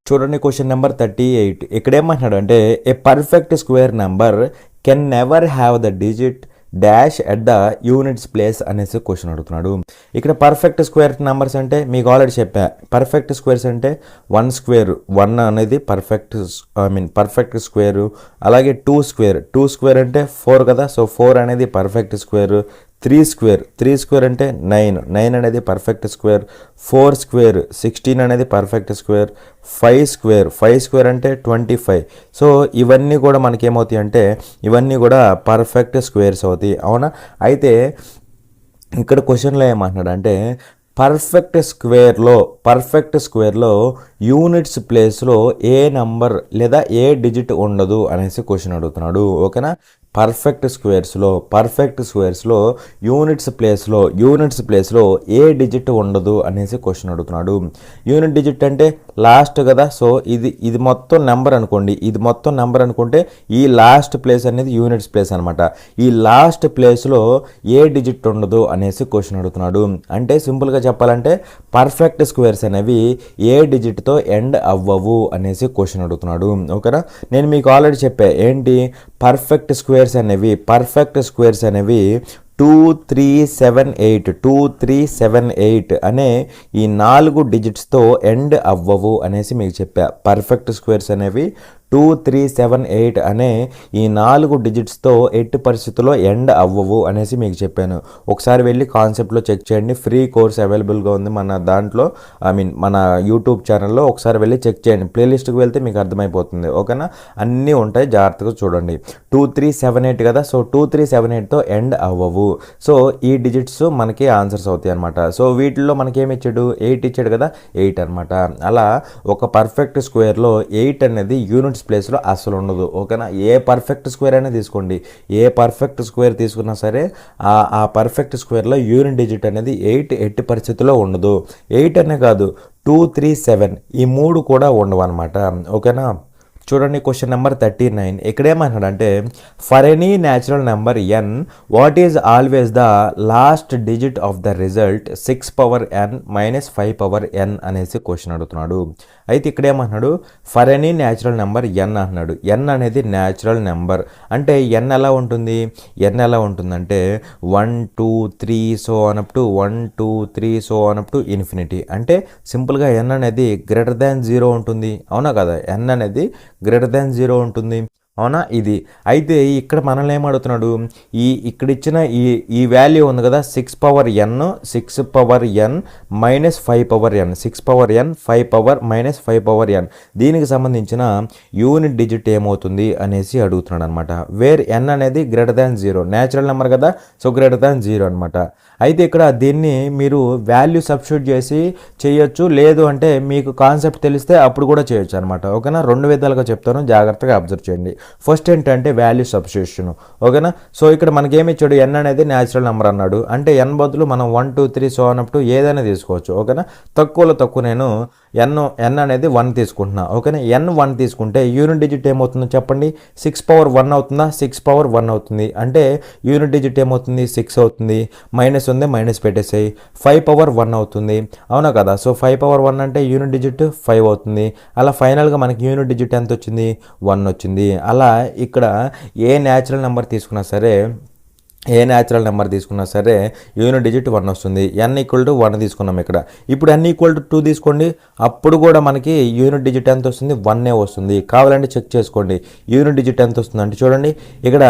చూడండి, క్వశ్చన్ నెంబర్ 38. ఇక్కడ ఏమంటున్నాడు అంటే a perfect square number can never have the digit dash at the units place అనేసి క్వశ్చన్ అడుగుతున్నాడు. ఇక్కడ పర్ఫెక్ట్ స్క్వేర్ నెంబర్స్ అంటే మీకు ఆల్రెడీ చెప్పా, పర్ఫెక్ట్ స్క్వేర్స్ అంటే 1 స్క్వేర్, 1 అనేది పర్ఫెక్ట్ స్క్వేర్. అలాగే 2 స్క్వేర్ అంటే 4 కదా, సో 4 అనేది పర్ఫెక్ట్ స్క్వేర్. 3 స్క్వేర్, 3 స్క్వేర్ అంటే 9, 9 అనేది పర్ఫెక్ట్ స్క్వేర్. 4 స్క్వేర్ 16 అనేది పర్ఫెక్ట్ స్క్వేర్. 5 స్క్వేర్, 5 స్క్వేర్ అంటే 25. సో ఇవన్నీ కూడా మనకి ఏమవుతాయి అంటే ఇవన్నీ కూడా పర్ఫెక్ట్ స్క్వేర్స్ అవుతాయి, అవునా? అయితే ఇక్కడ క్వశ్చన్లో ఏమంటున్నాడు అంటే పర్ఫెక్ట్ స్క్వేర్లో యూనిట్స్ ప్లేస్లో ఏ నంబర్ లేదా ఏ డిజిట్ ఉండదు అనేసి క్వశ్చన్ అడుగుతున్నాడు, ఓకేనా? పర్ఫెక్ట్ స్క్వేర్స్లో యూనిట్స్ ప్లేస్లో ఏ డిజిట్ ఉండదు అనేసి క్వశ్చన్ అడుగుతున్నాడు. యూనిట్ డిజిట్ అంటే లాస్ట్ కదా, సో ఇది మొత్తం నెంబర్ అనుకోండి, ఇది మొత్తం నెంబర్ అనుకుంటే ఈ లాస్ట్ ప్లేస్ అనేది యూనిట్స్ ప్లేస్ అనమాట. ఈ లాస్ట్ ప్లేస్లో ఏ డిజిట్ ఉండదు అనేసి క్వశ్చన్ అడుగుతున్నాడు. అంటే సింపుల్గా చెప్పాలంటే పర్ఫెక్ట్ స్క్వేర్స్ అనేవి ఏ డిజిట్తో ఎండ్ అవ్వవు అనేసి క్వశ్చన్ అడుగుతున్నాడు, ఓకేనా? నేను మీకు ఆల్రెడీ చెప్పా ఏంటి పర్ఫెక్ట్ స్క్వేర్స్ అనేవి 2378 అనే ఈ 4 డిజిట్స్తో ఎండ్ అవ్వవు అనేసి మీకు చెప్పా. పర్ఫెక్ట్ స్క్వేర్స్ అనేవి 2378 అనే ఈ 4 డిజిట్స్తో ఎట్టి పరిస్థితుల్లో ఎండ్ అవ్వవు అనేసి మీకు చెప్పాను. ఒకసారి వెళ్ళి కాన్సెప్ట్లో చెక్ చేయండి, ఫ్రీ కోర్స్ అవైలబుల్గా ఉంది మన దాంట్లో, మన యూట్యూబ్ ఛానల్లో. ఒకసారి వెళ్ళి చెక్ చేయండి, ప్లేలిస్ట్కి వెళ్తే మీకు అర్థమైపోతుంది, ఓకేనా? అన్నీ ఉంటాయి, జాగ్రత్తగా చూడండి. 2378 కదా, సో 2378తో ఎండ్ అవ్వవు. సో ఈ డిజిట్స్ మనకి ఆన్సర్స్ అవుతాయి అనమాట. సో వీటిల్లో మనకి ఏమి ఇచ్చాడు, 8 ఇచ్చాడు కదా, 8 అనమాట. అలా ఒక పర్ఫెక్ట్ స్క్వేర్లో 8 అనేది యూనిట్స్ ప్లేస్లో అసలు ఉండదు, ఓకేనా? ఏ పర్ఫెక్ట్ స్క్వేర్ అయినా తీసుకోండి, ఏ పర్ఫెక్ట్ స్క్వేర్ తీసుకున్నా సరే ఆ పర్ఫెక్ట్ స్క్వేర్లో యూనిట్ డిజిట్ అనేది 8 ఎట్టి పరిస్థితుల్లో ఉండదు. 8 అనే కాదు, 2, 3, 7 ఈ 3 కూడా ఉండవు అనమాట, ఓకేనా? చూడండి క్వశ్చన్ నెంబర్ 39. ఇక్కడ ఏమంటాడంటే for any natural number n what is always the last digit of the result 6 power n minus 5 power n అనేసి క్వశ్చన్ అడుగుతున్నాడు. అయితే ఇక్కడ ఏమంటున్నాడు for any natural number n అంటున్నాడు. n అనేది న్యాచురల్ నెంబర్ అంటే n ఎలా ఉంటుందంటే 1, 2, 3 so up to 1, 2, 3 so up to infinity. అంటే సింపుల్గా n అనేది గ్రేటర్ దాన్ 0 ఉంటుంది, అవునా కదా? n అనేది గ్రేటర్ దాన్ 0 ఉంటుంది, అవునా? ఇది అయితే ఇక్కడ మనల్ని ఏమడుగుతున్నాడు, ఇక్కడ ఇచ్చిన ఈ వాల్యూ ఉంది కదా 6 power n minus 5 power n, 6 power n 5 power minus 5 power n, దీనికి సంబంధించిన యూనిట్ డిజిట్ ఏమవుతుంది అనేసి అడుగుతున్నాడు అనమాట. వేర్ n అనేది గ్రేటర్ దాన్ 0, న్యాచురల్ నెంబర్ కదా, సో గ్రేటర్ దాన్ 0 అనమాట. అయితే ఇక్కడ దీన్ని మీరు వాల్యూ సబ్స్టిట్యూట్ చేసి చేయొచ్చు, లేదు అంటే మీకు కాన్సెప్ట్ తెలిస్తే అప్పుడు కూడా చేయొచ్చు అనమాట, ఓకేనా? 2 విధాలుగా చెప్తాను, జాగ్రత్తగా అబ్జర్వ్ చేయండి. ఫస్ట్ ఏంటంటే వాల్యూ సబ్స్టిట్యూషన్, ఓకేనా? సో ఇక్కడ మనకి ఏమి ఇచ్చాడు, n అనేది న్యాచురల్ నెంబర్ అన్నాడు అంటే n బదులు మనం 1, 2, 3 సో అప్ టు ఏదైనా తీసుకోవచ్చు, ఓకేనా? తక్కువలో తక్కువ నేను n అనేది 1 తీసుకుంటున్నా, ఓకేనా? n 1 తీసుకుంటే యూనిట్ డిజిట్ ఏమవుతుందో చెప్పండి, 6 పవర్ 1 అవుతుందా, 6 పవర్ 1 అవుతుంది. అంటే యూనిట్ డిజిట్ ఏమవుతుంది, 6 అవుతుంది. మైనస్ ఉంది, మైనస్ పెట్టేసాయి. 5 పవర్ 1 అవుతుంది, అవునా కదా? సో 5 పవర్ 1 అంటే యూనిట్ డిజిట్ 5 అవుతుంది. అలా ఫైనల్గా మనకి యూనిట్ డిజిట్ ఎంత వచ్చింది, 1 వచ్చింది. అలా ఇక్కడ ఏ న్యాచురల్ నెంబర్ తీసుకున్నా సరే యూనిట్ డిజిట్ 1 వస్తుంది. n ఈక్వల్ టు 1 తీసుకున్నాం ఇక్కడ. ఇప్పుడు n ఈక్వల్ టు 2 తీసుకోండి, అప్పుడు కూడా మనకి యూనిట్ డిజిట్ ఎంత వస్తుంది, 1 వస్తుంది. కావాలంటే చెక్ చేసుకోండి యూనిట్ డిజిట్ ఎంత వస్తుంది అంటే చూడండి ఇక్కడ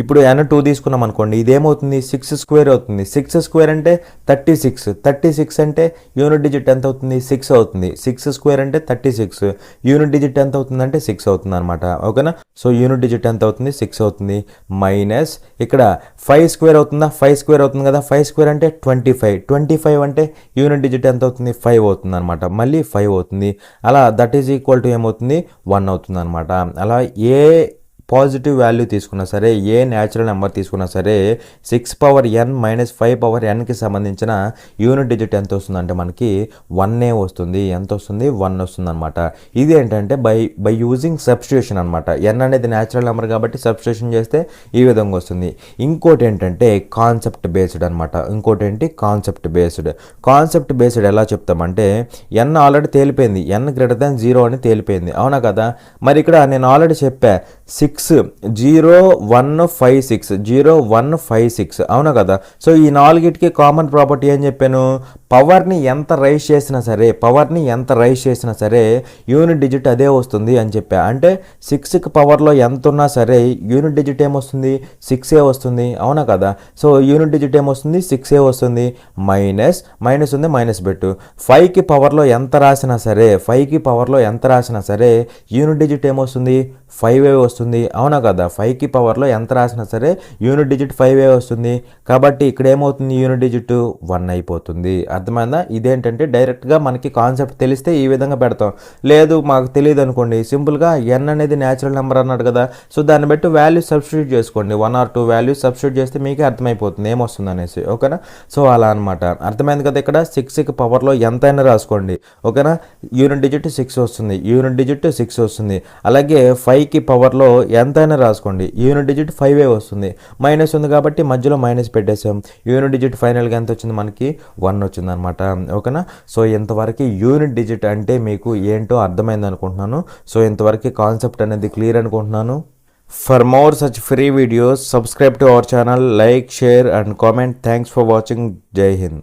ఇప్పుడు n 2 తీసుకున్నాం అనుకోండి, ఇదేమవుతుంది 6 స్క్వేర్ అవుతుంది. 6 స్క్వేర్ అంటే 36 అంటే యూనిట్ డిజిట్ ఎంత అవుతుంది, 6 అవుతుంది. 6 స్క్వేర్ అంటే 36, యూనిట్ డిజిట్ ఎంత అవుతుంది అంటే 6 అవుతుంది అనమాట, ఓకేనా? సో యూనిట్ డిజిట్ ఎంత అవుతుంది, 6 అవుతుంది. మైనస్ ఇక్కడ 5 స్క్వేర్ అవుతుందా, 5 స్క్వేర్ అవుతుంది కదా, 5 స్క్వేర్ అంటే 25 అంటే యూనిట్ డిజిట్ ఎంత అవుతుంది, 5 అవుతుంది అనమాట. మళ్ళీ 5 అవుతుంది. అలా దట్ ఈజ్ ఈక్వల్ టు ఏమవుతుంది, 1 అవుతుంది అనమాట. అలా ఏ పాజిటివ్ వాల్యూ తీసుకున్నా సరే, ఏ న్యాచురల్ నెంబర్ తీసుకున్నా సరే 6 పవర్ n మైనస్ 5 పవర్ nకి సంబంధించిన యూనిట్ డిజిట్ ఎంత వస్తుందంటే మనకి 1 వస్తుంది. ఎంత వస్తుంది, 1 వస్తుంది అనమాట. ఇది ఏంటంటే బై యూజింగ్ సబ్స్టిట్యూషన్ అనమాట. n అనేది న్యాచురల్ నెంబర్ కాబట్టి సబ్స్టిట్యూషన్ చేస్తే ఈ విధంగా వస్తుంది. ఇంకోటి ఏంటంటే కాన్సెప్ట్ బేస్డ్ అనమాట. కాన్సెప్ట్ బేస్డ్ ఎలా చెప్తామంటే n ఆల్రెడీ తేలిపోయింది, n గ్రేటర్ దాన్ 0 అని తేలిపోయింది, అవునా కదా? మరి ఇక్కడ నేను ఆల్రెడీ చెప్పా 6 0156 అవునా కదా. సో ఈ నాలుగిటికి కామన్ ప్రాపర్టీ ఏం చెప్పాను, పవర్ని ఎంత రైజ్ చేసినా సరే యూనిట్ డిజిట్ అదే వస్తుంది అని చెప్పా. అంటే 6కి పవర్లో ఎంత ఉన్నా సరే యూనిట్ డిజిట్ ఏమొస్తుంది, 6 వస్తుంది అవునా కదా. సో యూనిట్ డిజిట్ ఏమొస్తుంది, 6 వస్తుంది. మైనస్ ఉంది, మైనస్ పెట్టు. 5కి పవర్లో ఎంత రాసినా సరే యూనిట్ డిజిట్ ఏమొస్తుంది, 5 వస్తుంది అవునా కదా. 5కి పవర్లో ఎంత రాసినా సరే యూనిట్ డిజిట్ 5 వస్తుంది. కాబట్టి ఇక్కడ ఏమవుతుంది, యూనిట్ డిజిట్ 1 అయిపోతుంది. అర్థమైందా. ఇదేంటంటే డైరెక్ట్గా మనకి కాన్సెప్ట్ తెలిస్తే ఈ విధంగా పెడతాం. లేదు మాకు తెలియదు అనుకోండి, సింపుల్గా n అనేది న్యాచురల్ నెంబర్ అన్నాడు కదా. సో దాన్ని బట్టి వాల్యూ సబ్స్టిట్యూట్ చేసుకోండి. 1 or 2 వాల్యూస్ సబ్స్టిట్యూట్ చేస్తే మీకే అర్థమైపోతుంది ఏమొస్తుంది అనేసి. ఓకేనా. సో అలా అనమాట. అర్థమైంది కదా. ఇక్కడ 6కి పవర్లో ఎంతైనా రాసుకోండి. ఓకేనా. యూనిట్ డిజిట్ 6 వస్తుంది. అలాగే 5కి పవర్లో ఎంతైనా రాసుకోండి. యూనిట్ డిజిట్ 5 వస్తుంది. మైనస్ ఉంది కాబట్టి మధ్యలో మైనస్ పెట్టేసాం. యూనిట్ డిజిట్ ఫైనల్గా ఎంత వచ్చింది, మనకి 1 వచ్చింది అనమాట. ఓకేనా. సో ఇంతవరకు యూనిట్ డిజిట్ అంటే మీకు ఏంటో అర్థమైంది అనుకుంటున్నాను. సో ఇంతవరకు కాన్సెప్ట్ అనేది క్లియర్ అనుకుంటున్నాను. For more such free videos, subscribe to our channel, like, share and comment. Thanks for watching. Jai Hind.